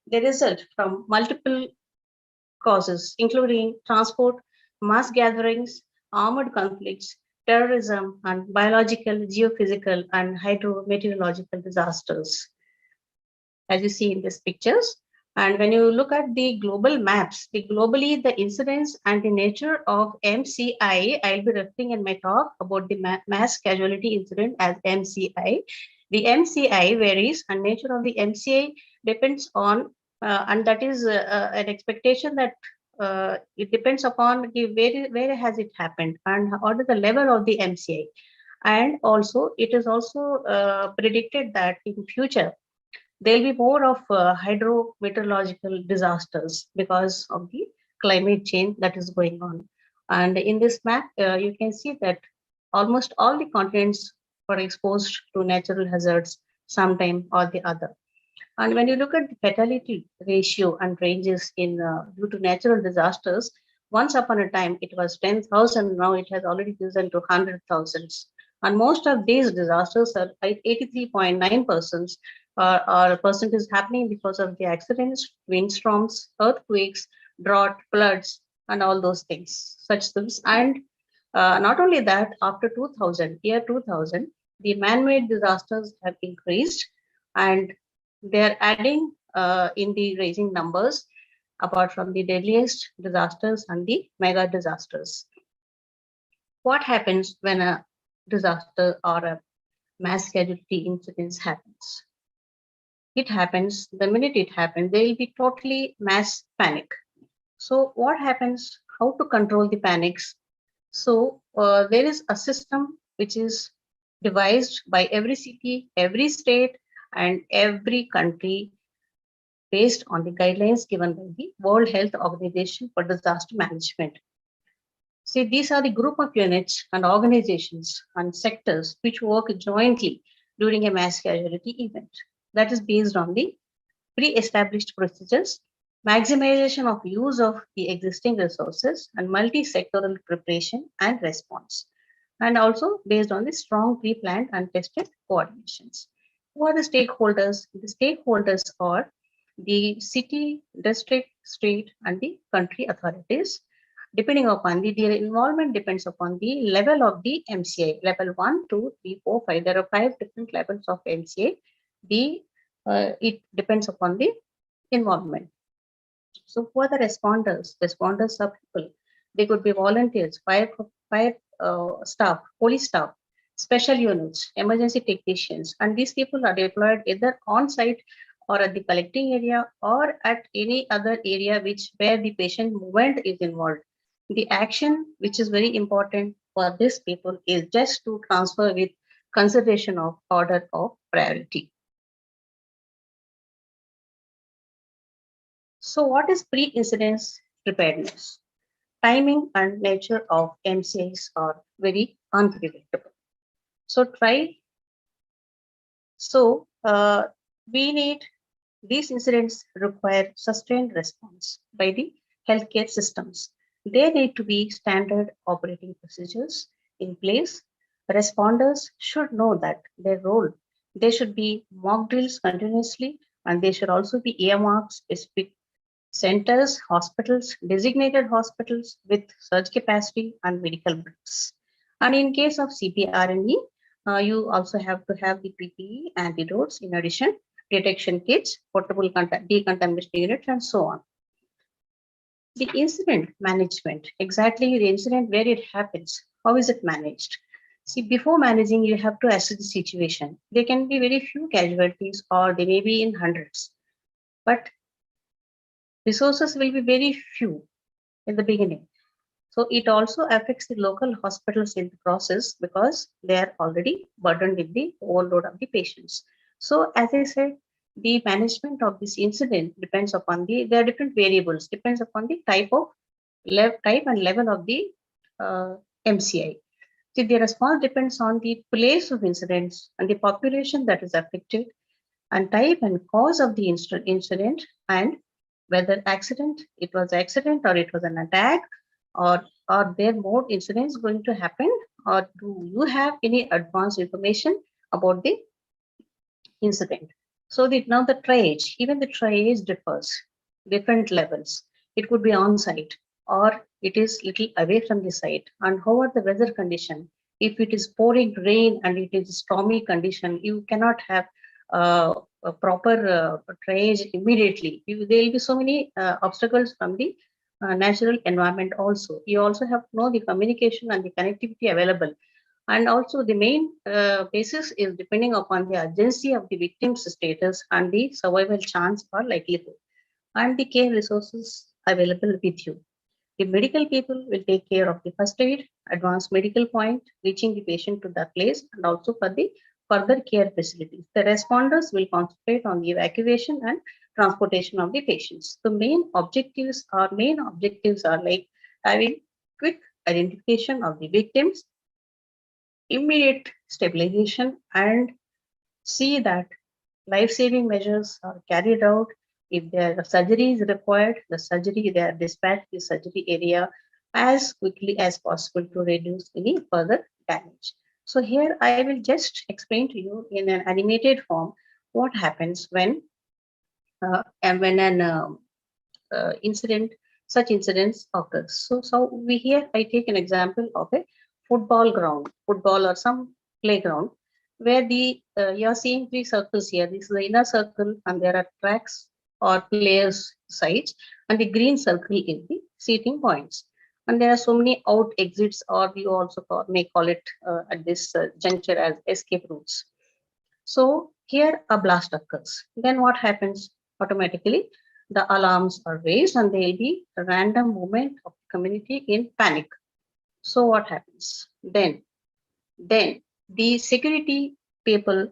they result from multiple causes, including transport, mass gatherings, armored conflicts, terrorism, and biological, geophysical, and hydrometeorological disasters, as you see in these pictures. And when you look at the global maps, globally, the incidence and the nature of MCI, I'll be referring in my talk about the mass casualty incident as MCI. The MCI varies, and nature of the MCI depends on, and that is an expectation that it depends upon where has it happened and what is the level of the MCI. And also, it is also predicted that in future, there'll be more of hydrometeorological disasters because of the climate change that is going on. And in this map, you can see that almost all the continents were exposed to natural hazards sometime or the other. And when you look at the fatality ratio and ranges in due to natural disasters, once upon a time it was 10,000. Now it has already risen to 100,000s. And most of these disasters are 83.9% or percent is happening because of the accidents, windstorms, earthquakes, drought, floods, and all those things, such things. And not only that, after 2000, the man-made disasters have increased, and they're adding in the rising numbers, apart from the deadliest disasters and the mega disasters. what happens when a disaster or a mass casualty incident happens? It happens, the minute it happens, there will be totally mass panic. So what happens, how to control the panics? So there is a system which is devised by every city, every state, and every country based on the guidelines given by the World Health Organization for Disaster Management. See, these are the group of units and organizations and sectors which work jointly during a mass casualty event. That is based on the pre-established procedures, maximization of use of the existing resources, and multi-sectoral preparation and response, and also based on the strong pre-planned and tested coordinations. Who are the stakeholders? The stakeholders are the city, district, state, and the country authorities. Depending upon their involvement depends upon the level of the MCI, level 1, 2, 3, 4, 5. There are 5 different levels of MCI. It depends upon the involvement. So who are the responders? Responders are people. They could be volunteers, fire staff, police staff, special units, emergency technicians, and these people are deployed either on site or at the collecting area or at any other area where the patient movement is involved. The action, which is very important for these people, is just to transfer with consideration of order of priority. So what is pre-incidence preparedness? Timing and nature of MCIs are very unpredictable. We need, these incidents require sustained response by the healthcare systems. There need to be standard operating procedures in place. Responders should know that their role. There should be mock drills continuously, and there should also be earmarked specific centers, hospitals, designated hospitals with surge capacity and medical bricks. And in case of CPR&E, you also have to have the PPE, antidotes, in addition, detection kits, portable decontamination units, and so on. The incident management, exactly the incident where it happens, how is it managed? See, before managing, you have to assess the situation. There can be very few casualties or they may be in hundreds, but resources will be very few in the beginning. So it also affects the local hospitals in the process because they are already burdened with the overload of the patients. So as I said, the management of this incident depends upon there are different variables, depends upon the type and level of the MCI. See, the response depends on the place of incidents and the population that is affected and type and cause of the incident and whether it was accident or it was an attack, or are there more incidents going to happen, or do you have any advanced information about the incident? So now the triage, even the triage differs, different levels. It could be on site or it is little away from the site. And how are the weather condition? If it is pouring rain and it is stormy condition, you cannot have a proper triage immediately. There will be so many obstacles from the natural environment also. You also have to know the communication and the connectivity available. And also the main basis is depending upon the urgency of the victim's status and the survival chance or likelihood and the care resources available with you. The medical people will take care of the first aid, advanced medical point, reaching the patient to the place, and also for the further care facilities. The responders will concentrate on the evacuation and transportation of the patients. The main objectives are like having quick identification of the victims, immediate stabilization, and see that life-saving measures are carried out. If there are surgery is required, they are dispatched to the surgery area as quickly as possible to reduce any further damage. So here I will just explain to you in an animated form what happens when such incidents occurs. So here I take an example of a football or some playground where you're seeing 3 circles here. This is the inner circle and there are tracks or players' sides, and the green circle is the seating points. And there are so many out exits, or you also may call it at this juncture as escape routes. So here a blast occurs. Then what happens? Automatically, the alarms are raised and there will be a random movement of the community in panic. So what happens? Then the security people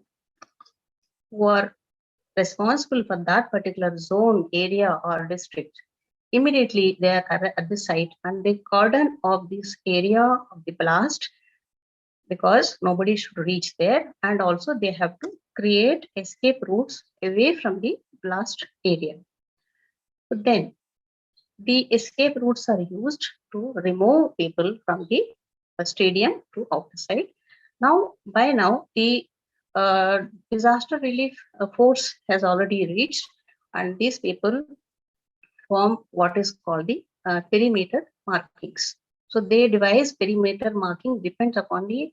who are responsible for that particular zone, area, or district, immediately they are at the site and they cordon off this area of the blast, because nobody should reach there, and also they have to create escape routes away from the blast area. But then the escape routes are used to remove people from the stadium to outside. Now, by now, the disaster relief force has already reached, and these people form what is called the perimeter markings. So they devise perimeter marking depends upon the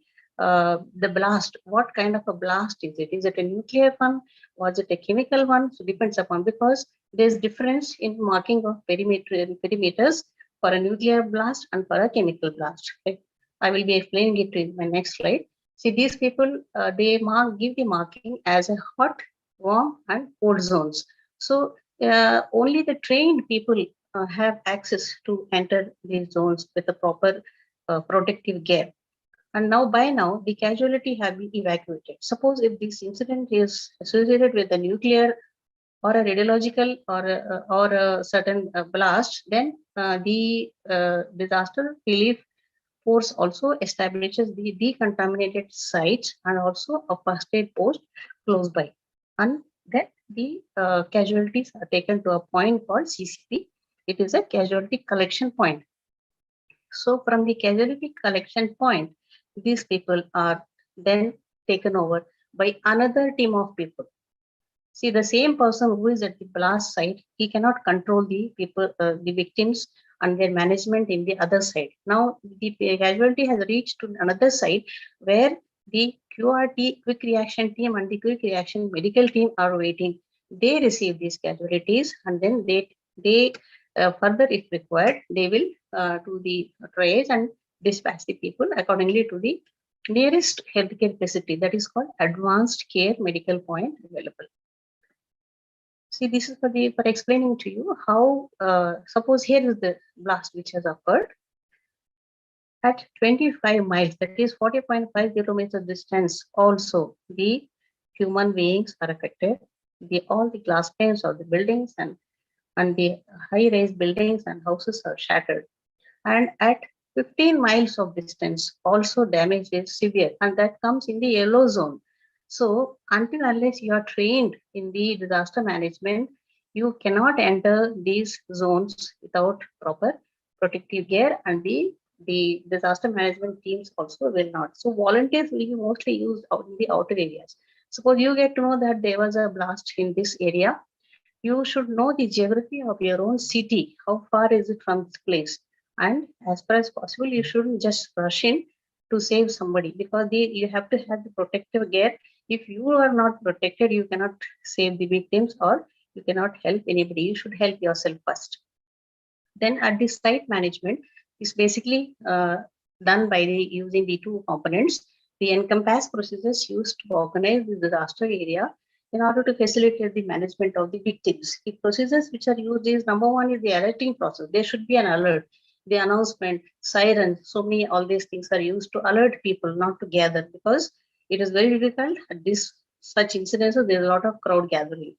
blast. What kind of a blast is it? Is it a nuclear one? Was it a chemical one? So depends upon, because there's difference in marking of perimeters for a nuclear blast and for a chemical blast. Okay? I will be explaining it in my next slide. See, these people, they give the marking as a hot, warm, and cold zones. So only the trained people have access to enter these zones with a proper protective gear. And now, by now, the casualty have been evacuated. Suppose if this incident is associated with a nuclear or a radiological or a certain blast, then the disaster relief force also establishes the decontaminated sites and also a first aid post close by. And then the casualties are taken to a point called CCP. It is a casualty collection point. So from the casualty collection point, these people are then taken over by another team of people. See, the same person who is at the blast site, he cannot control the people, the victims and their management in the other side. Now, the casualty has reached to another site where the QRT, quick reaction team, and the quick reaction medical team are waiting. They receive these casualties, and then they further, if required, they will do the triage and dispatch the people accordingly to the nearest healthcare facility, that is called advanced care medical point available. See, this is for explaining to you how, suppose here is the blast which has occurred at 25 miles, that is 40.5 kilometers distance. Also, the human beings are affected. All the glass panes of the buildings and the high-rise buildings and houses are shattered. And at 15 miles of distance, also damage is severe, and that comes in the yellow zone. So until unless you are trained in the disaster management, you cannot enter these zones without proper protective gear, and the disaster management teams also will not. So volunteers will be mostly used out in the outer areas. Suppose you get to know that there was a blast in this area, you should know the geography of your own city. How far is it from this place? And as far as possible, you shouldn't just rush in to save somebody, because you have to have the protective gear. If you are not protected, you cannot save the victims or you cannot help anybody. You should help yourself first. Then at the site management is basically done by using the two components. The encompass procedures used to organize the disaster area in order to facilitate the management of the victims. The procedures which are used is, number one is the alerting process. There should be an alert, the announcement, siren, so many, all these things are used to alert people not to gather, because it is very difficult at such incidences. There's a lot of crowd gathering,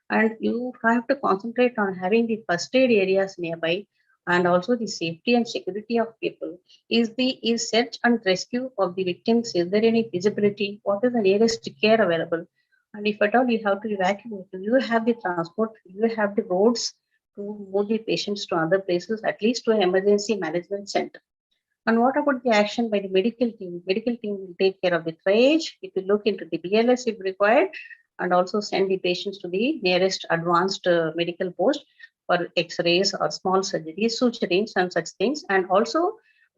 and you have to concentrate on having the first aid areas nearby, and also the safety and security of people. Is search and rescue of the victims, is there any feasibility? What is the nearest care available? And if at all you have to evacuate, you have the transport, you have the roads to move the patients to other places, at least to an emergency management center. And what about the action by the medical team? Medical team will take care of the triage. It will look into the BLS if required, and also send the patients to the nearest advanced medical post for X-rays or small surgeries, suturings and such things, and also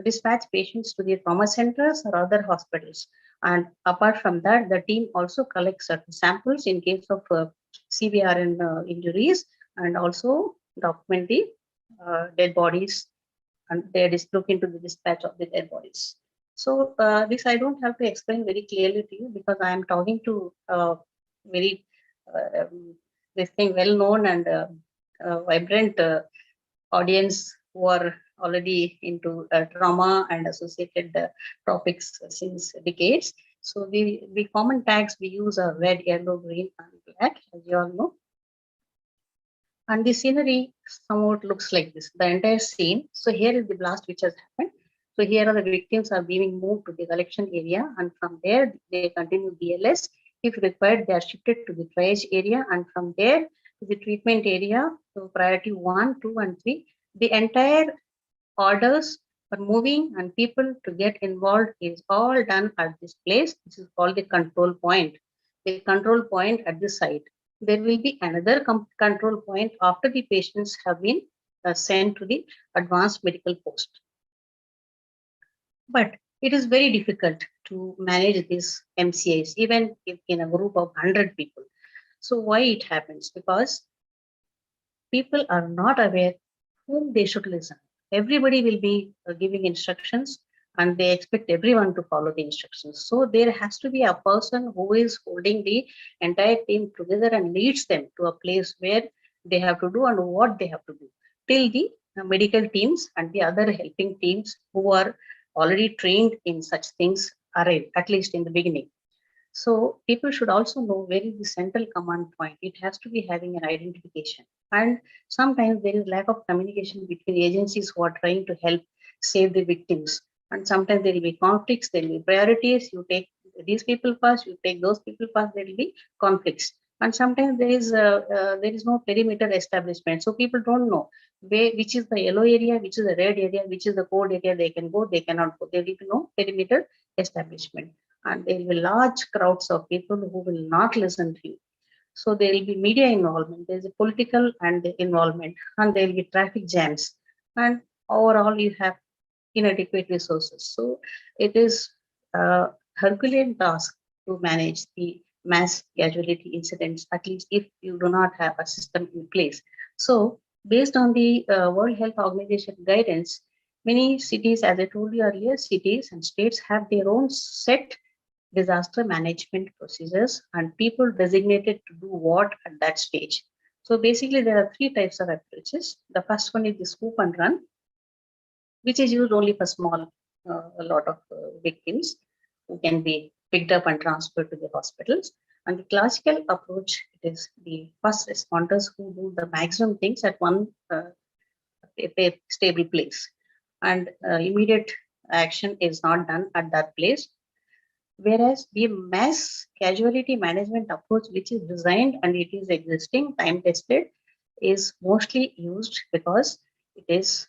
dispatch patients to the trauma centers or other hospitals. And apart from that, the team also collects certain samples in case of CVR and injuries, and also document the dead bodies and they look into the dispatch of the dead bodies. So this I don't have to explain very clearly to you because I am talking to very this thing well-known and vibrant audience who are already into trauma and associated topics since decades. So the common tags we use are red, yellow, green, and black, as you all know. And the scenery somewhat looks like this, the entire scene. So here is the blast which has happened. So here are the victims are being moved to the collection area, and from there they continue BLS. If required, they are shifted to the triage area, and from there to the treatment area. So priority 1, 2, and 3. The entire orders for moving and people to get involved is all done at this place. This is called the control point. The control point at the site. There will be another control point after the patients have been sent to the advanced medical post. But it is very difficult to manage these MCIs, even if in a group of 100 people. So why it happens? Because people are not aware whom they should listen. Everybody will be giving instructions and they expect everyone to follow the instructions. So there has to be a person who is holding the entire team together and leads them to a place where they have to do and what they have to do, till the medical teams and the other helping teams who are already trained in such things arrive, at least in the beginning. So people should also know where is the central command point. It has to be having an identification. And sometimes there is lack of communication between agencies who are trying to help save the victims. And sometimes there will be conflicts, there will be priorities. You take these people first, you take those people first, there will be conflicts. And sometimes there is no perimeter establishment. So people don't know which is the yellow area, which is the red area, which is the cold area they can go, they cannot go. There will be no perimeter establishment. And there will be large crowds of people who will not listen to you. So there will be media involvement, there is a political and involvement, and there will be traffic jams. And overall, you have inadequate resources. So it is a Herculean task to manage the mass casualty incidents, at least if you do not have a system in place. So based on the World Health Organization guidance, many cities, as I told you earlier, cities and states have their own set disaster management procedures and people designated to do what at that stage. So basically there are 3 types of approaches. The first one is the swoop and run, which is used only for small, a lot of victims who can be picked up and transferred to the hospitals. And the classical approach, it is the first responders who do the maximum things at one stable place. And immediate action is not done at that place. Whereas the mass casualty management approach, which is designed and it is existing, time tested, is mostly used because it is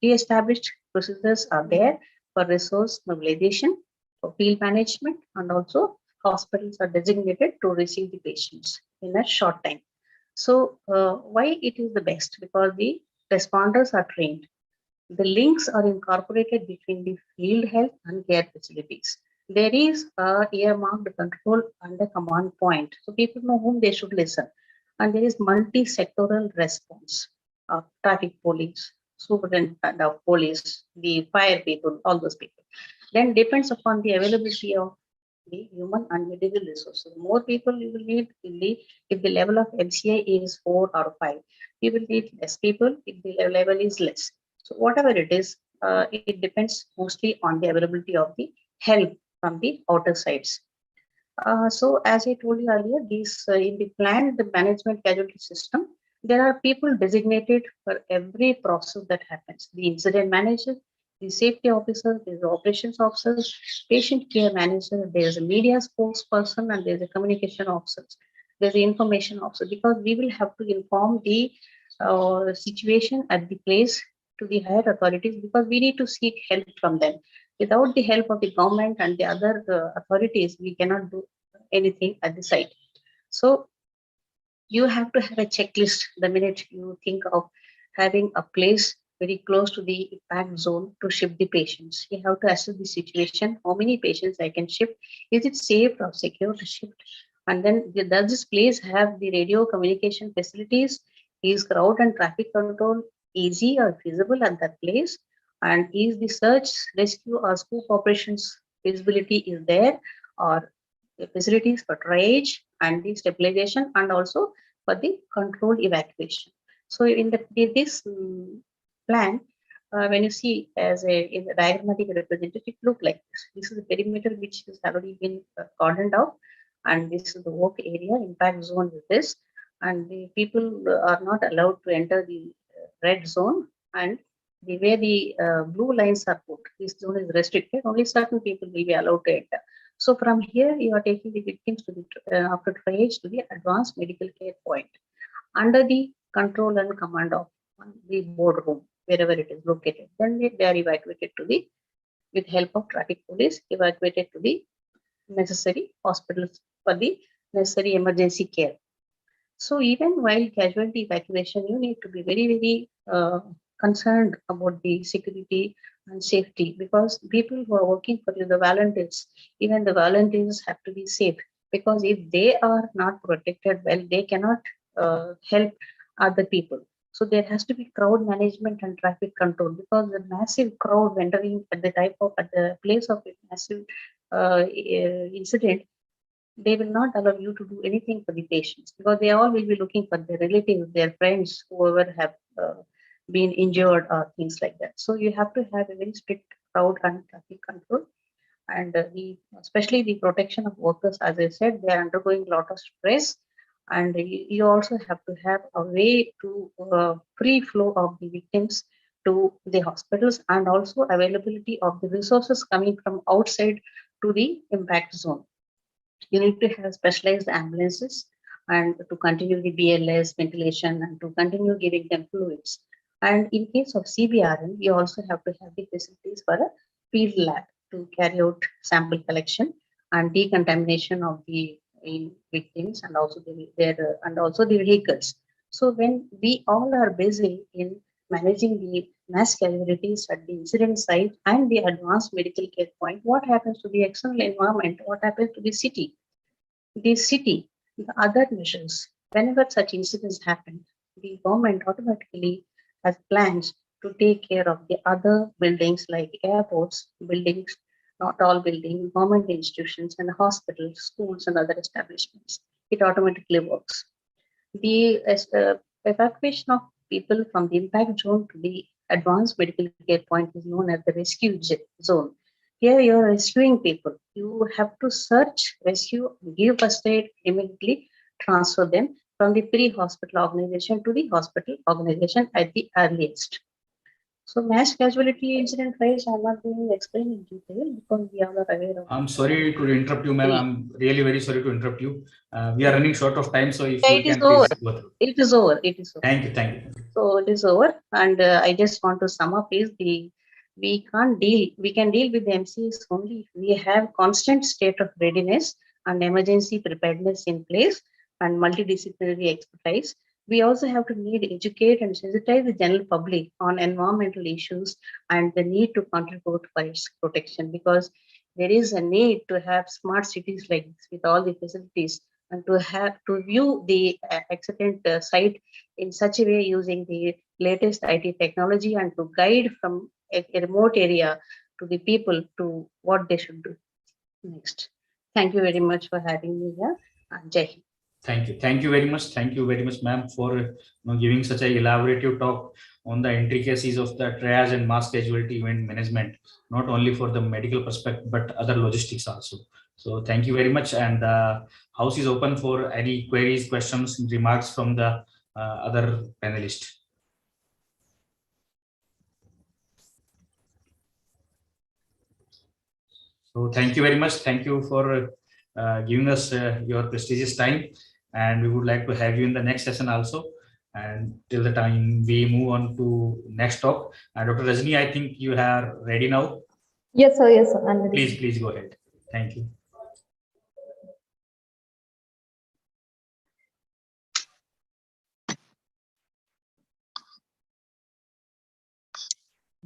pre-established procedures are there for resource mobilization, for field management, and also hospitals are designated to receive the patients in a short time. So why it is the best? Because the responders are trained. The links are incorporated between the field health and care facilities. There is a earmarked control and a command point. So people know whom they should listen. And there is multi-sectoral response of traffic police, superintendent of police, the fire people, all those people. Then depends upon the availability of the human and medical resources. More people you will need if the level of MCI is 4 or 5. You will need less people if the level is less. So whatever it is, it depends mostly on the availability of the help from the outer sides. So as I told you earlier, these in the planned management casualty system, there are people designated for every process that happens. The incident manager, the safety officer, there's the operations officer, patient care manager, there's a media spokesperson, and there's a communication officer. There's the information officer, because we will have to inform the situation at the place to the higher authorities, because we need to seek help from them. Without the help of the government and the other authorities, we cannot do anything at the site. So you have to have a checklist the minute you think of having a place very close to the impact zone to shift the patients. You have to assess the situation, how many patients I can shift, is it safe or secure to shift? And then does this place have the radio communication facilities, is crowd and traffic control easy or feasible at that place? And is the search, rescue, or scoop operations feasibility is there, or the facilities for triage and the stabilization, and also for the controlled evacuation? So in this plan, when you see as in the diagrammatic representation, it look like this. This is the perimeter which has already been cordoned out, and this is the work area, impact zone is this, and the people are not allowed to enter the red zone, and the way the blue lines are put, this zone is restricted, only certain people will be allowed to enter. So from here, you are taking the victims to the after triage to the advanced medical care point under the control and command of the boardroom, wherever it is located. Then they are evacuated to the, with help of traffic police, evacuated to the necessary hospitals for the necessary emergency care. So even while casualty evacuation, you need to be very, very concerned about the security and safety, because people who are working for you, the volunteers, even the volunteers have to be safe, because if they are not protected well, they cannot help other people. So there has to be crowd management and traffic control, because the massive crowd entering at the place of a massive incident, they will not allow you to do anything for the patients, because they all will be looking for their relatives, their friends, whoever have been injured or things like that. So you have to have a very strict crowd and traffic control, and especially the protection of workers. As I said, they are undergoing a lot of stress, and you also have to have a way to free flow of the victims to the hospitals, and also availability of the resources coming from outside to the impact zone. You need to have specialized ambulances, and to continue the BLS, ventilation, and to continue giving them fluids. And in case of CBRN, you also have to have the facilities for a field lab to carry out sample collection and decontamination of the victims, and also the vehicles. So when we all are busy in managing the mass casualties at the incident site and the advanced medical care point, what happens to the external environment? What happens to the city? The city, the other measures, whenever such incidents happen, the government automatically has plans to take care of the other buildings like airports, buildings, not all buildings, government institutions and hospitals, schools and other establishments. It automatically works. The evacuation of people from the impact zone to the advanced medical care point is known as the rescue zone. Here you are rescuing people. You have to search, rescue, give first aid, immediately transfer them from the pre-hospital organization to the hospital organization at the earliest. So mass casualty incident phase, I'm not going to explain in detail because we all are aware of. I'm sorry to interrupt you, ma'am. I'm really very sorry to interrupt you. We are running short of time, so if you can please go through. It is over. It is over. Thank you. Thank you. So it is over, and I just want to sum up is we can deal with the MCs only if we have constant state of readiness and emergency preparedness in place and multidisciplinary expertise. We also have to educate and sensitize the general public on environmental issues and the need to contribute for its protection, because there is a need to have smart cities like this with all the facilities, and to view the accident site in such a way using the latest IT technology, and to guide from a remote area to the people to what they should do next. Thank you very much for having me here, and Jai Hind. Thank you. Thank you very much. Thank you very much, ma'am, for giving such an elaborative talk on the intricacies of the triage and mass casualty event management, not only for the medical perspective, but other logistics also. So thank you very much. And the house is open for any queries, questions, remarks from the other panelists. So thank you very much. Thank you for giving us your prestigious time. And we would like to have you in the next session also. And till the time we move on to next talk. Dr. Rajni, I think you are ready now. Yes, sir. Yes, sir. I'm ready. Please go ahead. Thank you.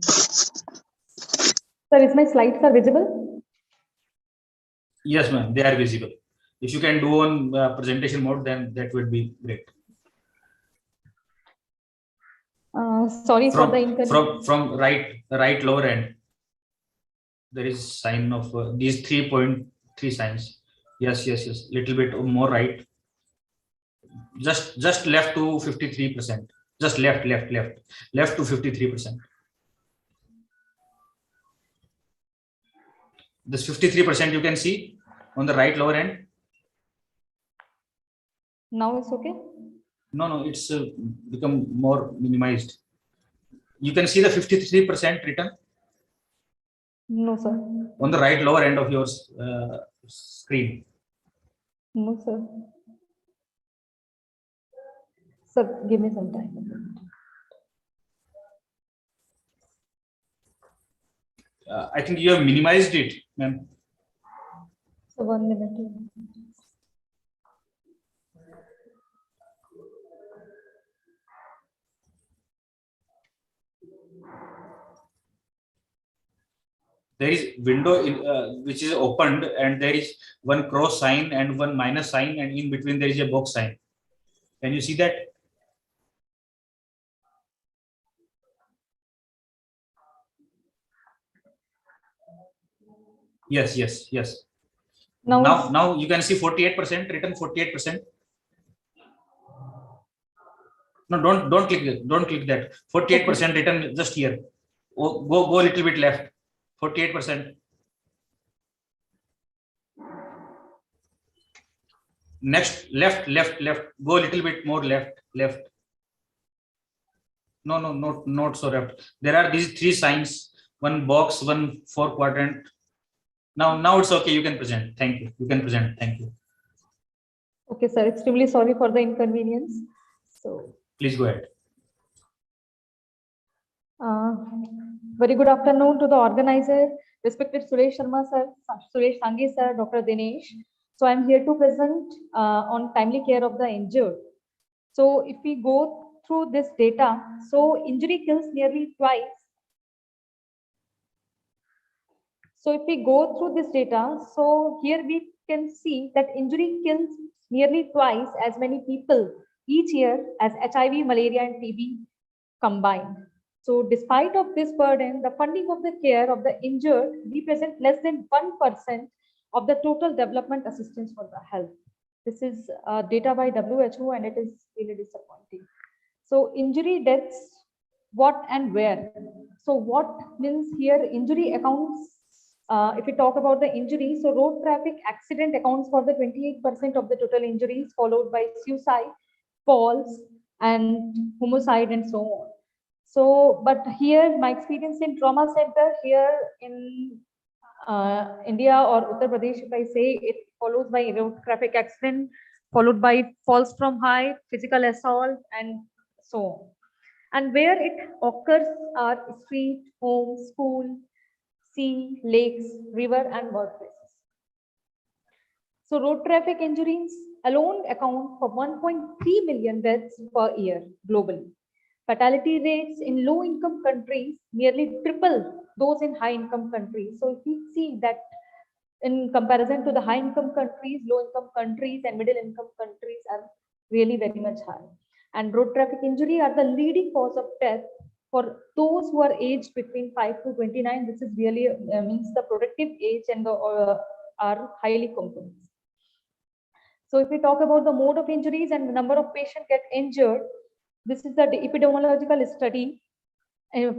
Sir, is my slides are visible? Yes, ma'am, they are visible. If you can do on presentation mode, then that would be great. Sorry for the inconvenience. From right lower end. There is sign of these 3.3 signs. Yes. Little bit more right. Just left to 53%. Just left to 53%. This 53% you can see on the right lower end. Now it's okay. No, it's become more minimized. You can see the 53% written. No, sir. On the right lower end of your screen. No, sir. Sir, give me some time. I think you have minimized it, ma'am. So 1 minute. There is window which is opened, and there is one cross sign and one minus sign, and in between there is a box sign. Can you see that? Yes. Now you can see 48% written. 48%. No, don't click that. Don't click that. 48% written just here. Go a little bit left. 48%. Next, left. Go a little bit more left. No, not so left. There are these 3 signs. One box, one 4 quadrant. Now it's okay. You can present. Thank you. You can present. Thank you. Okay, sir. Extremely sorry for the inconvenience. So please go ahead. Very good afternoon to the organizer, respected Suresh Sharma sir, Suresh Sanghi sir, Dr. Dinesh. So I'm here to present on timely care of the injured. So if we go through this data, so injury kills nearly twice. So if we go through this data, so here we can see that injury kills nearly twice as many people each year as HIV, malaria and TB combined. So despite of this burden, the funding of the care of the injured represent less than 1% of the total development assistance for the health. This is data by WHO and it is really disappointing. So injury deaths, what and where? So what means here injury accounts, if we talk about the injury, so road traffic accident accounts for the 28% of the total injuries, followed by suicide, falls and homicide and so on. So, but here my experience in trauma center here in India or Uttar Pradesh, if I say, it follows by road traffic accident, followed by falls from height, physical assault and so on. And where it occurs are street, home, school, sea, lakes, river and workplaces. So road traffic injuries alone account for 1.3 million deaths per year globally. Fatality rates in low-income countries nearly triple those in high-income countries. So if we see that in comparison to the high-income countries, low-income countries and middle-income countries are really very much high. And road traffic injury are the leading cause of death for those who are aged between 5 to 29. This is really means the productive age and the are highly compromised. So if we talk about the mode of injuries and the number of patients get injured, this is the epidemiological study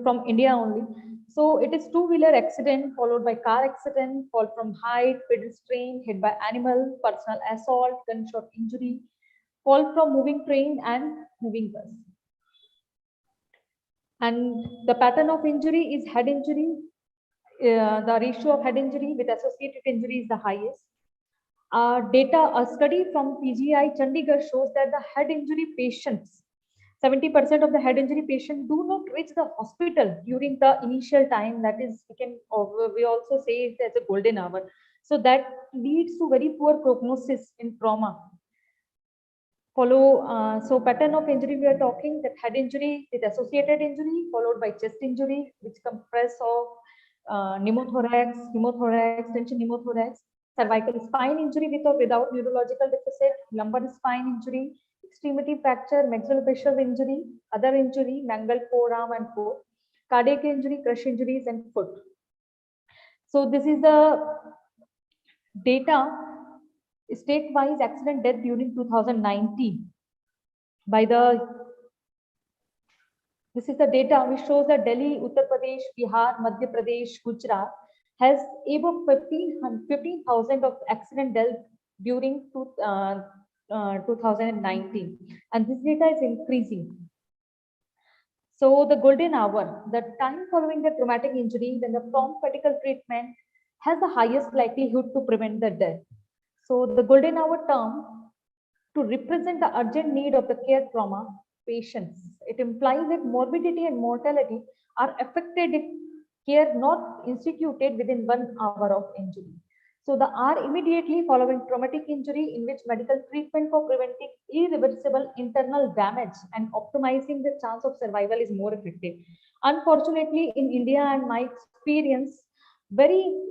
from India only. So it is two-wheeler accident followed by car accident, fall from height, pedestrian, hit by animal, personal assault, gunshot injury, fall from moving train and moving bus. And the pattern of injury is head injury. The ratio of head injury with associated injury is the highest. A study from PGI Chandigarh shows that the head injury patients, 70% of the head injury patients do not reach the hospital during the initial time. That is, we also say it as a golden hour. So that leads to very poor prognosis in trauma. So pattern of injury we are talking that head injury with associated injury followed by chest injury, which comprise of pneumothorax, tension pneumothorax, cervical spine injury with or without neurological deficit, lumbar spine injury, extremity fracture, maxillofacial injury, other injury, mangled forearm and foot, cardiac injury, crush injuries, and foot. So this is the data, state-wise accident death during 2019 by the, this is the data which shows that Delhi, Uttar Pradesh, Bihar, Madhya Pradesh, Gujarat has above 15,000 of accident death during 2019, and this data is increasing. So the golden hour, the time following the traumatic injury, when the prompt medical treatment has the highest likelihood to prevent the death. So the golden hour term to represent the urgent need of the care trauma patients. It implies that morbidity and mortality are affected if care not instituted within 1 hour of injury. So the hour immediately following traumatic injury in which medical treatment for preventing irreversible internal damage and optimizing the chance of survival is more effective. Unfortunately, in India and my experience,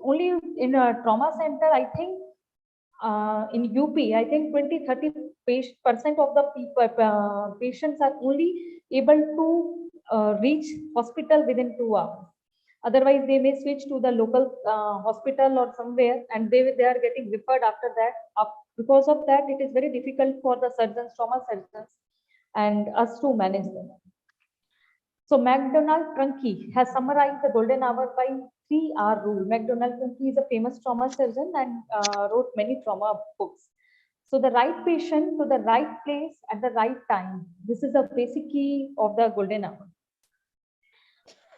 only in a trauma center, I think in UP, I think 20-30% of the patients are only able to reach hospital within 2 hours. Otherwise, they may switch to the local hospital or somewhere, and they are getting referred after that. Because of that, it is very difficult for the surgeons, trauma surgeons, and us to manage them. So McDonald-Trunke has summarized the golden hour by 3R rule. McDonald-Trunke is a famous trauma surgeon and wrote many trauma books. So the right patient to the right place at the right time. This is the basic key of the golden hour.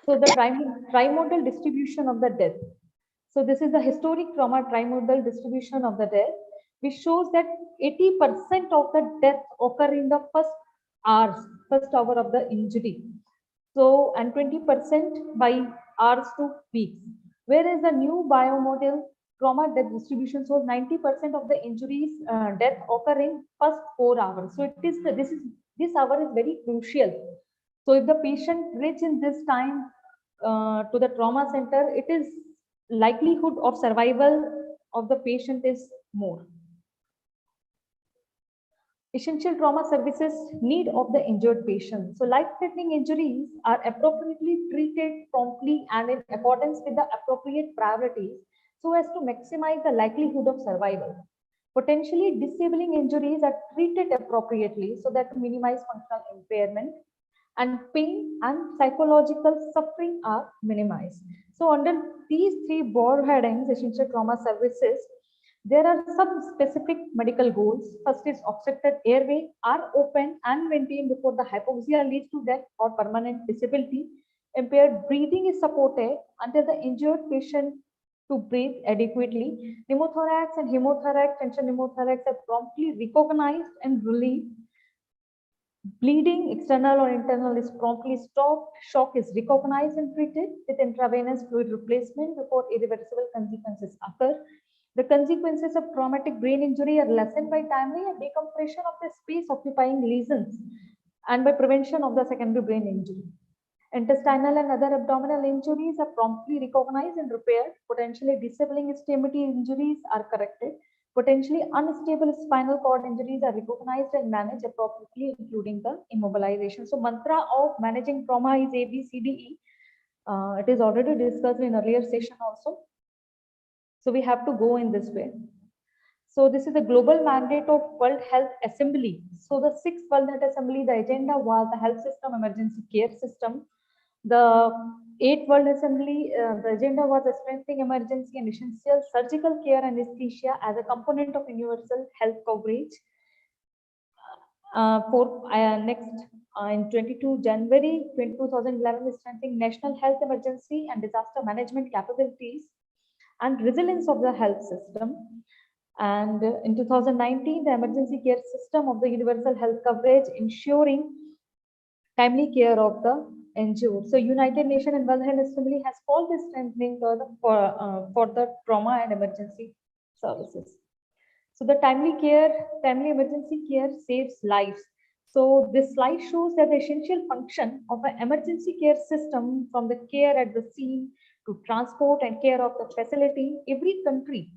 So the trimodal distribution of the death. So this is the historic trauma trimodal distribution of the death, which shows that 80% of the deaths occur in the first hour of the injury. So, and 20% by hours to weeks. Whereas the new biomodel trauma death distribution shows 90% of the injuries death occur in first 4 hours. So it is this hour is very crucial. So if the patient reaches in this time to the trauma center, it is likelihood of survival of the patient is more. Essential trauma services need of the injured patient. So life-threatening injuries are appropriately treated promptly and in accordance with the appropriate priorities so as to maximize the likelihood of survival. Potentially disabling injuries are treated appropriately so that to minimize functional impairment, and pain and psychological suffering are minimized. So under these 3 broad headings, essential trauma services, there are some specific medical goals. First is obstructed airway are open and maintained before the hypoxia leads to death or permanent disability. Impaired breathing is supported until the injured patient to breathe adequately. Pneumothorax and hemothorax, tension pneumothorax are promptly recognized and relieved. Bleeding, external or internal, is promptly stopped. Shock is recognized and treated with intravenous fluid replacement before irreversible consequences occur. The consequences of traumatic brain injury are lessened by timely decompression of the space occupying lesions and by prevention of the secondary brain injury. Intestinal and other abdominal injuries are promptly recognized and repaired. Potentially disabling extremity injuries are corrected. Potentially unstable spinal cord injuries are recognized and managed appropriately, including the immobilization. So mantra of managing trauma is ABCDE. It is already discussed in earlier session also. So we have to go in this way. So this is the global mandate of World Health Assembly. So the 6th World Health Assembly, the agenda was the health system, emergency care system. The 8th World Assembly, the agenda was strengthening emergency and essential surgical care and anesthesia as a component of universal health coverage. In 22 January 2011, strengthening national health emergency and disaster management capabilities and resilience of the health system. And in 2019, the emergency care system of the universal health coverage, ensuring timely care of the injured. So United Nations and World Health Assembly has called this strengthening for the trauma and emergency services. So the timely emergency care saves lives. So this slide shows that the essential function of an emergency care system, from the care at the scene to transport and care of the facility, every country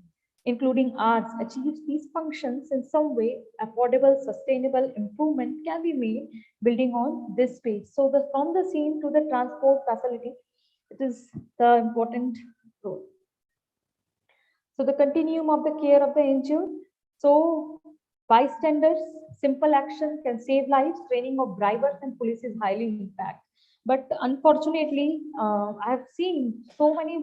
including arts, achieves these functions in some way, affordable, sustainable improvement can be made building on this space. So from the scene to the transport facility, it is the important role. So the continuum of the care of the injured. So bystanders, simple action can save lives. Training of drivers and police is highly impact. But unfortunately, I have seen so many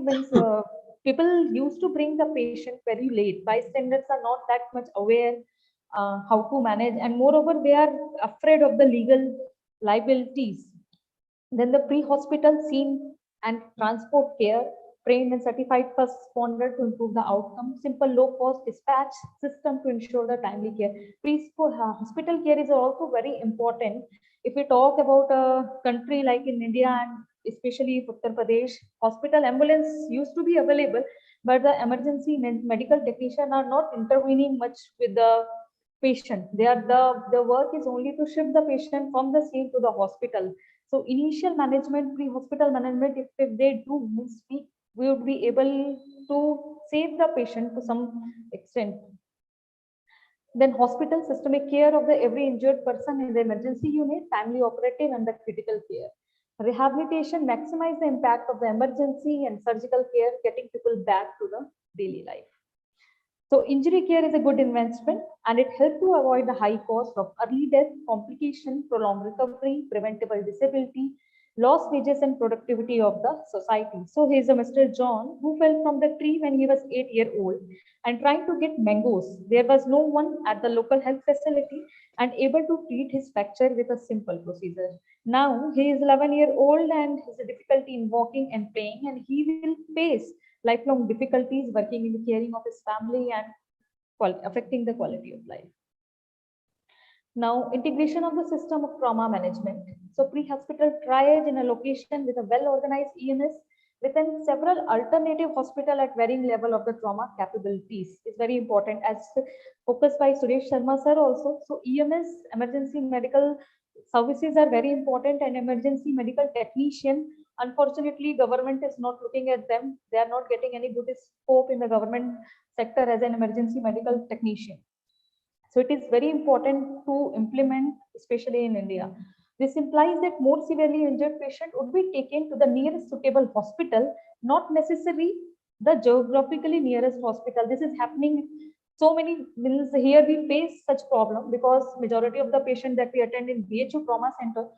people used to bring the patient very late. Bystanders are not that much aware how to manage, and moreover, they are afraid of the legal liabilities. Then the pre-hospital scene and transport care, trained and certified first responder to improve the outcome, simple low-cost dispatch system to ensure the timely care. Hospital care is also very important. If we talk about a country like in India and especially Uttar Pradesh, hospital ambulance used to be available, but the emergency medical technician are not intervening much with the patient. The work is only to shift the patient from the scene to the hospital. So initial management, pre-hospital management, if they do, means we would be able to save the patient to some extent. Then hospital systemic care of the every injured person in the emergency unit, family operative and the critical care. Rehabilitation, maximize the impact of the emergency and surgical care, getting people back to the daily life. So injury care is a good investment and it helps to avoid the high cost of early death, complication, prolonged recovery, preventable disability, lost wages and productivity of the society. So here's a Mr. John who fell from the tree when he was 8 years old and trying to get mangoes. There was no one at the local health facility and able to treat his fracture with a simple procedure. Now he is 11 years old and has a difficulty in walking and playing, and he will face lifelong difficulties working in the caring of his family and affecting the quality of life. Now, integration of the system of trauma management. So pre-hospital triage in a location with a well-organized EMS within several alternative hospital at varying level of the trauma capabilities is very important, as focused by Suresh Sharma sir also. So EMS, emergency medical services, are very important, and emergency medical technician, unfortunately, government is not looking at them. They are not getting any good scope in the government sector as an emergency medical technician. So it is very important to implement, especially in India. This implies that more severely injured patient would be taken to the nearest suitable hospital, not necessarily the geographically nearest hospital. This is happening so many means here we face such problem because majority of the patients that we attend in BHU trauma center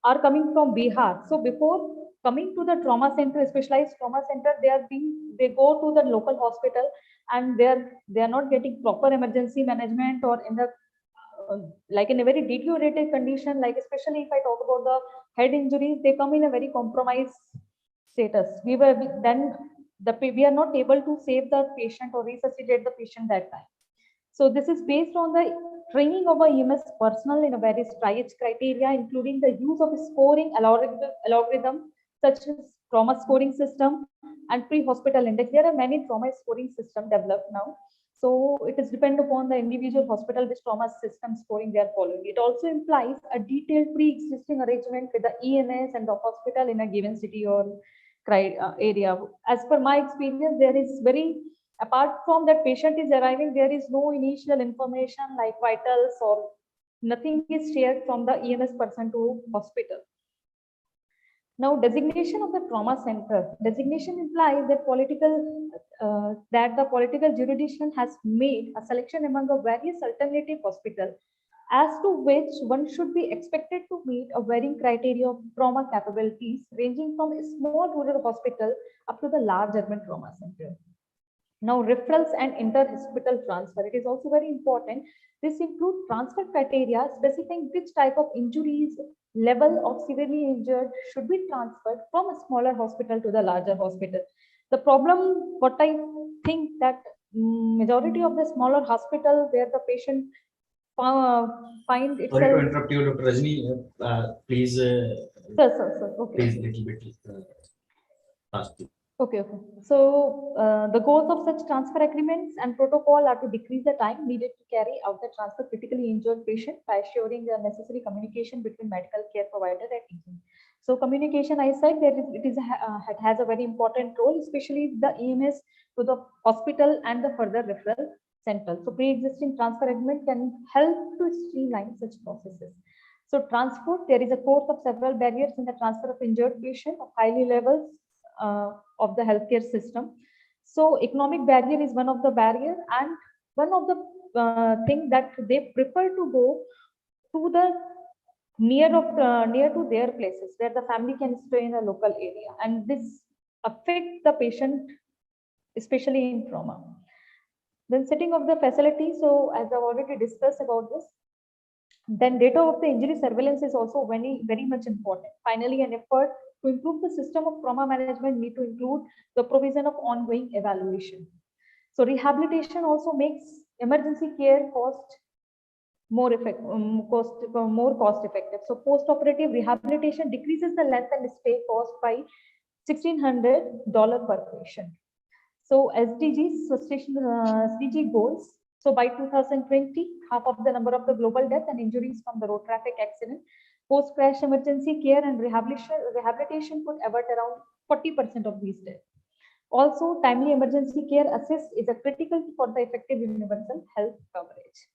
are coming from Bihar. So before coming to the trauma center, specialized trauma center, they go to the local hospital and they are not getting proper emergency management, or in the like in a very deteriorated condition, like especially if I talk about the head injuries, they come in a very compromised status. We are not able to save the patient or resuscitate the patient that time. So this is based on the training of our EMS personnel in a various triage criteria, including the use of a scoring algorithm such as trauma scoring system and pre-hospital index. There are many trauma scoring systems developed now. So it is dependent upon the individual hospital which trauma system scoring they are following. It also implies a detailed pre-existing arrangement with the EMS and the hospital in a given city or area. As per my experience, there is apart from that patient is arriving, there is no initial information like vitals or nothing is shared from the EMS person to hospital. Now, designation of the trauma center. Designation implies that the political jurisdiction has made a selection among a various alternative hospitals, as to which one should be expected to meet a varying criteria of trauma capabilities, ranging from a small rural hospital up to the large urban trauma center. Now, referrals and inter-hospital transfer. It is also very important. This includes transfer criteria specifying which type of injuries, level of severely injured should be transferred from a smaller hospital to the larger hospital. The problem, what I think, that majority of the smaller hospital where the patient find itself. Sorry to interrupt you, Dr. Rajni. Please. Sir. Okay. Please a little bit fast. Okay. So the goals of such transfer agreements and protocol are to decrease the time needed to carry out the transfer critically injured patient by assuring the necessary communication between medical care provider and agent. So communication, I said, it has a very important role, especially the EMS to the hospital and the further referral center. So pre-existing transfer agreement can help to streamline such processes. So transport, there is a course of several barriers in the transfer of injured patient of highly levels of the healthcare system. So economic barrier is one of the barrier, and one of the thing that they prefer to go to the near to their places where the family can stay in a local area, and this affects the patient, especially in trauma. Then setting of the facility. So as I've already discussed about this, then data of the injury surveillance is also very much important. Finally, an effort to improve the system of trauma management need to include the provision of ongoing evaluation. So rehabilitation also makes emergency care more cost effective. So post-operative rehabilitation decreases the length and stay cost by $1,600 per patient. So SDG goals. So by 2020, half of the number of the global death and injuries from the road traffic accident, post-crash emergency care and rehabilitation could avert around 40% of these deaths. Also, timely emergency care assist is a critical for the effective universal health coverage.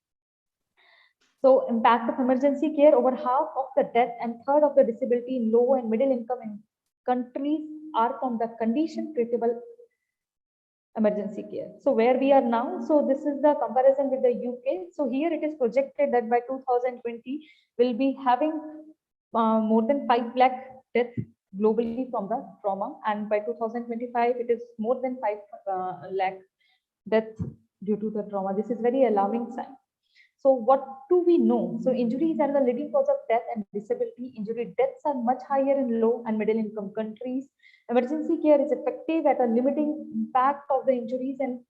So impact of emergency care, over half of the death and third of the disability in low and middle income countries are from the condition treatable emergency care. So where we are now, so this is the comparison with the UK. So here it is projected that by 2020, we'll be having more than 5 lakh deaths globally from the trauma, and by 2025 it is more than 5 lakh deaths due to the trauma. This is very alarming sign. So what do we know? So injuries are the leading cause of death and disability. Injury deaths are much higher in low and middle income countries. Emergency care is effective at a limiting impact of the injuries and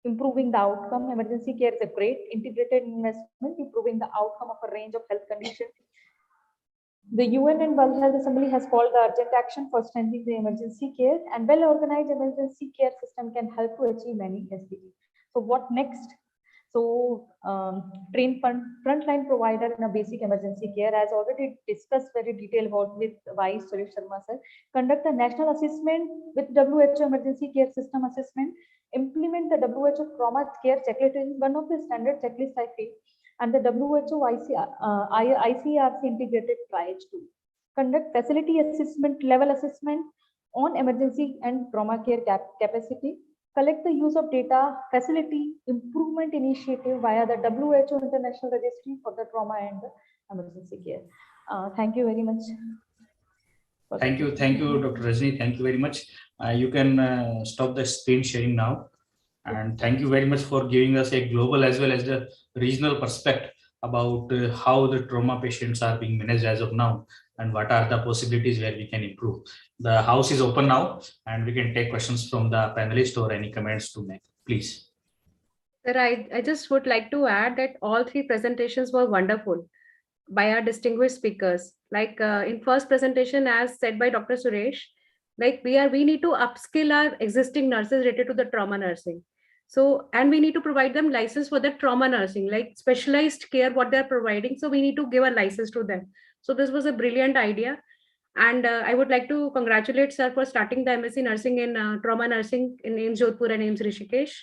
improving the outcome. Emergency care is a great integrated investment, improving the outcome of a range of health conditions. The UN and World Health Assembly has called the urgent action for strengthening the emergency care, and well-organized emergency care system can help to achieve many SDGs. So what next? So train frontline provider in a basic emergency care, as already discussed very detailed about with Vice Suresh Sharma sir. Conduct a national assessment with WHO emergency care system assessment. Implement the WHO trauma care checklist is one of the standard checklists I feel, and the WHO ICRC integrated triage tool. Conduct facility assessment, level assessment on emergency and trauma care capacity. Collect the use of data, facility improvement initiative via the WHO International Registry for the trauma and the emergency care. Thank you very much. Thank you, Dr. Rajni. Thank you very much. You can stop the screen sharing now. And thank you very much for giving us a global as well as the regional perspective about how the trauma patients are being managed as of now and what are the possibilities where we can improve. The house is open now and we can take questions from the panelists or any comments to make. Please. Sir, I just would like to add that all three presentations were wonderful by our distinguished speakers. Like in first presentation, as said by Dr. Suresh, like we need to upskill our existing nurses related to the trauma nursing. So, and we need to provide them license for the trauma nursing, like specialized care, what they're providing. So we need to give a license to them. So this was a brilliant idea. And I would like to congratulate sir for starting the MSc nursing in trauma nursing in AIIMS Jodhpur and AIIMS Rishikesh.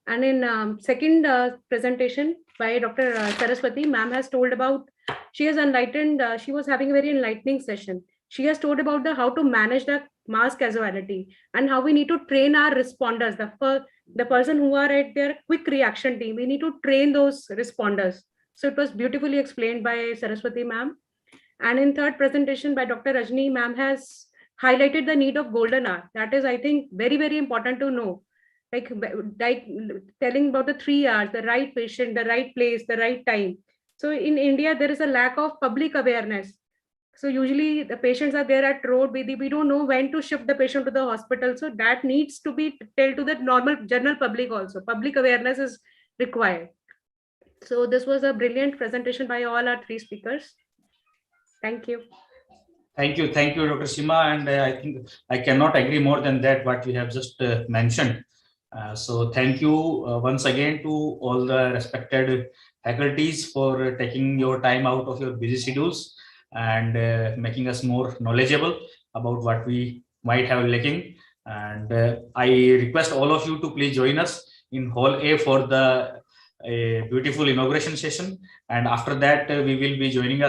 And in second presentation by Dr. Saraswati, ma'am has told about, she has enlightened, she was having a very enlightening session. She has told about how to manage the mass casualty and how we need to train our responders, the person who are at their quick reaction team. We need to train those responders. So it was beautifully explained by Saraswati ma'am. And in third presentation by Dr. Rajni, ma'am has highlighted the need of golden hour. That is, I think, very, very important to know. Like telling about the 3 hours, the right patient, the right place, the right time. So in India, there is a lack of public awareness. So usually the patients are there at road, we don't know when to shift the patient to the hospital. So that needs to be told to the normal general public also. Public awareness is required. So this was a brilliant presentation by all our three speakers. Thank you. Thank you, Dr. Seema. And I think I cannot agree more than that, what you have just mentioned. So thank you once again to all the respected faculties for taking your time out of your busy schedules and making us more knowledgeable about what we might have lacking. And I request all of you to please join us in Hall A for the beautiful inauguration session. And after that, we will be joining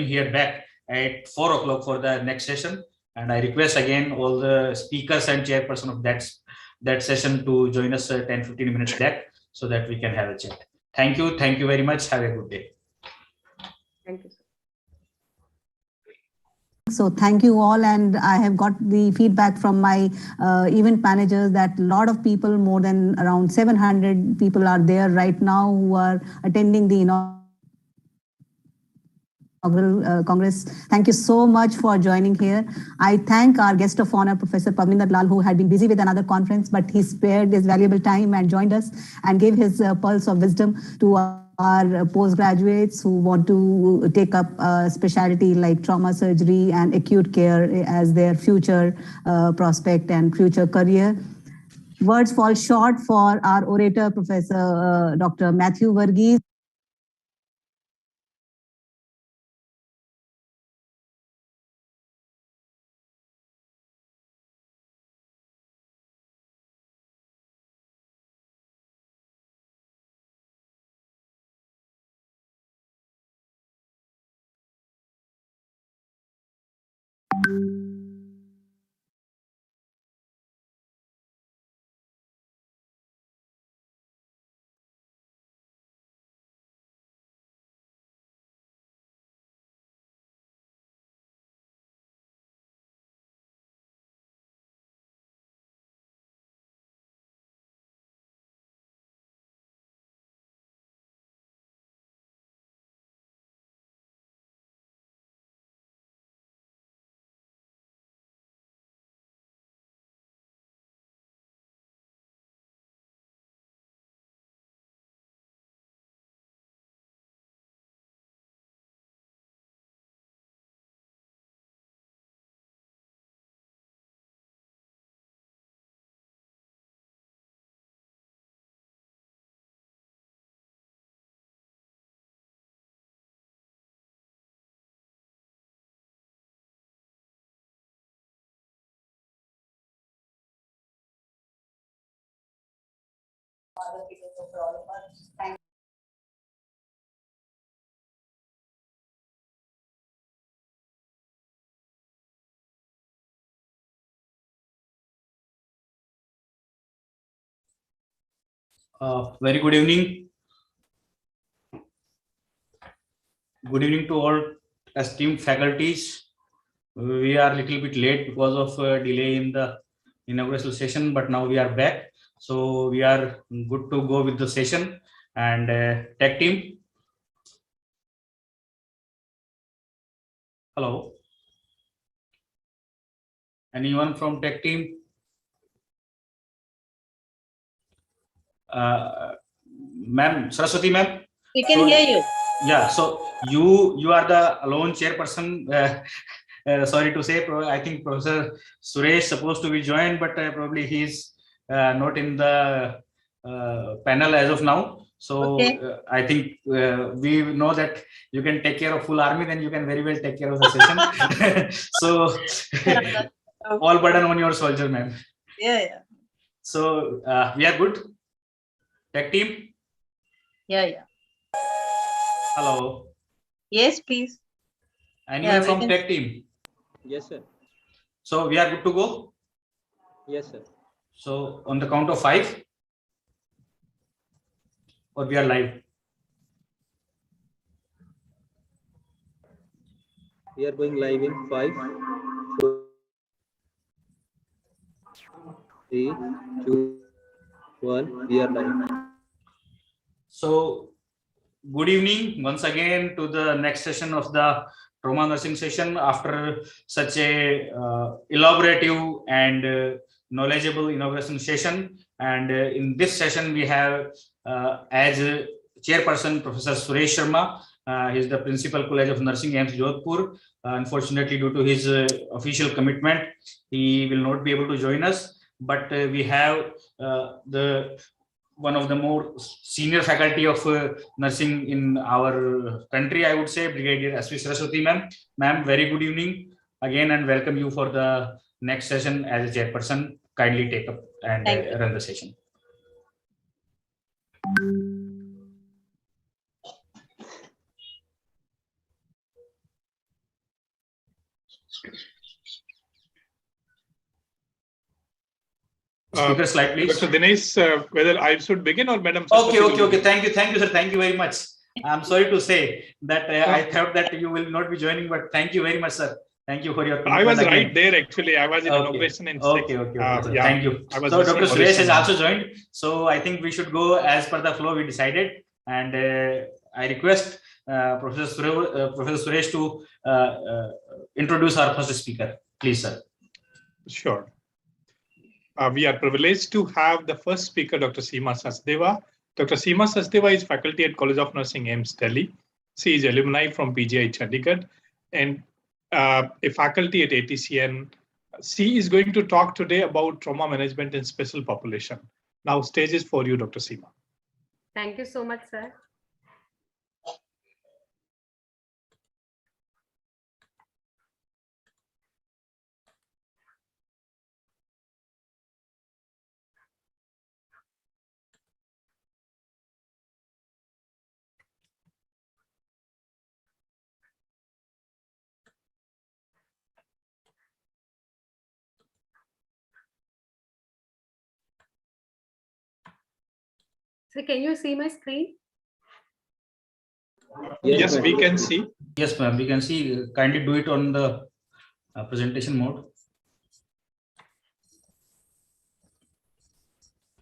here back at 4 o'clock for the next session. And I request again all the speakers and chairperson of that session to join us 10-15 minutes back so that we can have a chat. Thank you. Thank you very much. Have a good day. Thank you. So thank you all, and I have got the feedback from my event managers that a lot of people, more than around 700 people are there right now who are attending the inaugural Congress. Thank you so much for joining here. I thank our guest of honor, Professor Parminder Lal, who had been busy with another conference, but he spared his valuable time and joined us and gave his pulse of wisdom to our postgraduates who want to take up a specialty like trauma surgery and acute care as their future prospect and future career. Words fall short for our orator, Professor Dr. Matthew Varghese. For all of us. Thank you. Very good evening. Good evening to all esteemed faculties. We are a little bit late because of delay in the inaugural session, but now we are back. So we are good to go with the session. And tech team. Hello. Anyone from tech team? Ma'am, Saraswati ma'am. We can hear you. Yeah, so you are the alone chairperson. Sorry to say, I think Professor Suresh supposed to be joined, but probably he's not in the panel as of now. So okay. I think we know that you can take care of full army, then you can very well take care of the session. So all burden on your soldier, ma'am. Yeah. So we are good. Tech team. Yeah. Hello. Yes, please. Anyone from tech team? Yes, sir. So we are good to go? Yes, sir. So on the count of 5? Or we are live? We are going live in 5, 4, 3, 2, 1. We are live. So good evening once again to the next session of the trauma nursing session after such a elaborative and knowledgeable inauguration session. And in this session we have as chairperson Professor Suresh Sharma. He is the Principal College of Nursing AIIMS Jodhpur. Unfortunately, due to his official commitment, he will not be able to join us. But we have one of the more senior faculty of nursing in our country, I would say, Brigadier S.V. Saraswati ma'am. Ma'am, very good evening again and welcome you for the next session as a chairperson, kindly take up and run the session. Speaker slide, please. Dr. Dinesh, whether I should begin or Madam? Okay. Thank you, sir. Thank you very much. I'm sorry to say that I thought that you will not be joining, but thank you very much, sir. Thank you for your. I was right there actually. I was in inauguration in Okay. yeah, Thank you. So Dr. Suresh has also joined. So I think we should go as per the flow we decided, and I request Professor Suresh to introduce our first speaker, please, sir. Sure. We are privileged to have the first speaker, Dr. Seema Sachdeva. Dr. Seema Sachdeva is faculty at College of Nursing, AIIMS, Delhi. She is alumni from PGI Chandigarh and a faculty at ATCN. She is going to talk today about trauma management in special population. Now, stage is for you, Dr. Seema. Thank you so much, sir. So can you see my screen? Yes, we can see. Yes, ma'am, we can see. Kindly do it on the presentation mode.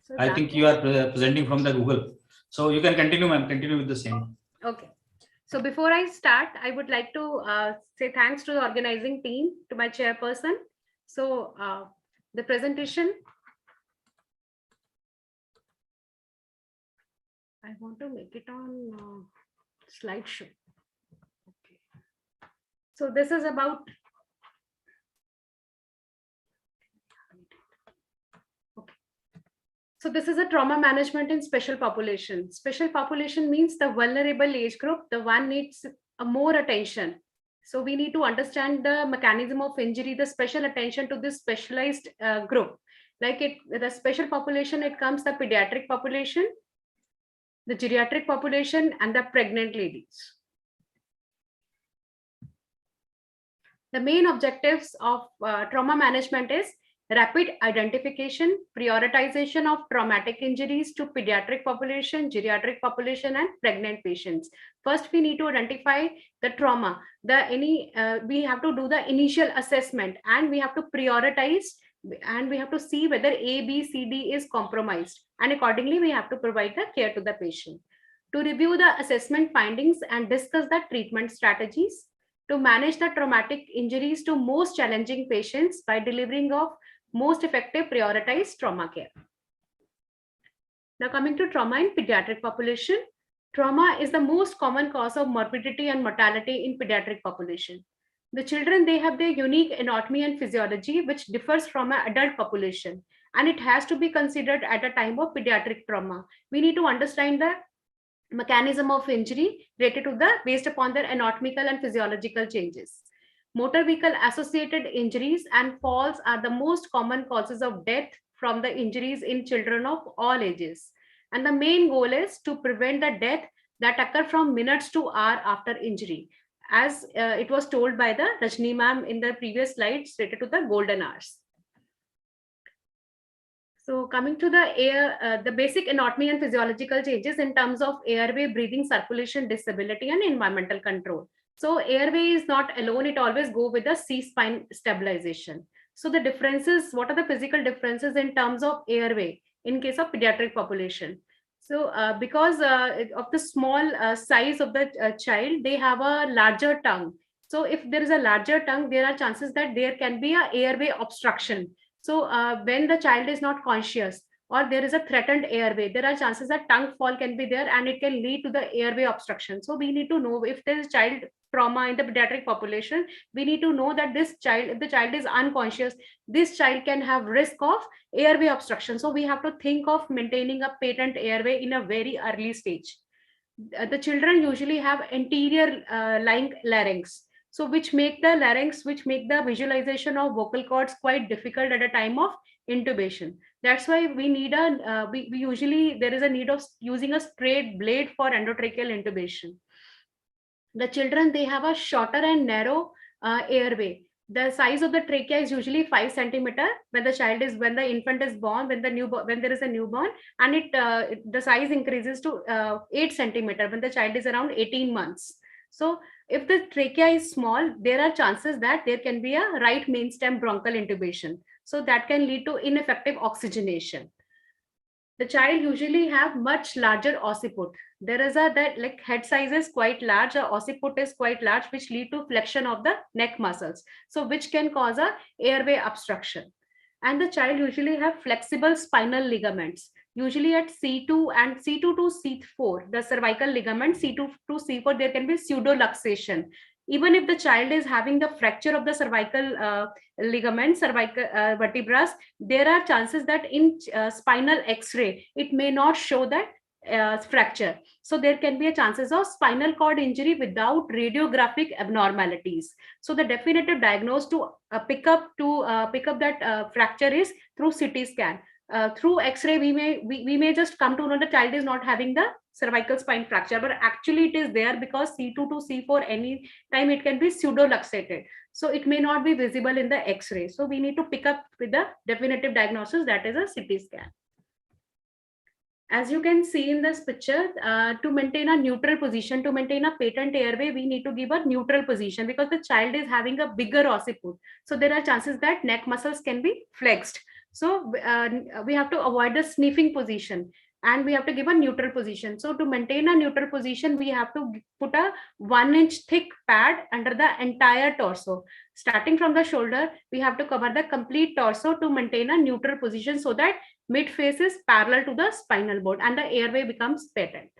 So I think you are presenting from the Google. So you can continue, ma'am. Continue with the same. Okay. So before I start, I would like to say thanks to the organizing team, to my chairperson. So the presentation, I want to make it on slideshow. Okay. So this is about. Okay. So this is a trauma management in special population. Special population means the vulnerable age group, the one needs a more attention. So we need to understand the mechanism of injury, the special attention to this specialized group. Like the special population, it comes the pediatric population, the geriatric population, and the pregnant ladies. The main objectives of trauma management is rapid identification, prioritization of traumatic injuries to pediatric population, geriatric population, and pregnant patients. First, we need to identify the trauma. We have to do the initial assessment, and we have to prioritize, and we have to see whether A, B, C, D is compromised. And accordingly, we have to provide the care to the patient. To review the assessment findings and discuss the treatment strategies. To manage the traumatic injuries to most challenging patients by delivering of most effective prioritized trauma care. Now coming to trauma in pediatric population. Trauma is the most common cause of morbidity and mortality in pediatric population. The children, they have their unique anatomy and physiology, which differs from an adult population, and it has to be considered at a time of pediatric trauma. We need to understand the mechanism of injury related to based upon their anatomical and physiological changes. Motor vehicle associated injuries and falls are the most common causes of death from the injuries in children of all ages. And the main goal is to prevent the death that occur from minutes to hours after injury, as it was told by the Rajni ma'am in the previous slides related to the golden hours. So coming to the basic anatomy and physiological changes in terms of airway, breathing, circulation, disability, and environmental control. So airway is not alone, it always go with the C-spine stabilization. So the differences, what are the physical differences in terms of airway in case of pediatric population? So because of the small size of the child, they have a larger tongue. So if there is a larger tongue, there are chances that there can be an airway obstruction. So when the child is not conscious or there is a threatened airway, there are chances that tongue fall can be there and it can lead to the airway obstruction. So we need to know if there is child trauma in the pediatric population, we need to know that this child, if the child is unconscious, this child can have risk of airway obstruction. So we have to think of maintaining a patent airway in a very early stage. The children usually have anterior lying larynx. So which make the larynx, which make the visualization of vocal cords quite difficult at a time of intubation. That's why we need we usually, there is a need of using a straight blade for endotracheal intubation. The children, they have a shorter and narrow airway. The size of the trachea is usually 5 centimeter when the infant is born, when there is a newborn, and the size increases to 8 centimeter when the child is around 18 months. So if the trachea is small, there are chances that there can be a right main stem bronchial intubation. So that can lead to ineffective oxygenation. The child usually have much larger occiput. There is like head size is quite large, or occiput is quite large, which lead to flexion of the neck muscles. So which can cause a airway obstruction. And the child usually have flexible spinal ligaments. Usually at C2 and C2 to C4, the cervical ligament, C2 to C4, there can be pseudo-luxation. Even if the child is having the fracture of the cervical ligament, cervical vertebrae, there are chances that in spinal X-ray, it may not show that fracture. So there can be a chances of spinal cord injury without radiographic abnormalities. So the definitive diagnosis to pick up that fracture is through CT scan. Through X-ray, we may just come to know the child is not having the cervical spine fracture, but actually it is there because C2 to C4 any time it can be pseudo-luxated. So it may not be visible in the X-ray. So we need to pick up with the definitive diagnosis, that is a CT scan. As you can see in this picture, to maintain a neutral position, to maintain a patent airway, we need to give a neutral position because the child is having a bigger occiput. So there are chances that neck muscles can be flexed. So we have to avoid the sniffing position and we have to give a neutral position. So to maintain a neutral position, we have to put a 1-inch thick pad under the entire torso. Starting from the shoulder, we have to cover the complete torso to maintain a neutral position so that mid face is parallel to the spinal board and the airway becomes patent.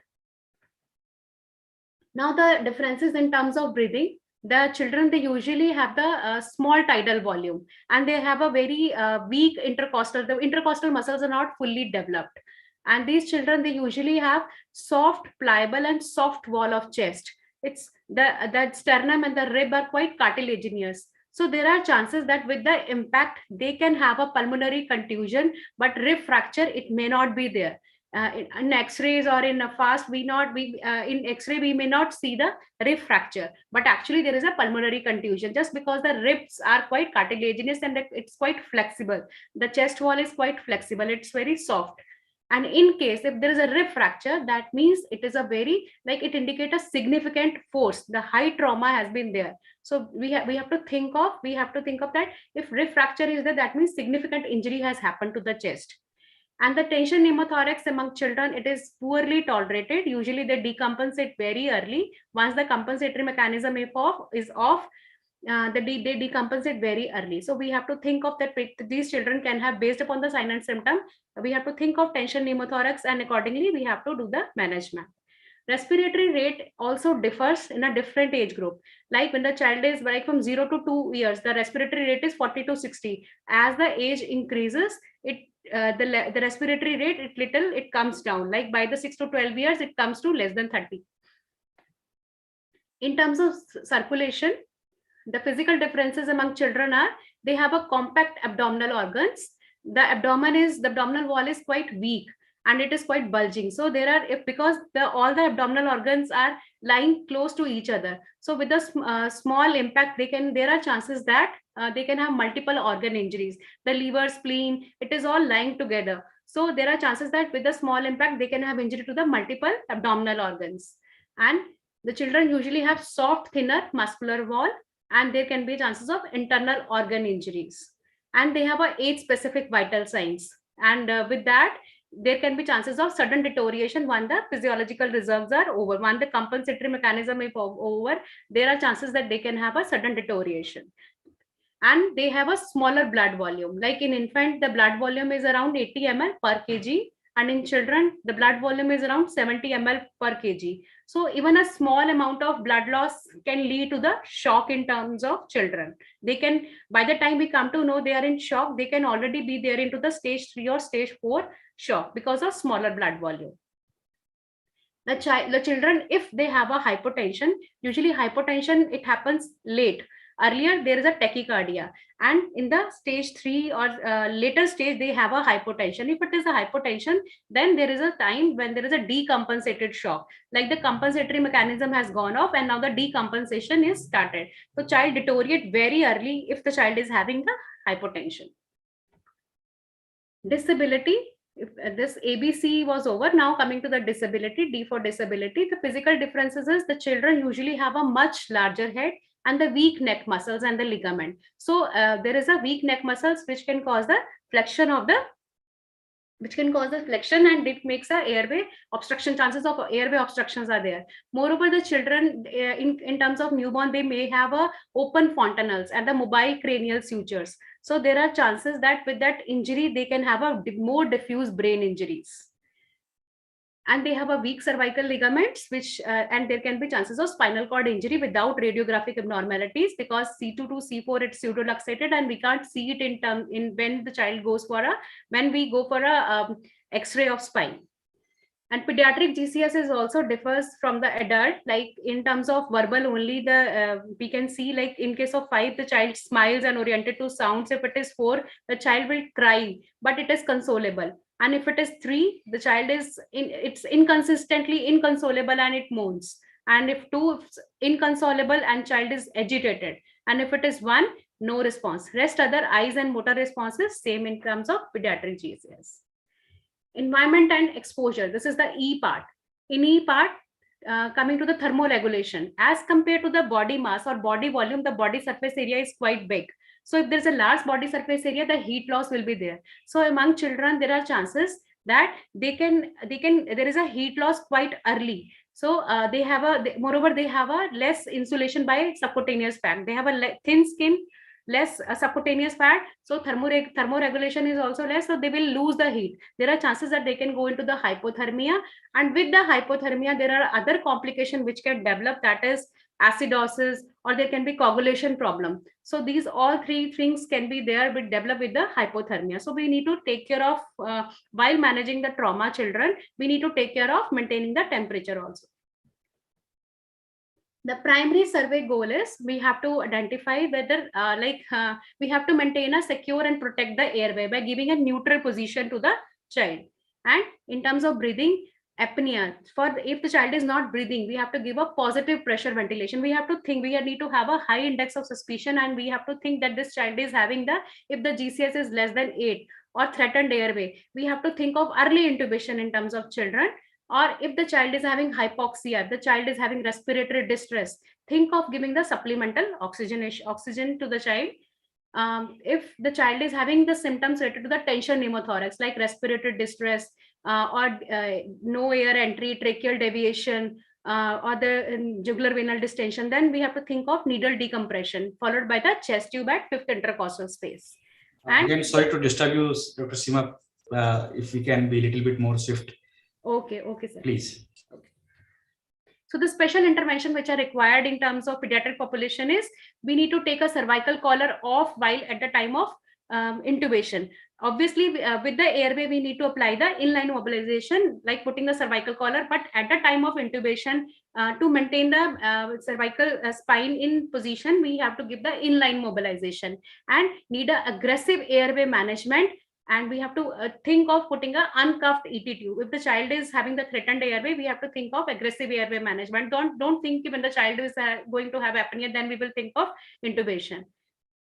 Now the differences in terms of breathing. The children, they usually have the small tidal volume and they have a very weak intercostal. The intercostal muscles are not fully developed. And these children, they usually have soft, pliable and soft wall of chest. It's the sternum and the rib are quite cartilaginous. So there are chances that with the impact, they can have a pulmonary contusion, but rib fracture, it may not be there. In X-rays or in a fast, in X-ray we may not see the rib fracture, but actually there is a pulmonary contusion just because the ribs are quite cartilaginous and it's quite flexible. The chest wall is quite flexible, it's very soft. And in case if there is a rib fracture, that means it is a very, like it indicates a significant force. The high trauma has been there. So we have to think of that if rib fracture is there, that means significant injury has happened to the chest. And the tension pneumothorax among children, it is poorly tolerated. Usually they decompensate very early. Once the compensatory mechanism is off, they decompensate very early. So we have to think of that these children can have, based upon the sign and symptom, we have to think of tension pneumothorax and accordingly we have to do the management. Respiratory rate also differs in a different age group. Like when the child is like from 0 to 2 years, the respiratory rate is 40 to 60. As the age increases, the respiratory rate, it comes down. Like by the 6 to 12 years, it comes to less than 30. In terms of circulation, the physical differences among children are, they have a compact abdominal organs. The abdominal wall is quite weak and it is quite bulging. So there are, because all the abdominal organs are lying close to each other. So with a small impact, there are chances that they can have multiple organ injuries. The liver, spleen, it is all lying together. So there are chances that with a small impact, they can have injury to the multiple abdominal organs. And the children usually have soft, thinner muscular wall, and there can be chances of internal organ injuries. And they have age-specific vital signs. And with that, there can be chances of sudden deterioration when the physiological reserves are over. When the compensatory mechanism is over, there are chances that they can have a sudden deterioration. And they have a smaller blood volume. Like in infant, the blood volume is around 80 ml per kg. And in children, the blood volume is around 70 ml per kg. So even a small amount of blood loss can lead to the shock in terms of children. They can, by the time we come to know they are in shock, they can already be there into the stage 3 or stage 4 shock because of smaller blood volume. the children, if they have a hypotension, usually hypotension, it happens late. Earlier, there is a tachycardia, and in the stage 3 or later stage, they have a hypotension. If it is a hypotension, then there is a time when there is a decompensated shock, like the compensatory mechanism has gone off and now the decompensation is started. So child deteriorate very early if the child is having the hypotension. Disability. If this ABC was over, now coming to the disability, D for disability, the physical differences is the children usually have a much larger head and the weak neck muscles and the ligament. So there is a weak neck muscles which can cause the flexion of the, and it makes a airway obstruction, chances of airway obstructions are there. Moreover, the children in terms of newborn, they may have a open fontanelles and the mobile cranial sutures. So there are chances that with that injury, they can have a more diffuse brain injuries. And they have a weak cervical ligaments, which and there can be chances of spinal cord injury without radiographic abnormalities, because C2 to C4 it's pseudo-luxated and we can't see it in when the child goes for a, when we go for a X-ray of spine. And pediatric GCS is also differs from the adult, like in terms of verbal only, the we can see, like in case of 5, the child smiles and oriented to sounds. If it is 4, the child will cry, but it is consolable. And if it is 3, the child is it's inconsistently inconsolable and it moans. And if 2, it's inconsolable and child is agitated. And if it is 1, no response. Rest other eyes and motor responses same in terms of pediatric GCS. Environment and exposure. This is the E part. In E part, coming to the thermoregulation, as compared to the body mass or body volume, the body surface area is quite big. So if there's a large body surface area, the heat loss will be there. So among children, there are chances that there is a heat loss quite early. So they have moreover, they have a less insulation by subcutaneous fat. They have a thin skin, less subcutaneous fat, so thermoregulation is also less, so they will lose the heat. There are chances that they can go into the hypothermia, and with the hypothermia there are other complications which can develop, that is acidosis, or there can be coagulation problem. So these all 3 things can be there with develop with the hypothermia. So we need to take care of while managing the trauma children, we need to take care of maintaining the temperature also. The primary survey goal is we have to identify whether we have to maintain a secure and protect the airway by giving a neutral position to the child. And in terms of breathing, apnea, if the child is not breathing, we have to give a positive pressure ventilation. We have to think, we need to have a high index of suspicion, and we have to think that this child is having if the GCS is less than 8 or threatened airway, we have to think of early intubation in terms of children. Or if the child is having hypoxia, the child is having respiratory distress, think of giving the supplemental oxygen to the child. If the child is having the symptoms related to the tension pneumothorax, like respiratory distress or no air entry, tracheal deviation, or the jugular venal distension, then we have to think of needle decompression followed by the chest tube at 5th intercostal space. And again, sorry to disturb you, Dr. Seema, if we can be a little bit more swift. Okay, sir. Please. Okay. So the special intervention which are required in terms of pediatric population is we need to take a cervical collar off while at the time of intubation. Obviously, with the airway, we need to apply the inline mobilization, like putting the cervical collar, but at the time of intubation, to maintain the cervical spine in position, we have to give the inline mobilization and need an aggressive airway management. And we have to think of putting an uncuffed ET tube. If the child is having the threatened airway, we have to think of aggressive airway management. Don't think when the child is going to have apnea, then we will think of intubation.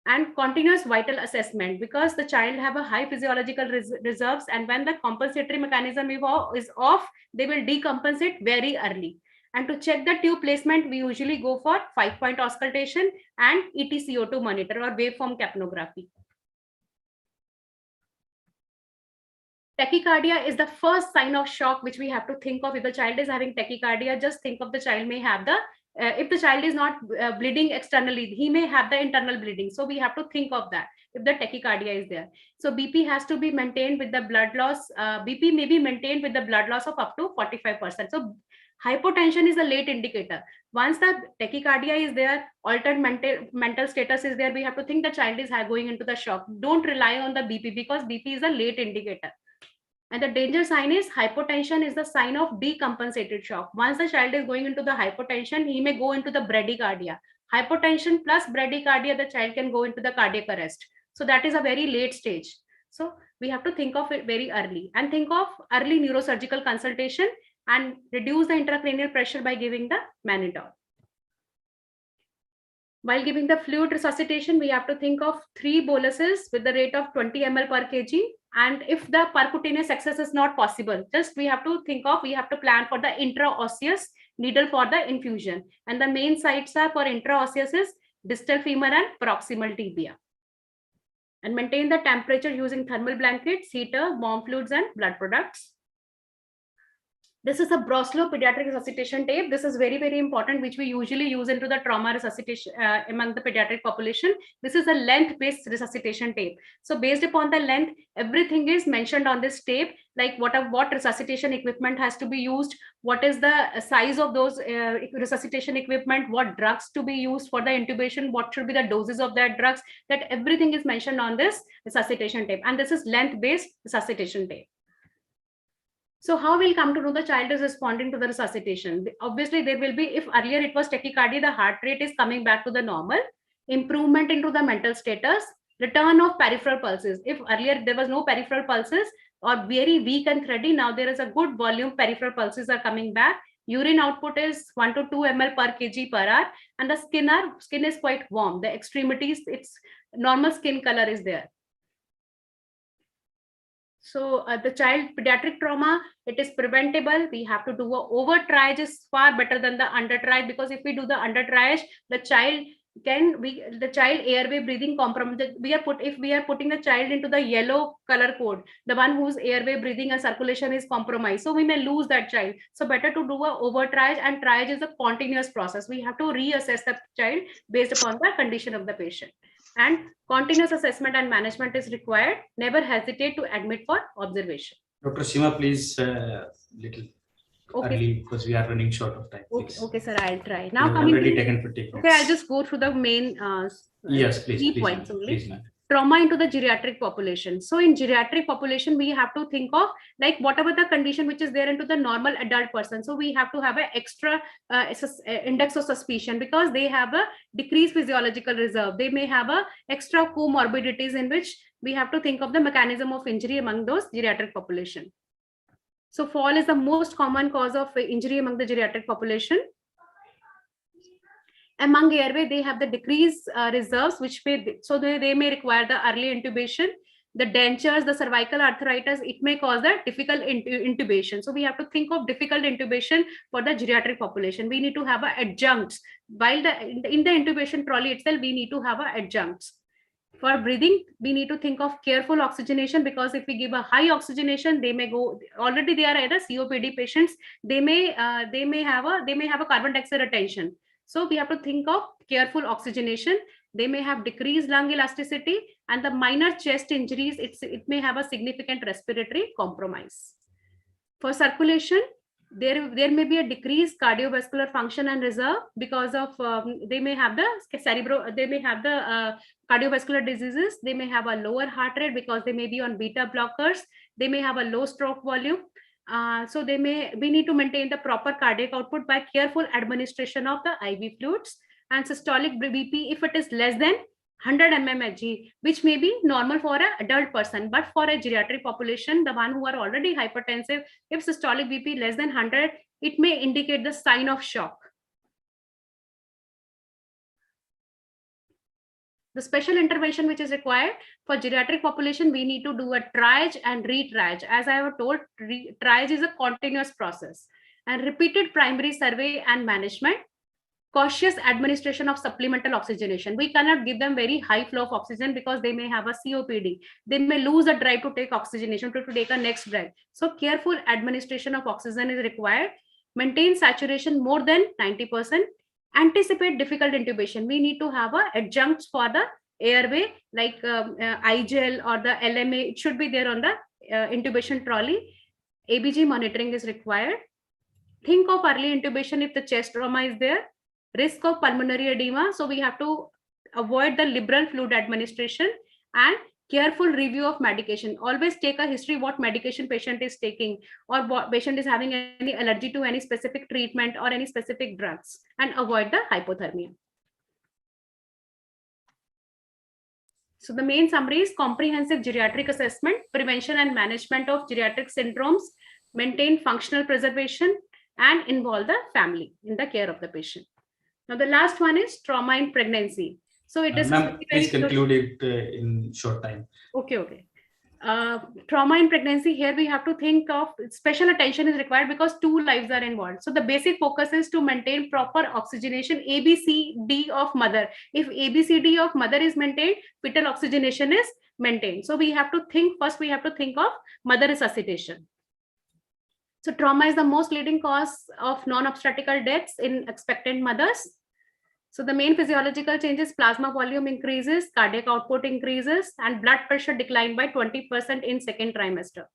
And continuous vital assessment, because the child have a high physiological reserves, and when the compensatory mechanism is off, they will decompensate very early. And to check the tube placement, we usually go for 5-point auscultation and ETCO2 monitor or waveform capnography. Tachycardia is the first sign of shock which we have to think of. If the child is having tachycardia, just think of the child may have the, if the child is not bleeding externally, he may have the internal bleeding. So we have to think of that if the tachycardia is there. So BP has to be maintained with the blood loss. BP may be maintained with the blood loss of up to 45%. So hypotension is a late indicator. Once the tachycardia is there, altered mental status is there, we have to think the child is going into the shock. Don't rely on the BP because BP is a late indicator. And the danger sign is hypotension is the sign of decompensated shock. Once the child is going into the hypotension, he may go into the bradycardia. Hypotension plus bradycardia, the child can go into the cardiac arrest. So that is a very late stage. So we have to think of it very early and think of early neurosurgical consultation and reduce the intracranial pressure by giving the mannitol. While giving the fluid resuscitation, we have to think of 3 boluses with the rate of 20 ml per kg. And if the percutaneous access is not possible, we have to plan for the intraosseous needle for the infusion. And the main sites are for intraosseous is distal femur and proximal tibia. And maintain the temperature using thermal blankets, heater, warm fluids, and blood products. This is a Broslow pediatric resuscitation tape. This is very, very important, which we usually use into the trauma resuscitation among the pediatric population. This is a length-based resuscitation tape. So based upon the length, everything is mentioned on this tape, like what resuscitation equipment has to be used, what is the size of those resuscitation equipment, what drugs to be used for the intubation, what should be the doses of that drugs, that everything is mentioned on this resuscitation tape. And this is length-based resuscitation tape. So how we'll come to know the child is responding to the resuscitation? Obviously, there will be, if earlier it was tachycardia, the heart rate is coming back to the normal, improvement into the mental status, return of peripheral pulses. If earlier there was no peripheral pulses or very weak and thready, now there is a good volume, peripheral pulses are coming back. Urine output is 1 to 2 ml per kg per hour, and the skin is quite warm. The extremities, its normal skin color is there. So the child pediatric trauma, it is preventable. We have to do a over triage is far better than the under triage, because if we do the under triage, the child airway breathing compromise. If we are putting the child into the yellow color code, the one whose airway breathing and circulation is compromised, so we may lose that child. So better to do a over triage, and triage is a continuous process. We have to reassess the child based upon the condition of the patient. And continuous assessment and management is required. Never hesitate to admit for observation. Dr. Seema, please, little early, because we are running short of time. Okay, sir, I'll try. Now coming to okay, I'll just go through the main yes, please, key please, points only. please, Trauma into the geriatric population. So in geriatric population, we have to think of like whatever the condition which is there into the normal adult person. So we have to have an extra index of suspicion, because they have a decreased physiological reserve. They may have a extra comorbidities, in which we have to think of the mechanism of injury among those geriatric population. So fall is the most common cause of injury among the geriatric population. Among airway, they have the decreased reserves, which they may require the early intubation. The dentures, the cervical arthritis, it may cause the difficult intubation. So we have to think of difficult intubation for the geriatric population. We need to have adjuncts. While in the intubation trolley itself, we need to have adjuncts. For breathing, we need to think of careful oxygenation, because if we give a high oxygenation, they may go, already they are either COPD patients, they may have a carbon dioxide retention. So we have to think of careful oxygenation. They may have decreased lung elasticity, and the minor chest injuries, it may have a significant respiratory compromise. For circulation, there may be a decreased cardiovascular function and reserve, because of they may have the cardiovascular diseases. They may have a lower heart rate because they may be on beta blockers. They may have a low stroke volume. So we need to maintain the proper cardiac output by careful administration of the IV fluids. And systolic BP, if it is less than 100 mmHg, which may be normal for an adult person, but for a geriatric population, the one who are already hypertensive, if systolic BP less than 100, it may indicate the sign of shock. The special intervention which is required for geriatric population, we need to do a triage and retriage. As I have told, triage is a continuous process, and repeated primary survey and management, cautious administration of supplemental oxygenation. We cannot give them very high flow of oxygen, because they may have a COPD. They may lose the drive to take oxygenation, to take a next breath. So careful administration of oxygen is required. Maintain saturation more than 90%. Anticipate difficult intubation. We need to have adjuncts for the airway, like iGel or the LMA. It should be there on the intubation trolley. ABG monitoring is required. Think of early intubation if the chest trauma is there. Risk of pulmonary edema. So we have to avoid the liberal fluid administration and careful review of medication. Always take a history what medication patient is taking, or what patient is having any allergy to any specific treatment or any specific drugs, and avoid the hypothermia. So the main summary is comprehensive geriatric assessment, prevention and management of geriatric syndromes, maintain functional preservation, and involve the family in the care of the patient. Now the last one is trauma in pregnancy. So it is Ma'am, please conclude it in short time. Okay. Trauma in pregnancy, here we have to think of special attention is required because 2 lives are involved. So the basic focus is to maintain proper oxygenation, ABCD of mother. If ABCD of mother is maintained, fetal oxygenation is maintained. So we have to think first, we have to think of mother resuscitation. So trauma is the most leading cause of non-obstetrical deaths in expectant mothers. So the main physiological changes, plasma volume increases, cardiac output increases, and blood pressure declined by 20% in second trimester.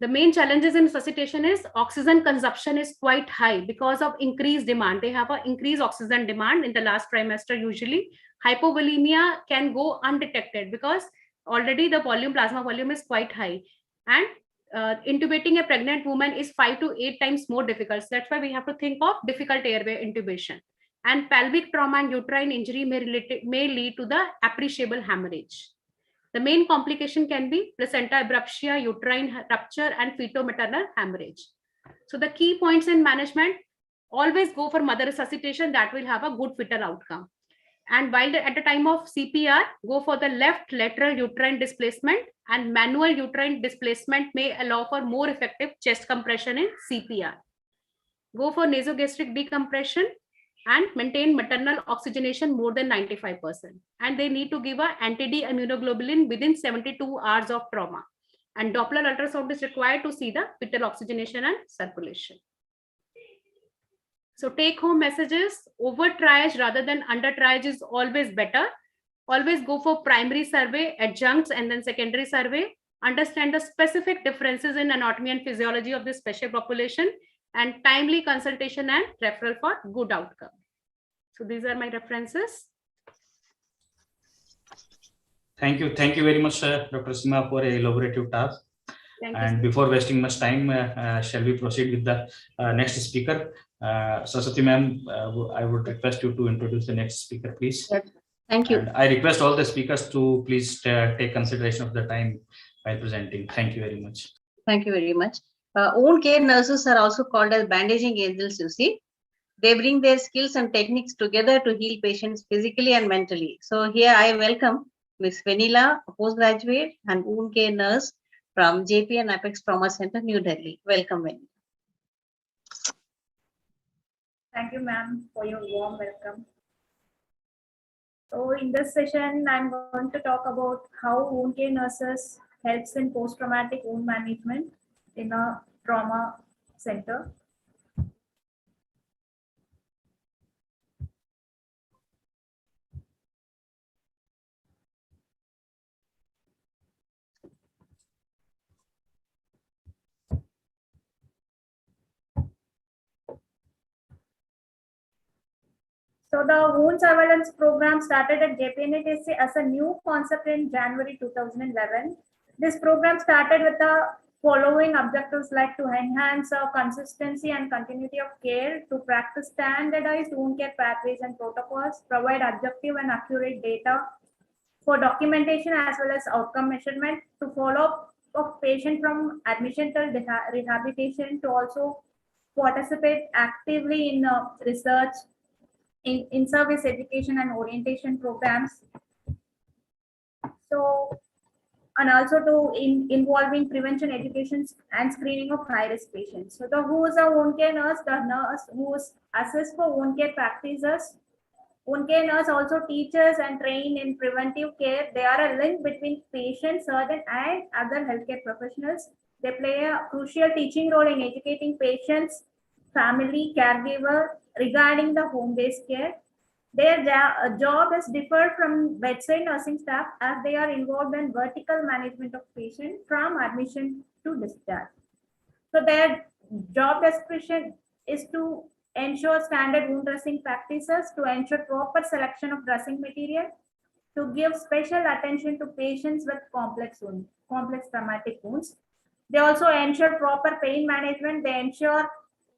The main challenges in resuscitation is oxygen consumption is quite high because of increased demand. They have an increased oxygen demand in the last trimester usually. Hypovolemia can go undetected because already the plasma volume is quite high. And intubating a pregnant woman is 5 to 8 times more difficult. So that's why we have to think of difficult airway intubation. And pelvic trauma and uterine injury may lead to the appreciable hemorrhage. The main complication can be placenta abruptia, uterine rupture, and feto-maternal hemorrhage. So the key points in management, always go for mother resuscitation, that will have a good fetal outcome. And while at the time of CPR, go for the left lateral uterine displacement, and manual uterine displacement may allow for more effective chest compression in CPR. Go for nasogastric decompression and maintain maternal oxygenation more than 95%. And they need to give a anti-D immunoglobulin within 72 hours of trauma. And Doppler ultrasound is required to see the fetal oxygenation and circulation. So take home messages, over triage rather than under triage is always better. Always go for primary survey, adjuncts, and then secondary survey. Understand the specific differences in anatomy and physiology of this special population, and timely consultation and referral for good outcome. So these are my references. Thank you very much, Dr. Seema, for a elaborative task. And before wasting much time, shall we proceed with the next speaker? Saraswati ma'am, I would request you to introduce the next speaker, please. Thank you. And I request all the speakers to please take consideration of the time while presenting. Thank you very much. Thank you very much. Wound care nurses are also called as bandaging angels, you see. They bring their skills and techniques together to heal patients physically and mentally. So here I welcome Ms. Vanilla, a postgraduate and wound care nurse from JP and Apex Trauma Center, New Delhi. Welcome, Vanilla. Thank you, ma'am, for your warm welcome. So in this session, I'm going to talk about how wound care nurses helps in post-traumatic wound management in a trauma center. So the wound surveillance program started at JPNHSC as a new concept in January 2011. This program started with the following objectives, like to enhance consistency and continuity of care, to practice standardized wound care pathways and protocols, provide objective and accurate data for documentation as well as outcome measurement, to follow up of patient from admission till rehabilitation, to also participate actively in research, in service education and orientation programs. So, and also to involving prevention education and screening of high-risk patients. So who is a wound care nurse? The nurse who is assessed for wound care practices. Wound care nurse also teaches and train in preventive care. They are a link between patient, surgeon, and other healthcare professionals. They play a crucial teaching role in educating patients, family, caregiver regarding the home-based care. Their job is different from bedside nursing staff as they are involved in vertical management of patient from admission to discharge. So their job description is to ensure standard wound dressing practices, to ensure proper selection of dressing material, to give special attention to patients with complex traumatic wounds. They also ensure proper pain management. They ensure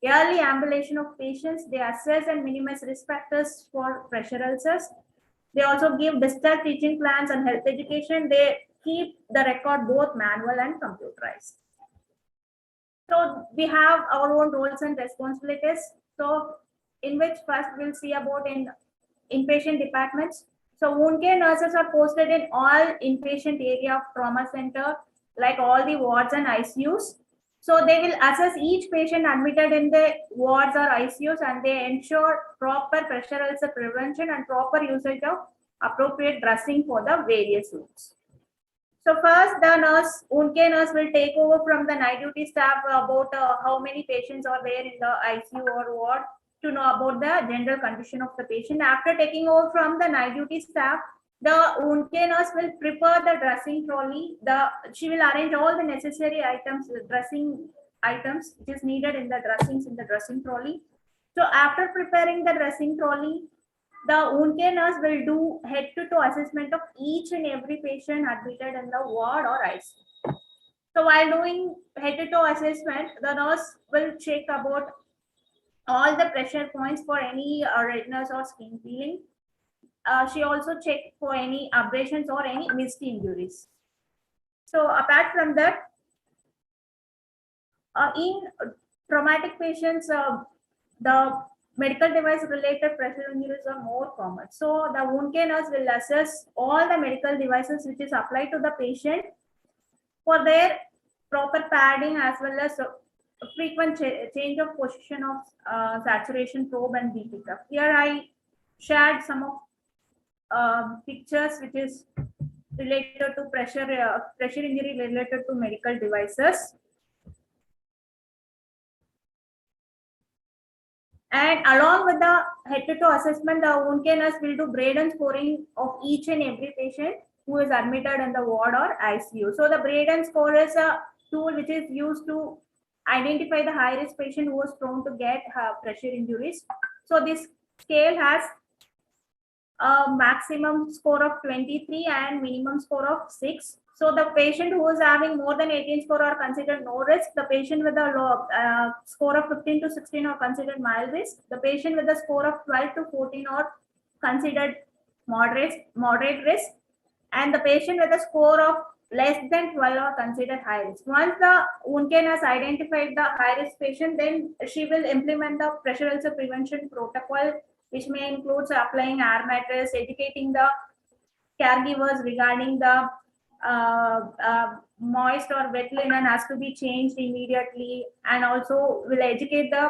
early ambulation of patients. They assess and minimize risk factors for pressure ulcers. They also give digital teaching plans and health education. They keep the record both manual and computerized. So we have our own roles and responsibilities. So in which first we'll see about in inpatient departments. So wound care nurses are posted in all inpatient area of trauma center, like all the wards and ICUs. So they will assess each patient admitted in the wards or ICUs, and they ensure proper pressure ulcer prevention and proper usage of appropriate dressing for the various wounds. So first, the wound care nurse will take over from the night duty staff about how many patients are there in the ICU or ward to know about the general condition of the patient. After taking over from the night duty staff, the wound care nurse will prepare the dressing trolley. She will arrange all the necessary items, the dressing items which is needed in the dressings in the dressing trolley. So after preparing the dressing trolley, the wound care nurse will do head-to-toe assessment of each and every patient admitted in the ward or ICU. So while doing head-to-toe assessment, the nurse will check about all the pressure points for any redness or skin peeling. She also checked for any abrasions or any missed injuries. So apart from that, in traumatic patients, the medical device related pressure injuries are more common. So the wound care nurse will assess all the medical devices which is applied to the patient for their proper padding as well as frequent change of position of saturation probe and BP cuff. Here I shared some of pictures which is related to pressure injury related to medical devices. And along with the head-to-toe assessment, the wound care nurse will do Braden scoring of each and every patient who is admitted in the ward or ICU. So the Braden score is a tool which is used to identify the high-risk patient who is prone to get pressure injuries. So this scale has a maximum score of 23 and minimum score of 6. So the patient who is having more than 18 score are considered no risk. The patient with a low score of 15 to 16 are considered mild risk. The patient with a score of 12 to 14 are considered moderate risk. And the patient with a score of less than 12 are considered high risk. Once the wound care nurse identified the high risk patient, then she will implement the pressure ulcer prevention protocol, which may include applying air mattress, educating the caregivers regarding the moist or wet linen has to be changed immediately, and also will educate the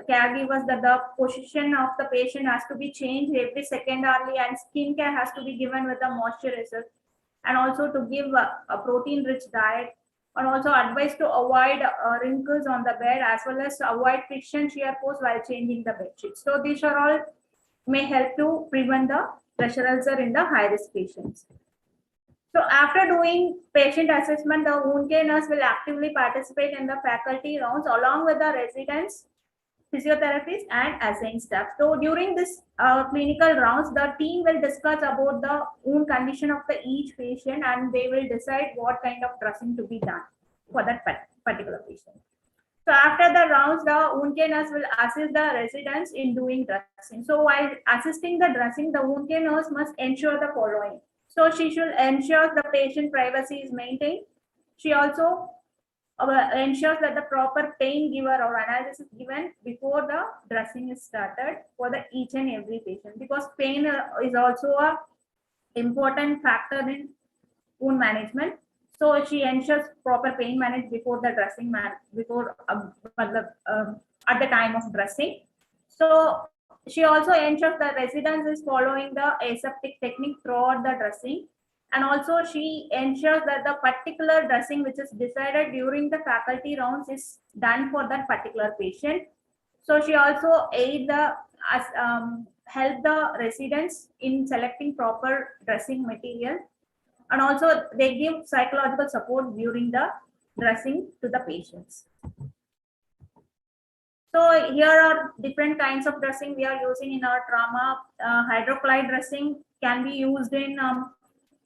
caregivers that the position of the patient has to be changed every second hourly, and skin care has to be given with a moisturizer, and also to give a protein rich diet, and also advised to avoid wrinkles on the bed as well as avoid friction shear pose while changing the bed sheets. So these are all may help to prevent the pressure ulcer in the high risk patients. So after doing patient assessment, the wound care nurse will actively participate in the faculty rounds along with the residents, physiotherapists, and assigned staff. So during this clinical rounds, the team will discuss about the wound condition of each patient, and they will decide what kind of dressing to be done for that particular patient. So after the rounds, the wound care nurse will assist the residents in doing dressing. So while assisting the dressing, the wound care nurse must ensure the following. So she should ensure the patient privacy is maintained. She also ensures that the proper pain giver or analgesic is given before the dressing is started for the each and every patient, because pain is also a important factor in wound management. So she ensures proper pain management before the dressing, at the time of dressing. So she also ensures the residents is following the aseptic technique throughout the dressing. And also she ensures that the particular dressing which is decided during the faculty rounds is done for that particular patient. So she also help the residents in selecting proper dressing material. And also they give psychological support during the dressing to the patients. So here are different kinds of dressing we are using in our trauma: hydrocolloid dressing, can be used in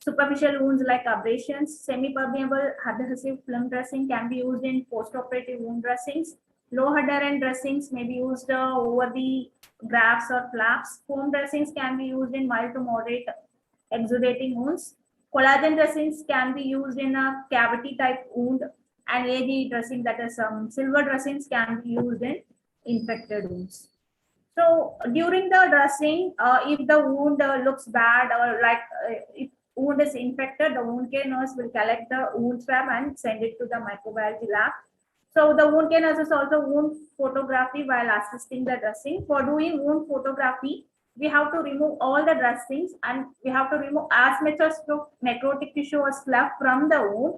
superficial wounds like abrasions. Semi-permeable adhesive film dressing can be used in post-operative wound dressings. Low adherent dressings may be used over the grafts or flaps. Foam dressings can be used in mild to moderate exudating wounds. Collagen dressings can be used in a cavity type wound, and AG dressing, that is silver dressings, can be used in infected wounds. So during the dressing, if the wound looks bad or like if wound is infected, the wound care nurse will collect the wound swab and send it to the microbiology lab. So the wound care nurse is also wound photography while assisting the dressing. For doing wound photography, we have to remove all the dressings and we have to remove as much as necrotic tissue as left from the wound.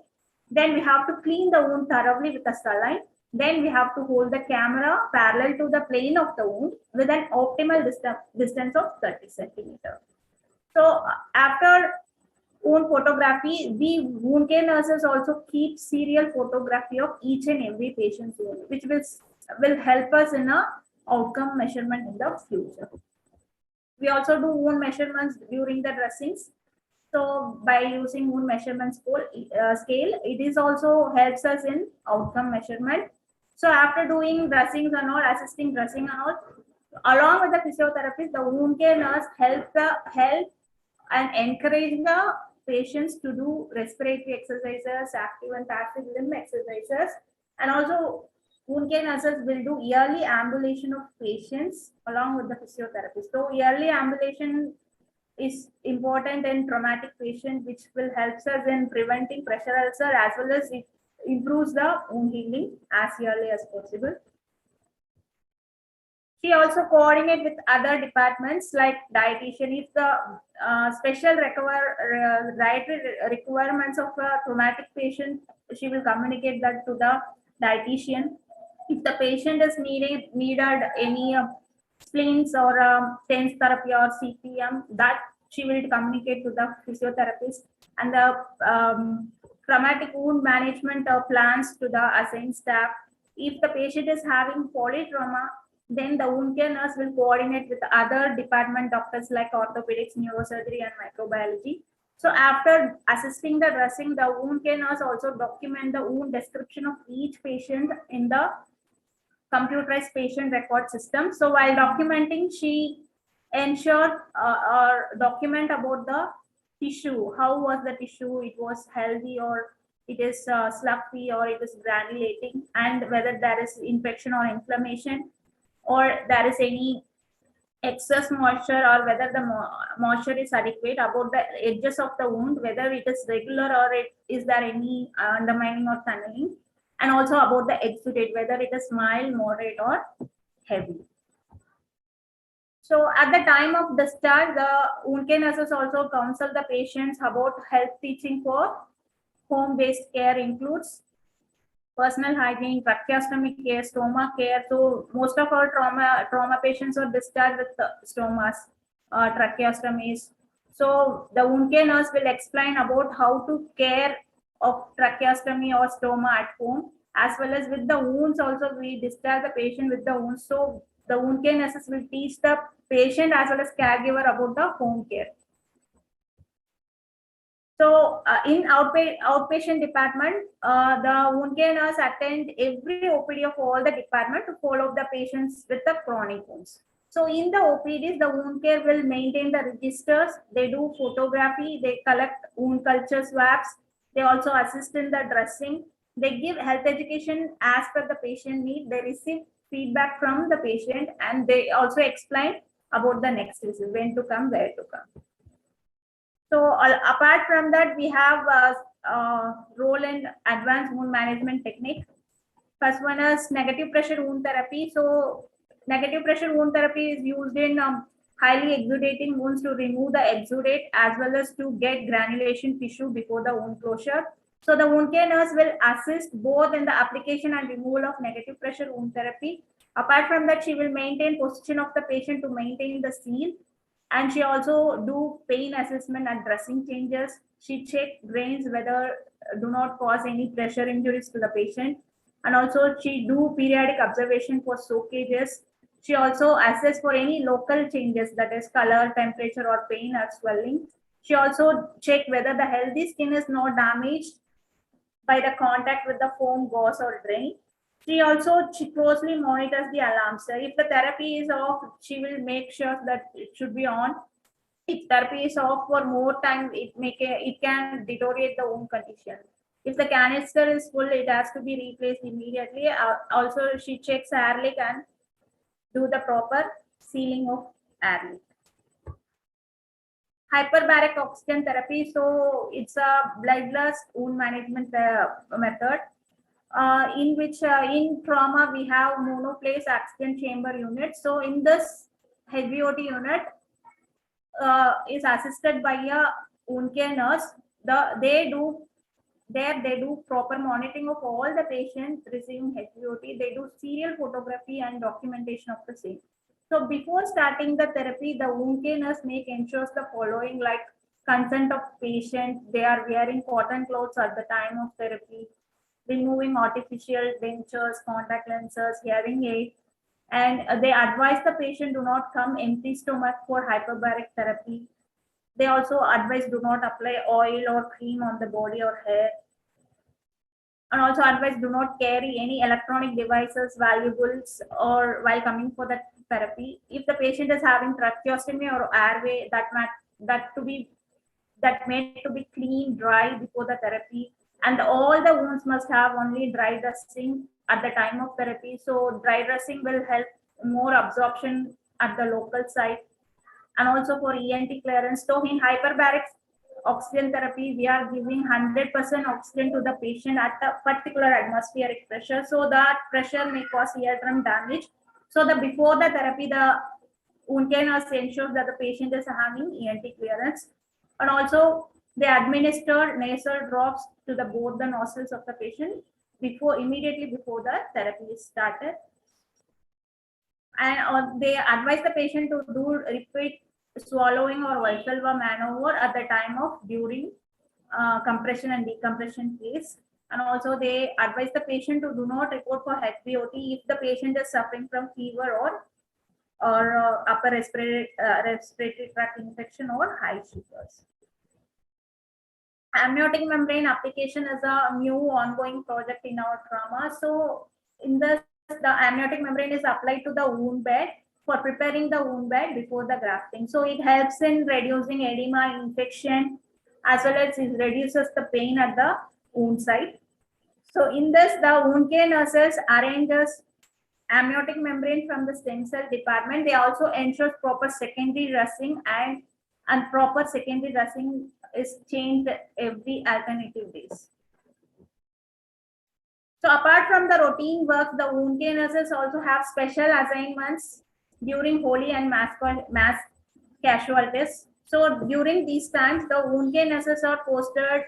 Then we have to clean the wound thoroughly with a saline. Then we have to hold the camera parallel to the plane of the wound with an optimal distance of 30 centimeters. So after wound photography, the wound care nurses also keep serial photography of each and every patient's wound, which will help us in a outcome measurement in the future. We also do wound measurements during the dressings. So by using wound measurement scale, it is also helps us in outcome measurement. So after doing dressings and all, assisting dressing and all, along with the physiotherapist, the wound care nurse help and encourage the patients to do respiratory exercises, active and passive limb exercises, and also wound care nurses will do yearly ambulation of patients along with the physiotherapist. So yearly ambulation is important in traumatic patients, which will help us in preventing pressure ulcer as well as it improves the wound healing as early as possible. She also coordinates with other departments like dietitian. If the special dietary requirements of a traumatic patient, she will communicate that to the dietitian. If the patient is needed any splints or TENS therapy or CPM, that she will communicate to the physiotherapist, and the traumatic wound management plans to the assigned staff. If the patient is having polytrauma, then the wound care nurse will coordinate with other department doctors like orthopedics, neurosurgery, and microbiology. So after assisting the dressing, the wound care nurse also document the wound description of each patient in the computerized patient record system. So while documenting, she ensured or document about the tissue. How was the tissue? It was healthy or it is sloughy or it is granulating, and whether there is infection or inflammation or there is any excess moisture or whether the moisture is adequate, about the edges of the wound, whether it is regular or is there any undermining or tunneling, and also about the exudate, whether it is mild, moderate, or heavy. So at the time of discharge, the wound care nurses also counsel the patients about health teaching for home-based care includes personal hygiene, tracheostomy care, stoma care. So most of our trauma patients are discharged with stomas, tracheostomies. So the wound care nurse will explain about how to care of tracheostomy or stoma at home, as well as with the wounds also we discharge the patient with the wounds. So the wound care nurses will teach the patient as well as caregiver about the home care. So in outpatient department, the wound care nurse attend every OPD of all the department to follow the patients with the chronic wounds. So in the OPDs, the wound care will maintain the registers. They do photography. They collect wound culture swabs. They also assist in the dressing. They give health education as per the patient need. They receive feedback from the patient, and they also explain about the next visit, when to come, where to come. So apart from that, we have a role in advanced wound management technique. First one is negative pressure wound therapy. So negative pressure wound therapy is used in highly exudating wounds to remove the exudate as well as to get granulation tissue before the wound closure. So the wound care nurse will assist both in the application and removal of negative pressure wound therapy. Apart from that, she will maintain position of the patient to maintain the seal. And she also do pain assessment and dressing changes. She check drains whether do not cause any pressure injuries to the patient. And also she do periodic observation for soakages. She also assesses for any local changes, that is color, temperature, or pain or swelling. She also checked whether the healthy skin is not damaged by the contact with the foam, gauze, or drain. She closely monitors the alarm. So if the therapy is off, she will make sure that it should be on. If therapy is off for more time, it can deteriorate the wound condition. If the canister is full, it has to be replaced immediately. Also, she checks air leak and do the proper sealing of air leak. Hyperbaric oxygen therapy. So it's a bloodless wound management method in which in trauma we have monoplace oxygen chamber unit. So in this HVOT unit is assisted by a wound care nurse. They do proper monitoring of all the patients receiving HVOT. They do serial photography and documentation of the same. So before starting the therapy, the wound care nurse ensures the following, like consent of patient, they are wearing cotton clothes at the time of therapy, removing artificial dentures, contact lenses, hearing aid, and they advise the patient do not come empty stomach for hyperbaric therapy. They also advise do not apply oil or cream on the body or hair. And also advise do not carry any electronic devices, valuables, or while coming for the therapy. If the patient is having tracheostomy or airway, that made to be clean, dry before the therapy. And all the wounds must have only dry dressing at the time of therapy. So dry dressing will help more absorption at the local site. And also for ENT clearance. So in hyperbaric oxygen therapy, we are giving 100% oxygen to the patient at a particular atmospheric pressure. So that pressure may cause eardrum damage. So before the therapy, the wound care nurse ensures that the patient is having ENT clearance. And also they administer nasal drops to both the nostrils of the patient immediately before the therapy is started. And they advise the patient to do repeat swallowing or Valsalva maneuver at the time of during compression and decompression phase. And also they advise the patient to do not report for HVOT if the patient is suffering from fever or upper respiratory tract infection or high sugars. Amniotic membrane application is a new ongoing project in our trauma. So in this, the amniotic membrane is applied to the wound bed for preparing the wound bed before the grafting. So it helps in reducing edema, infection, as well as it reduces the pain at the wound site. So in this, the wound care nurses arranges amniotic membrane from the stem cell department. They also ensure proper secondary dressing and proper secondary dressing is changed every alternative days. So apart from the routine work, the wound care nurses also have special assignments during holy and mass casualties. So during these times, the wound care nurses are posted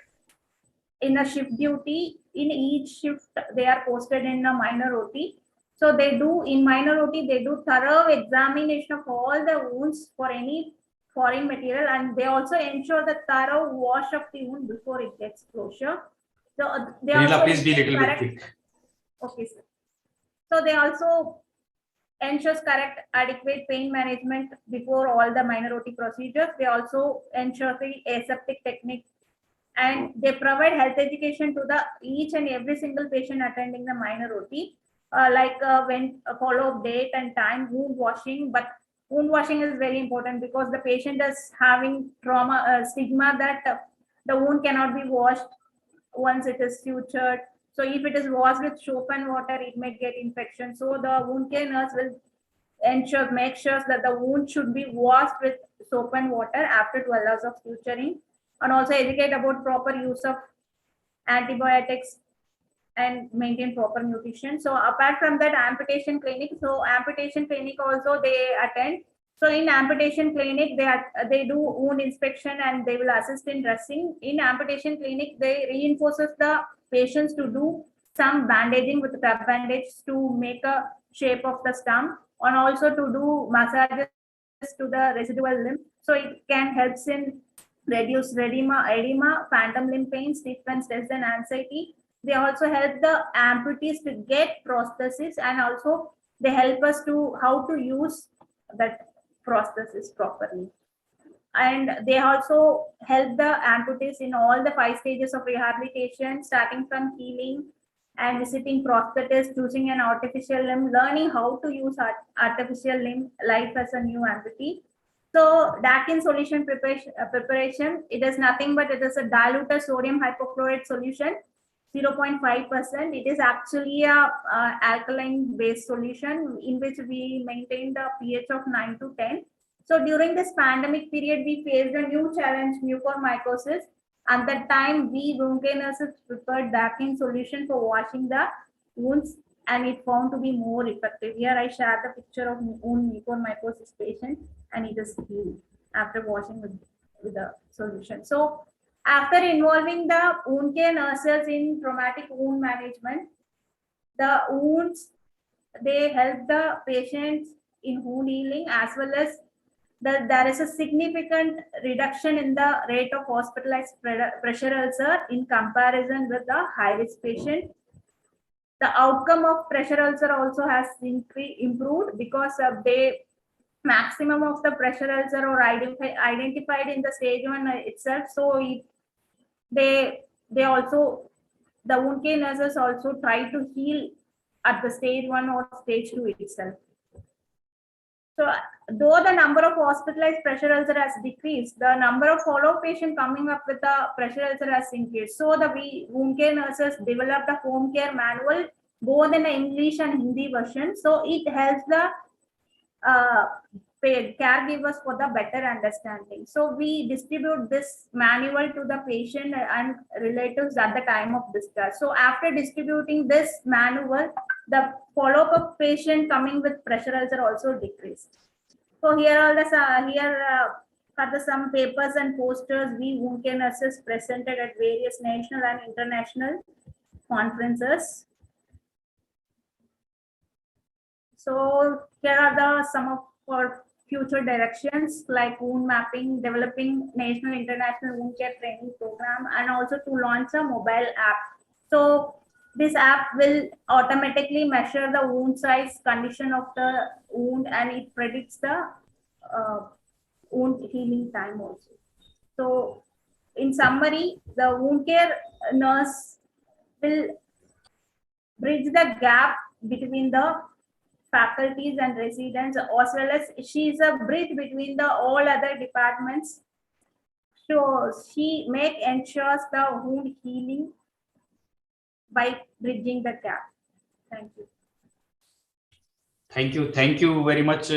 in a shift duty. In each shift, they are posted in a minor OT. So they do, in minor OT, they do thorough examination of all the wounds for any foreign material, and they also ensure the thorough wash of the wound before it gets closure. So they Pranila, also please be a little bit quick. Okay, sir. So they also ensures correct adequate pain management before all the minor OT procedures. They also ensure the aseptic technique, and they provide health education to each and every single patient attending the minor OT, when follow date and time, wound washing. But wound washing is very important because the patient is having trauma stigma that the wound cannot be washed once it is sutured. So if it is washed with soap and water, it may get infection. So the wound care nurse will make sure that the wound should be washed with soap and water after 12 hours of suturing, and also educate about proper use of antibiotics and maintain proper nutrition. So apart from that, amputation clinic. So amputation clinic also they attend. So in amputation clinic, they do wound inspection and they will assist in dressing. In amputation clinic, they reinforces the patients to do some bandaging with rub bandage to make a shape of the stump, and also to do massages to the residual limb. So it can help in reduce edema, phantom limb pain, stiffness, stress, and anxiety. They also help the amputees to get prosthesis, and also they help us to how to use that prosthesis properly. And they also help the amputees in all the 5 stages of rehabilitation, starting from healing and visiting prosthetists, choosing an artificial limb, learning how to use artificial limb life as a new amputee. So DAKIN solution preparation, it is nothing but it is a diluted sodium hypochlorite solution, 0.5%. It is actually a alkaline based solution in which we maintain the pH of 9 to 10. So during this pandemic period, we faced a new challenge, mucormycosis. At that time, we wound care nurses prepared DAKIN solution for washing the wounds, and it found to be more effective. Here I share the picture of wound mucormycosis patient, and it is healed after washing with the solution. So after involving the wound care nurses in traumatic wound management, the wounds, they help the patients in wound healing, as well as there is a significant reduction in the rate of hospitalized pressure ulcer in comparison with the high-risk patient. The outcome of pressure ulcer also has improved because of the maximum of the pressure ulcer or identified in the stage 1 itself. So they also, the wound care nurses also try to heal at the stage 1 or stage 2 itself. So though the number of hospitalized pressure ulcer has decreased, the number of follow-up patients coming up with the pressure ulcer has increased. So the wound care nurses developed a home care manual, both in the English and Hindi version. So it helps the caregivers for the better understanding. So we distribute this manual to the patient and relatives at the time of discharge. So after distributing this manual, the follow-up of patient coming with pressure ulcer also decreased. So here are the some papers and posters we wound care nurses presented at various national and international conferences. So here are some of our future directions, like wound mapping, developing national international wound care training program, and also to launch a mobile app. So this app will automatically measure the wound size, condition of the wound, and it predicts the wound healing time also. So in summary, the wound care nurse will bridge the gap between the faculties and residents, as well as she is a bridge between the all other departments. So she ensures the wound healing by bridging the gap. Thank you. Thank you very much,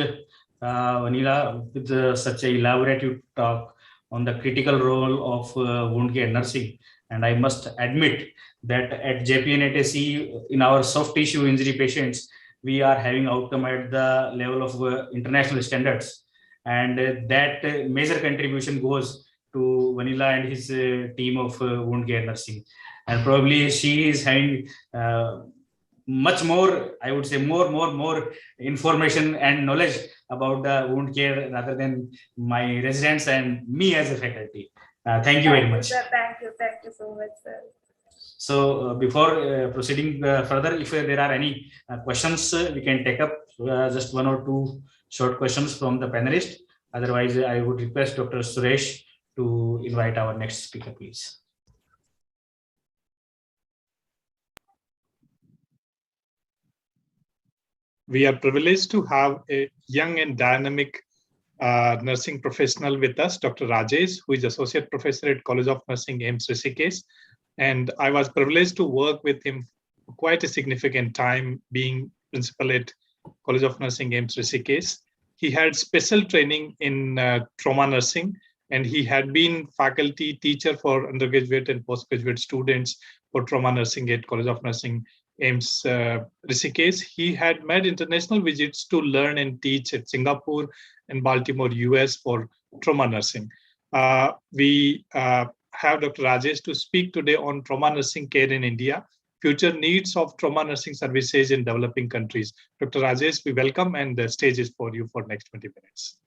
Vanilla, with such a elaborative talk on the critical role of wound care nursing. And I must admit that at JPNHC, in our soft tissue injury patients, we are having outcome at the level of international standards. And that major contribution goes to Vanilla and his team of wound care nursing. And probably she is having much more, I would say, more information and knowledge about the wound care rather than my residents and me as a faculty. Thank you very much. Thank you so much, sir. So before proceeding further, if there are any questions, we can take up just 1 or 2 short questions from the panelists. Otherwise, I would request Dr. Suresh to invite our next speaker, please. We are privileged to have a young and dynamic nursing professional with us, Dr. Rajesh, who is Associate Professor at College of Nursing, AIIMS Rishikesh. And I was privileged to work with him for quite a significant time, being principal at College of Nursing, AIIMS Rishikesh. He had special training in trauma nursing, and he had been faculty teacher for undergraduate and postgraduate students for trauma nursing at College of Nursing, AIIMS Rishikesh. He had made international visits to learn and teach at Singapore and Baltimore, US for trauma nursing. We have Dr. Rajesh to speak today on trauma nursing care in India, future needs of trauma nursing services in developing countries. Dr. Rajesh, we welcome, and the stage is for you for next 20 minutes.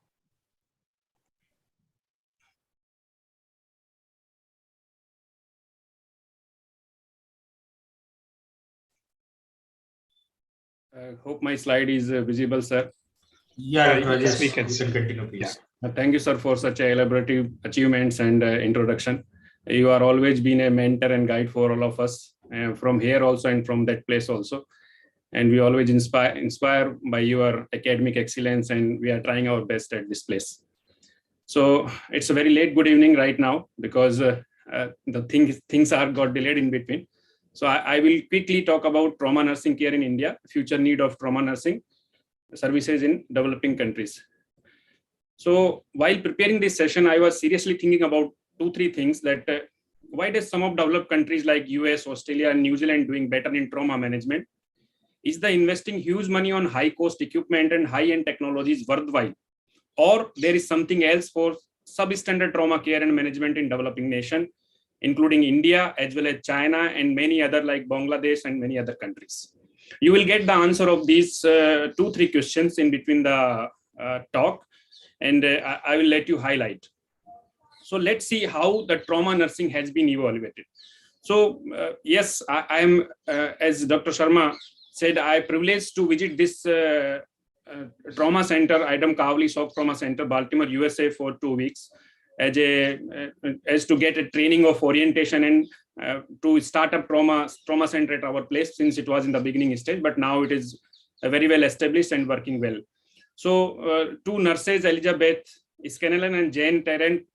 Hope my slide is visible, sir. Yeah, Yes, we we can can continue, please. Thank you, sir, for such elaborative achievements and introduction. You are always been a mentor and guide for all of us from here also and from that place also. And we always inspire by your academic excellence, and we are trying our best at this place. So it's a very late good evening right now because the things are got delayed in between. So I will quickly talk about trauma nursing care in India, future need of trauma nursing services in developing countries. So while preparing this session, I was seriously thinking about 2-3 things that why does some of developed countries like US, Australia, and New Zealand doing better in trauma management? Is the investing huge money on high cost equipment and high-end technologies worthwhile? Or there is something else for substandard trauma care and management in developing nation, including India, as well as China and many other like Bangladesh and many other countries. You will get the answer of these 2-3 questions in between the talk, and I will let you highlight. So let's see how the trauma nursing has been evaluated. So yes, I am, as Dr. Sharma said, I am privileged to visit this trauma center, Idam Kavli Shock Trauma Center, Baltimore, USA for 2 weeks as to get a training of orientation and to start up trauma center at our place, since it was in the beginning stage, but now it is very well established and working well. So 2 nurses, Elizabeth Scanlon and Jane Tarrant,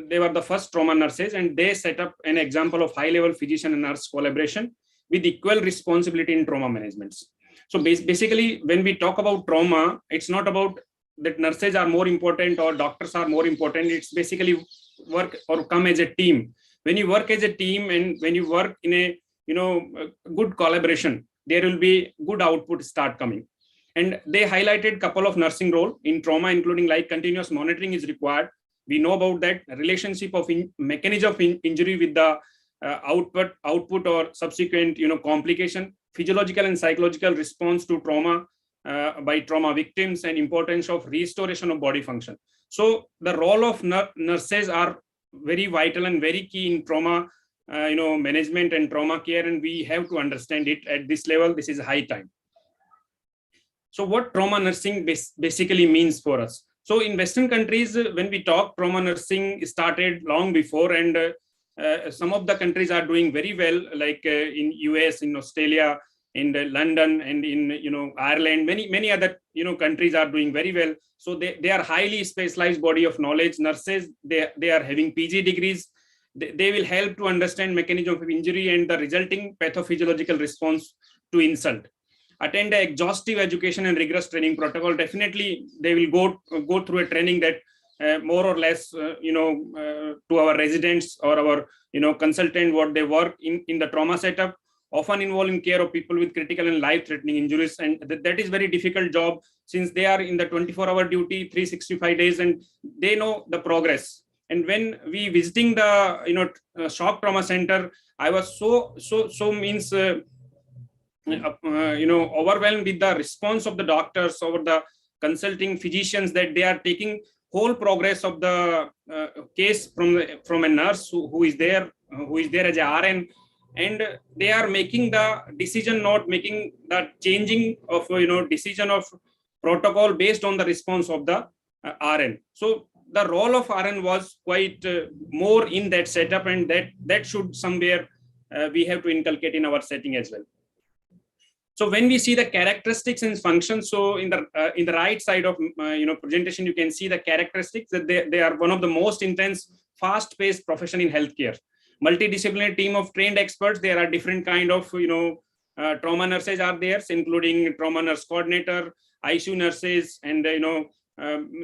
they were the first trauma nurses, and they set up an example of high-level physician and nurse collaboration with equal responsibility in trauma management. So basically, when we talk about trauma, it's not about that nurses are more important or doctors are more important. It's basically work or come as a team. When you work as a team and when you work in a good collaboration, there will be good output start coming. And they highlighted a couple of nursing role in trauma, including like continuous monitoring is required. We know about that relationship of mechanism of injury with the output or subsequent complication, physiological and psychological response to trauma by trauma victims, and importance of restoration of body function. So the role of nurses are very vital and very key in trauma management and trauma care, and we have to understand it at this level. This is high time. So what trauma nursing basically means for us? So in Western countries, when we talk, trauma nursing started long before, and some of the countries are doing very well, like in US, in Australia, in London, and in Ireland. Many other countries are doing very well. So they are highly specialized body of knowledge. Nurses, they are having PG degrees. They will help to understand mechanism of injury and the resulting pathophysiological response to insult. Attend an exhaustive education and rigorous training protocol. Definitely, they will go through a training that more or less, to our residents or our consultant, what they work in the trauma setup, often involving care of people with critical and life-threatening injuries, and that is very difficult job, since they are in the 24-hour duty, 365 days, and they know the progress. And when we visiting the shock trauma center, I was so overwhelmed with the response of the doctors or the consulting physicians, that they are taking whole progress of the case from a nurse who is there as a RN, and they are making the decision, not making the changing of decision of protocol based on the response of the RN. So the role of RN was quite more in that setup, and that should somewhere we have to inculcate in our setting as well. So when we see the characteristics and functions, so in the right side of presentation, you can see the characteristics that they are one of the most intense, fast-paced profession in healthcare. Multidisciplinary team of trained experts. There are different kind of trauma nurses are there, including trauma nurse coordinator, ICU nurses, and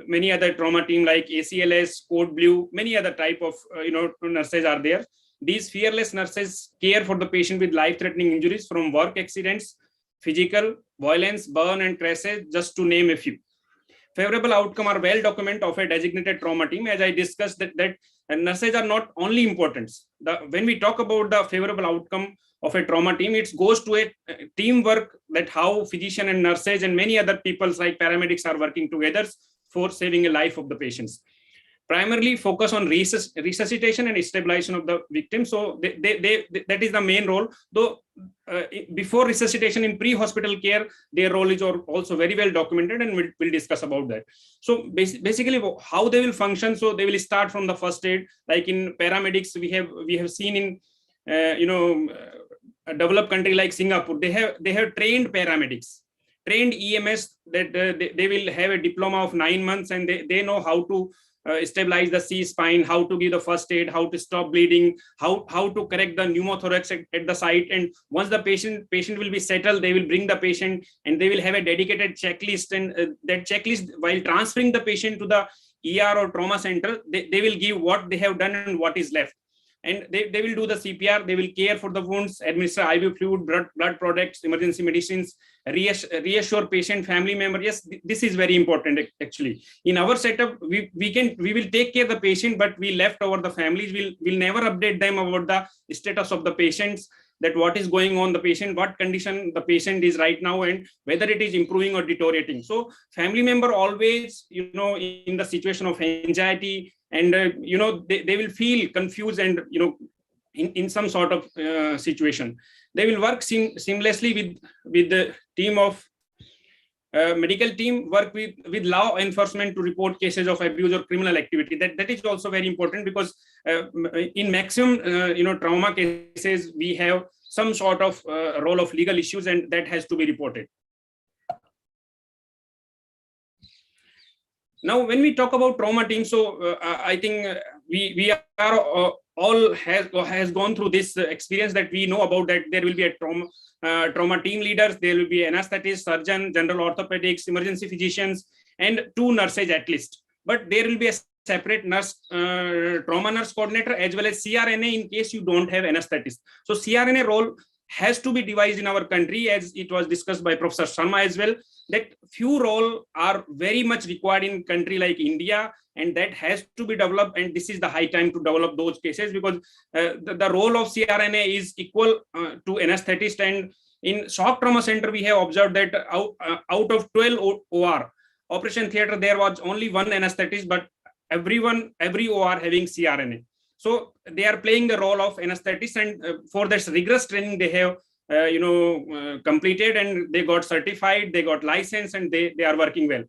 many other trauma team like ACLS, Code Blue, many other type of nurses are there. These fearless nurses care for the patient with life-threatening injuries from work accidents, physical, violence, burn, and crashes, just to name a few. Favorable outcome are well documented of a designated trauma team. As I discussed, that nurses are not only important. When we talk about the favorable outcome of a trauma team, it goes to a teamwork, that how physician and nurses and many other people like paramedics are working together for saving a life of the patients. primarily focus on resuscitation and stabilization of the victim. So that is the main role. Though before resuscitation in pre-hospital care, their role is also very well documented, and we'll discuss about that. So basically how they will function. So they will start from the first aid. Like in paramedics, we have seen in a developed country like Singapore, they have trained paramedics, trained EMS, that they will have a diploma of 9 months, and they know how to stabilize the C-spine, how to give the first aid, how to stop bleeding, how to correct the pneumothorax at the site. And once the patient will be settled, they will bring the patient, and they will have a dedicated checklist. And that checklist, while transferring the patient to the ER or trauma center, they will give what they have done and what is left. And they will do the CPR, they will care for the wounds, administer IV fluid, blood products, emergency medicines, reassure patient, family member. Yes, this is very important actually. In our setup, we will take care of the patient, but we left over the families. We'll never update them about the status of the patients, that what is going on the patient, what condition the patient is right now, and whether it is improving or deteriorating. So family member always, in the situation of anxiety, and they will feel confused, and in some sort of situation, they will work seamlessly with the team of medical team, work with law enforcement to report cases of abuse or criminal activity. That is also very important, because in maximum trauma cases, we have some sort of role of legal issues, and that has to be reported. Now, when we talk about trauma team, so I think we are all has gone through this experience, that we know about that there will be a trauma team leaders, there will be anesthetist, surgeon, general orthopedics, emergency physicians, and 2 nurses at least. But there will be a separate nurse, trauma nurse coordinator, as well as CRNA in case you don't have anesthetist. So CRNA role has to be devised in our country, as it was discussed by Professor Sharma as well, that few roles are very much required in country like India, and that has to be developed. And this is the high time to develop those cases, because the role of CRNA is equal to anesthetist. And in shock trauma center, we have observed that out of 12 OR operation theater, there was only 1 anesthetist, but every OR having CRNA. So they are playing the role of anesthetist, and for this rigorous training they have completed, and they got certified, they got licensed, and they are working well.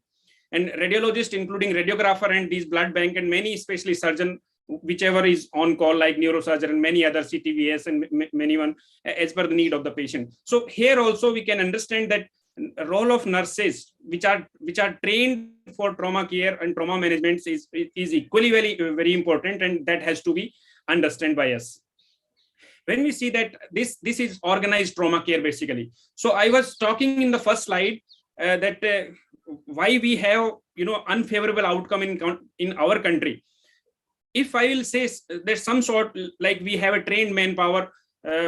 And radiologist, including radiographer and these blood bank, and many especially surgeon, whichever is on call, like neurosurgeon and many other CTVS and many one, as per the need of the patient. So here also we can understand that role of nurses, which are trained for trauma care and trauma management, is equally very important, and that has to be understood by us. When we see that this is organized trauma care basically. So I was talking in the first slide that why we have unfavorable outcome in our country. If I will say there's some sort, like we have a trained manpower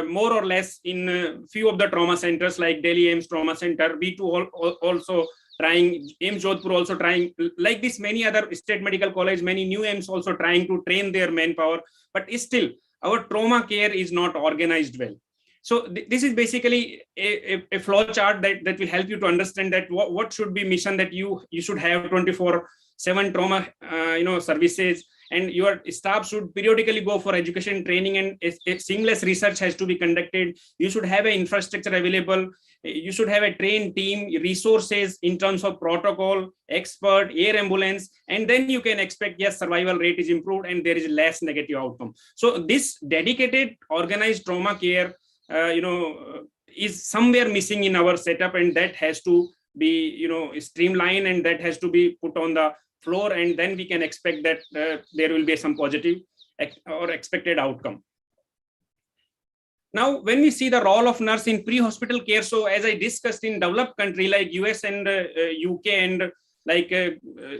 more or less in few of the trauma centers, like Delhi AIIMS Trauma Center, we too also trying, AIIMS Jodhpur also trying, like this many other state medical college, many new AIIMS also trying to train their manpower, but still our trauma care is not organized well. So this is basically a flow chart that will help you to understand that what should be mission, that you should have 24/7 trauma services, and your staff should periodically go for education training, and a seamless research has to be conducted. You should have an infrastructure available. You should have a trained team, resources in terms of protocol, expert, air ambulance, and then you can expect, yes, survival rate is improved and there is less negative outcome. So this dedicated organized trauma care is somewhere missing in our setup, and that has to be streamlined, and that has to be put on the floor, and then we can expect that there will be some positive or expected outcome. Now, when we see the role of nurse in pre-hospital care, so as I discussed, in developed country like US and UK and like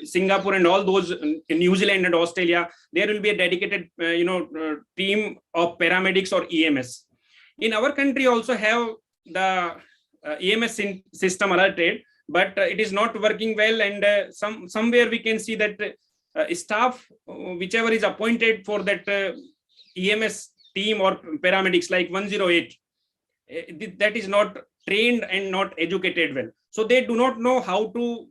Singapore and all those, in New Zealand and Australia, there will be a dedicated team of paramedics or EMS. In our country also have the EMS system alerted, but it is not working well, and somewhere we can see that staff, whichever is appointed for that EMS team or paramedics, like 108, that is not trained and not educated well. So they do not know how to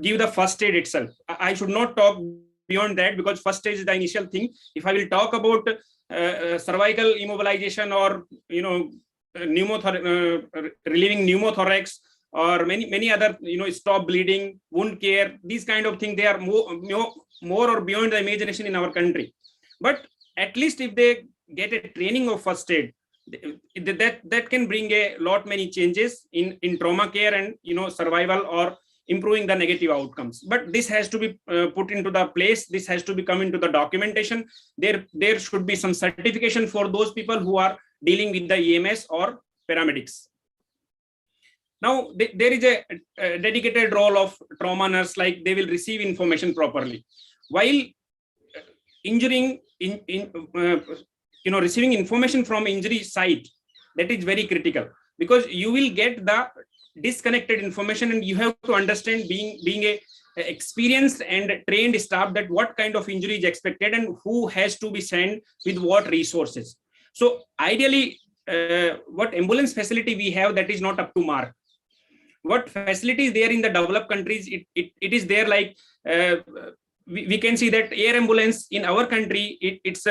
give the first aid itself. I should not talk beyond that, because first stage is the initial thing. If I will talk about cervical immobilization or, you know, relieving pneumothorax or many other, you know, stop bleeding, wound care, these kind of things, they are more or beyond the imagination in our country. But at least if they get a training of first aid, that can bring a lot many changes in trauma care and, you know, survival or improving the negative outcomes. But this has to be put into the place. This has to be come into the documentation. There should be some certification for those people who are dealing with the EMS or paramedics. Now, there is a dedicated role of trauma nurse, like they will receive information properly. While injuring, receiving information from injury site, that is very critical, because you will get the disconnected information, and you have to understand, being a experienced and trained staff, that what kind of injury is expected and who has to be sent with what resources. So ideally, what ambulance facility we have, that is not up to mark. What facilities there in the developed countries, it is there, like we can see that air ambulance in our country, it's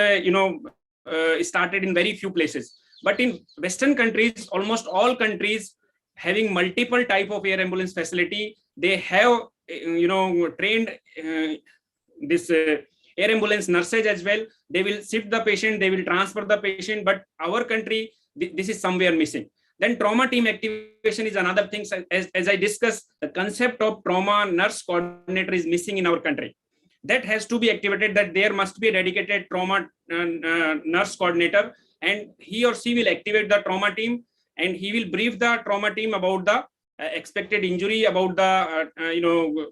started in very few places. But in Western countries, almost all countries having multiple type of air ambulance facility, they have trained this air ambulance nurses as well. They will shift the patient, they will transfer the patient, but our country, this is somewhere missing. Then trauma team activation is another thing. As I discussed, the concept of trauma nurse coordinator is missing in our country. That has to be activated, that there must be a dedicated trauma nurse coordinator, and he or she will activate the trauma team, and he will brief the trauma team about the expected injury, about the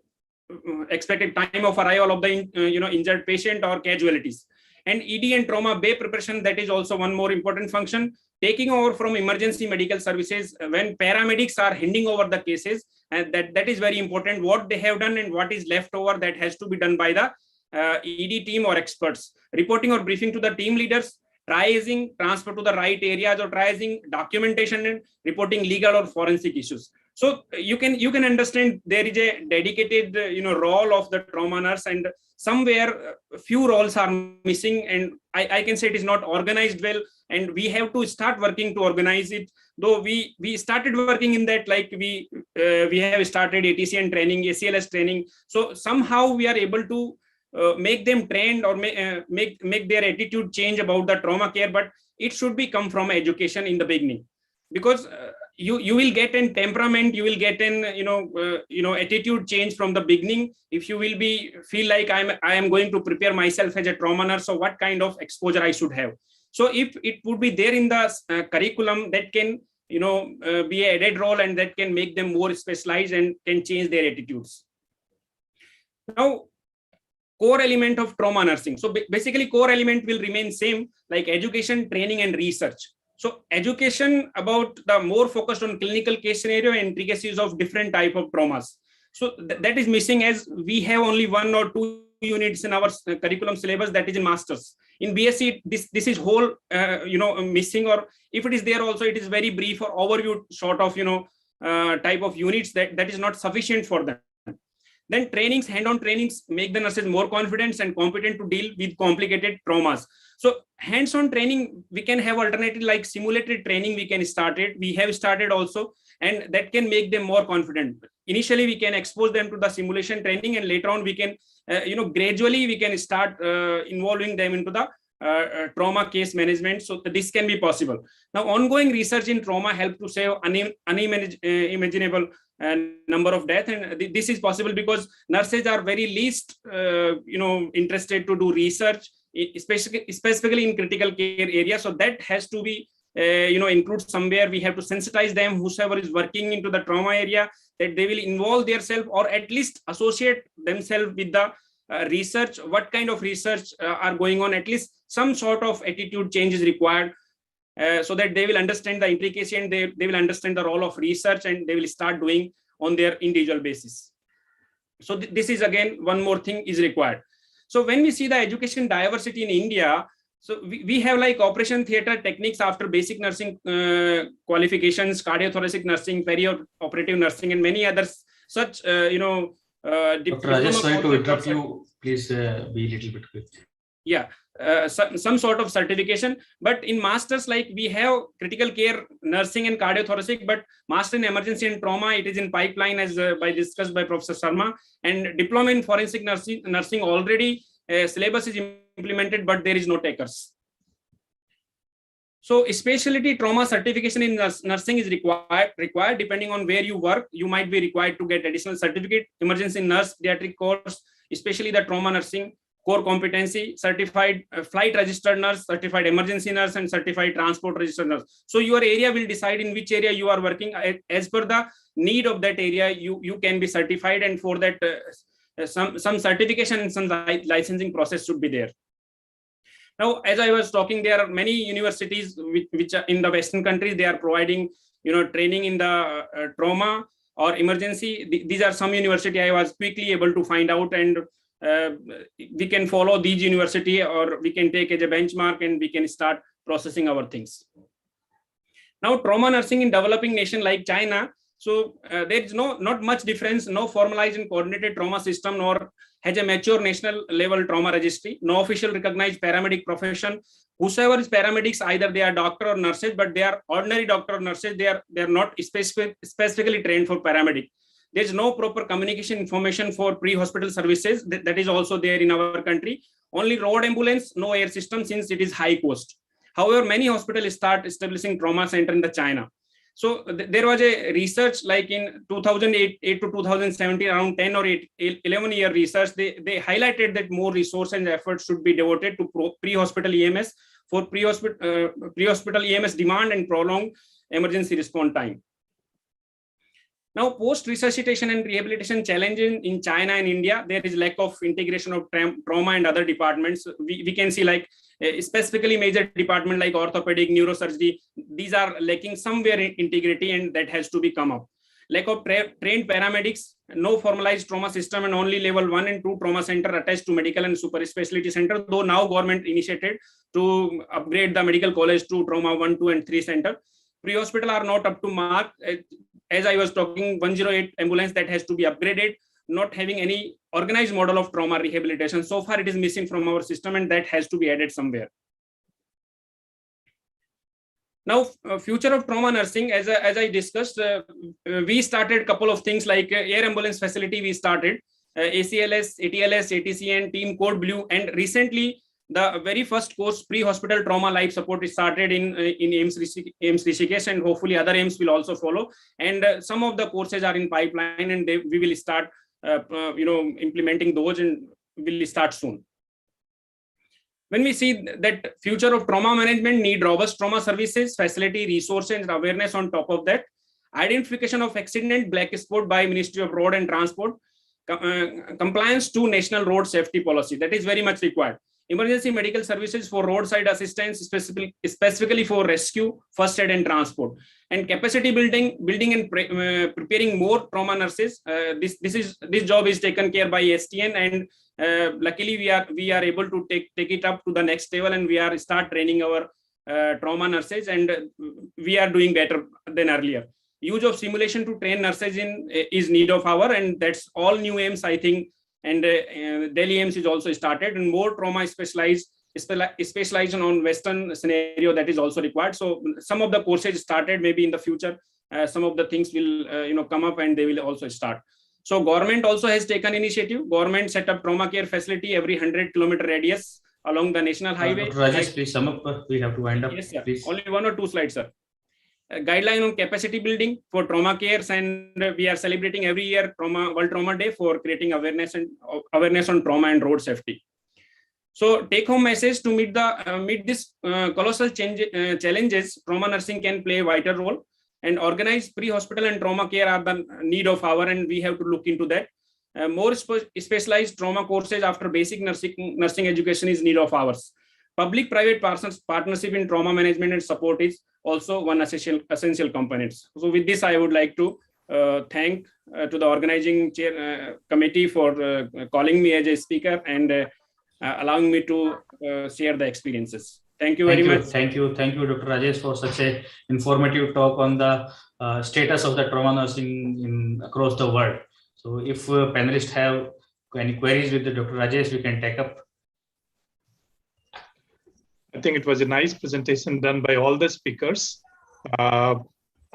expected time of arrival of the injured patient or casualties. And ED and trauma bay preparation, that is also one more important function. Taking over from emergency medical services, when paramedics are handing over the cases, and that is very important. What they have done and what is left over, that has to be done by the ED team or experts. Reporting or briefing to the team leaders, triaging, transfer to the right areas, or triaging, documentation, and reporting legal or forensic issues. So you can understand there is a dedicated role of the trauma nurse, and somewhere few roles are missing, and I can say it is not organized well, and we have to start working to organize it. Though we started working in that, like we have started ATCN training, ACLS training. So somehow we are able to make them trained, or make their attitude change about the trauma care, but it should be come from education in the beginning, because you will get in temperament, you will get in attitude change from the beginning. If you will feel like I am going to prepare myself as a trauma nurse, so what kind of exposure I should have. So if it would be there in the curriculum, that can be an added role, and that can make them more specialized and can change their attitudes. Now, core element of trauma nursing. So basically core element will remain same, like education, training, and research. So education about the more focused on clinical case scenario and intricacies of different type of traumas. So that is missing, as we have only 1 or 2 units in our curriculum syllabus, that is in masters. In BSc, this is whole missing, or if it is there also, it is very brief or overview sort of type of units that is not sufficient for them. Then trainings, hand-on trainings, make the nurses more confident and competent to deal with complicated traumas. So hands-on training, we can have alternative, like simulated training we have started also, and that can make them more confident. Initially, we can expose them to the simulation training, and later on we can, gradually we can start involving them into the trauma case management. So this can be possible. Now, ongoing research in trauma help to save unimaginable number of deaths, and this is possible because nurses are very least interested to do research, specifically in critical care area. So that has to be include somewhere. We have to sensitize them, whosoever is working into the trauma area, that they will involve themselves, or at least associate themselves with the research. What kind of research are going on? At least some sort of attitude change is required, so that they will understand the intricacy, and they will understand the role of research, and they will start doing on their individual basis. So this is again one more thing is required. So when we see the education diversity in India, so we have like operation theater techniques after basic nursing qualifications, cardiothoracic nursing, peri-operative nursing, and many others such Dr. Rajesh, sorry to interrupt you. Please be a little bit quick. Yeah, some sort of certification. But in masters, like we have critical care nursing and cardiothoracic, but master in emergency and trauma, it is in pipeline as discussed by Professor Sharma. And diploma in forensic nursing already syllabus is implemented, but there is no takers. So specialty trauma certification in nursing is required depending on where you work. You might be required to get additional certificate, emergency nurse, pediatric course, especially the trauma nursing core competency, certified flight registered nurse, certified emergency nurse, and certified transport registered nurse. So your area will decide in which area you are working. As per the need of that area, you can be certified, and for that some certification and some licensing process should be there. Now, as I was talking, there are many universities which are in the Western countries, they are providing, training in the trauma or emergency. These are some university I was quickly able to find out, and we can follow these university, or we can take as a benchmark, and we can start processing our things. Now, trauma nursing in developing nation like China. So there is not much difference, no formalized and coordinated trauma system, nor has a mature national level trauma registry, no official recognized paramedic profession. Whosoever is paramedics, either they are doctor or nurses, but they are ordinary doctor or nurses. They are not specifically trained for paramedic. There is no proper communication information for pre-hospital services. That is also there in our country. Only road ambulance, no air system, since it is high cost. However, many hospitals start establishing trauma center in the China. So there was a research like in 2008 to 2017, around 10 or 11 year research. They highlighted that more resources and efforts should be devoted to pre-hospital EMS for pre-hospital EMS demand and prolonged emergency response time. Now, post-resuscitation and rehabilitation challenges in China and India, there is lack of integration of trauma and other departments. We can see like specifically major department like orthopedic, neurosurgery, these are lacking somewhere in integrity, and that has to be come up. Lack of trained paramedics, no formalized trauma system, and only level 1 and 2 trauma center attached to medical and super specialty center, though now government initiated to upgrade the medical college to trauma 1, 2 and 3 center. Pre-hospital are not up to mark. As I was talking, 108 ambulance that has to be upgraded, not having any organized model of trauma rehabilitation. So far it is missing from our system, and that has to be added somewhere. Now, future of trauma nursing, as I discussed, we started a couple of things like air ambulance facility. We started ACLS, ATLS, ATCN, Team Code Blue, and recently the very first course pre-hospital trauma life support is started in AIIMS Rishikesh, and hopefully other AIIMS will also follow. And some of the courses are in pipeline, and we will start implementing those, and will start soon. When we see that future of trauma management need robust trauma services, facility, resources, and awareness on top of that, identification of accident black spot by Ministry of Road and Transport, compliance to National Road Safety Policy, that is very much required. Emergency medical services for roadside assistance, specifically for rescue, first aid, and transport, and capacity building and preparing more trauma nurses. This job is taken care by STN, and luckily we are able to take it up to the next level, and we are start training our trauma nurses, and we are doing better than earlier. Use of simulation to train nurses is need of hour, and that's all new AIIMS, I think. And Delhi AIIMS is also started, and more trauma specialization on Western scenario that is also required. So some of the courses started, maybe in the future, some of the things will come up, and they will also start. So government also has taken initiative. Government set up trauma care facility every 100-kilometer radius along the national highway. Rajesh, please sum up. We have to wind up. Yes, sir. Please. Only 1 or 2 slides, sir. Guideline on capacity building for trauma cares, and we are celebrating every year World Trauma Day for creating awareness on trauma and road safety. So take home message: to meet this colossal challenges, trauma nursing can play a vital role, and organized pre-hospital and trauma care are the need of hour, and we have to look into that. More specialized trauma courses after basic nursing education is need of ours. Public-private partnership in trauma management and support is also one essential components. So with this, I would like to thank to the organizing committee for calling me as a speaker and allowing me to share the experiences. Thank you very much. Thank you, Dr. Rajesh, for such a informative talk on the status of the trauma nursing across the world. So if panelists have any queries with the Dr. Rajesh, we can take up. I think it was a nice presentation done by all the speakers.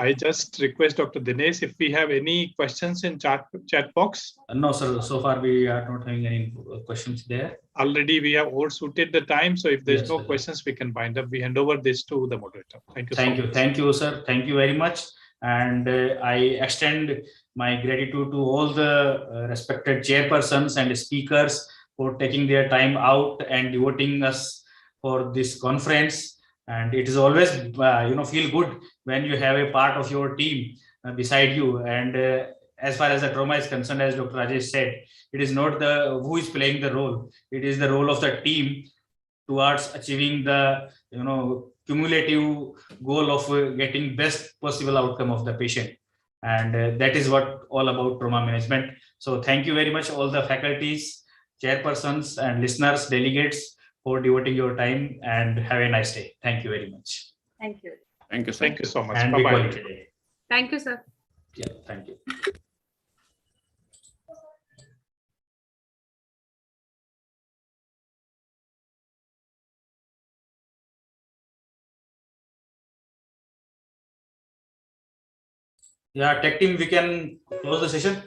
I just request Dr. Dinesh if we have any questions in chat box. No, sir. So far, we are not having any questions there. Already we have overshooted the time. So if there's Yes, no sir. questions, we can wind up. We hand over this to the moderator. Thank you. Thank so you. much. Thank you, sir. Thank you very much. And I extend my gratitude to all the respected chairpersons and speakers for taking their time out and devoting us for this conference. And it is always, feel good when you have a part of your team beside you. And as far as the trauma is concerned, as Dr. Rajesh said, it is not the who is playing the role. It is the role of the team towards achieving the, cumulative goal of getting best possible outcome of the patient. And that is what all about trauma management. So thank you very much, all the faculties, chairpersons and listeners, delegates, for devoting your time, and have a nice day. Thank you very much. Thank you. Thank you, sir. Thank you so much. And Bye-bye. quality day. Thank you, sir. Yeah, thank you. Yeah, tech team, we can close the session.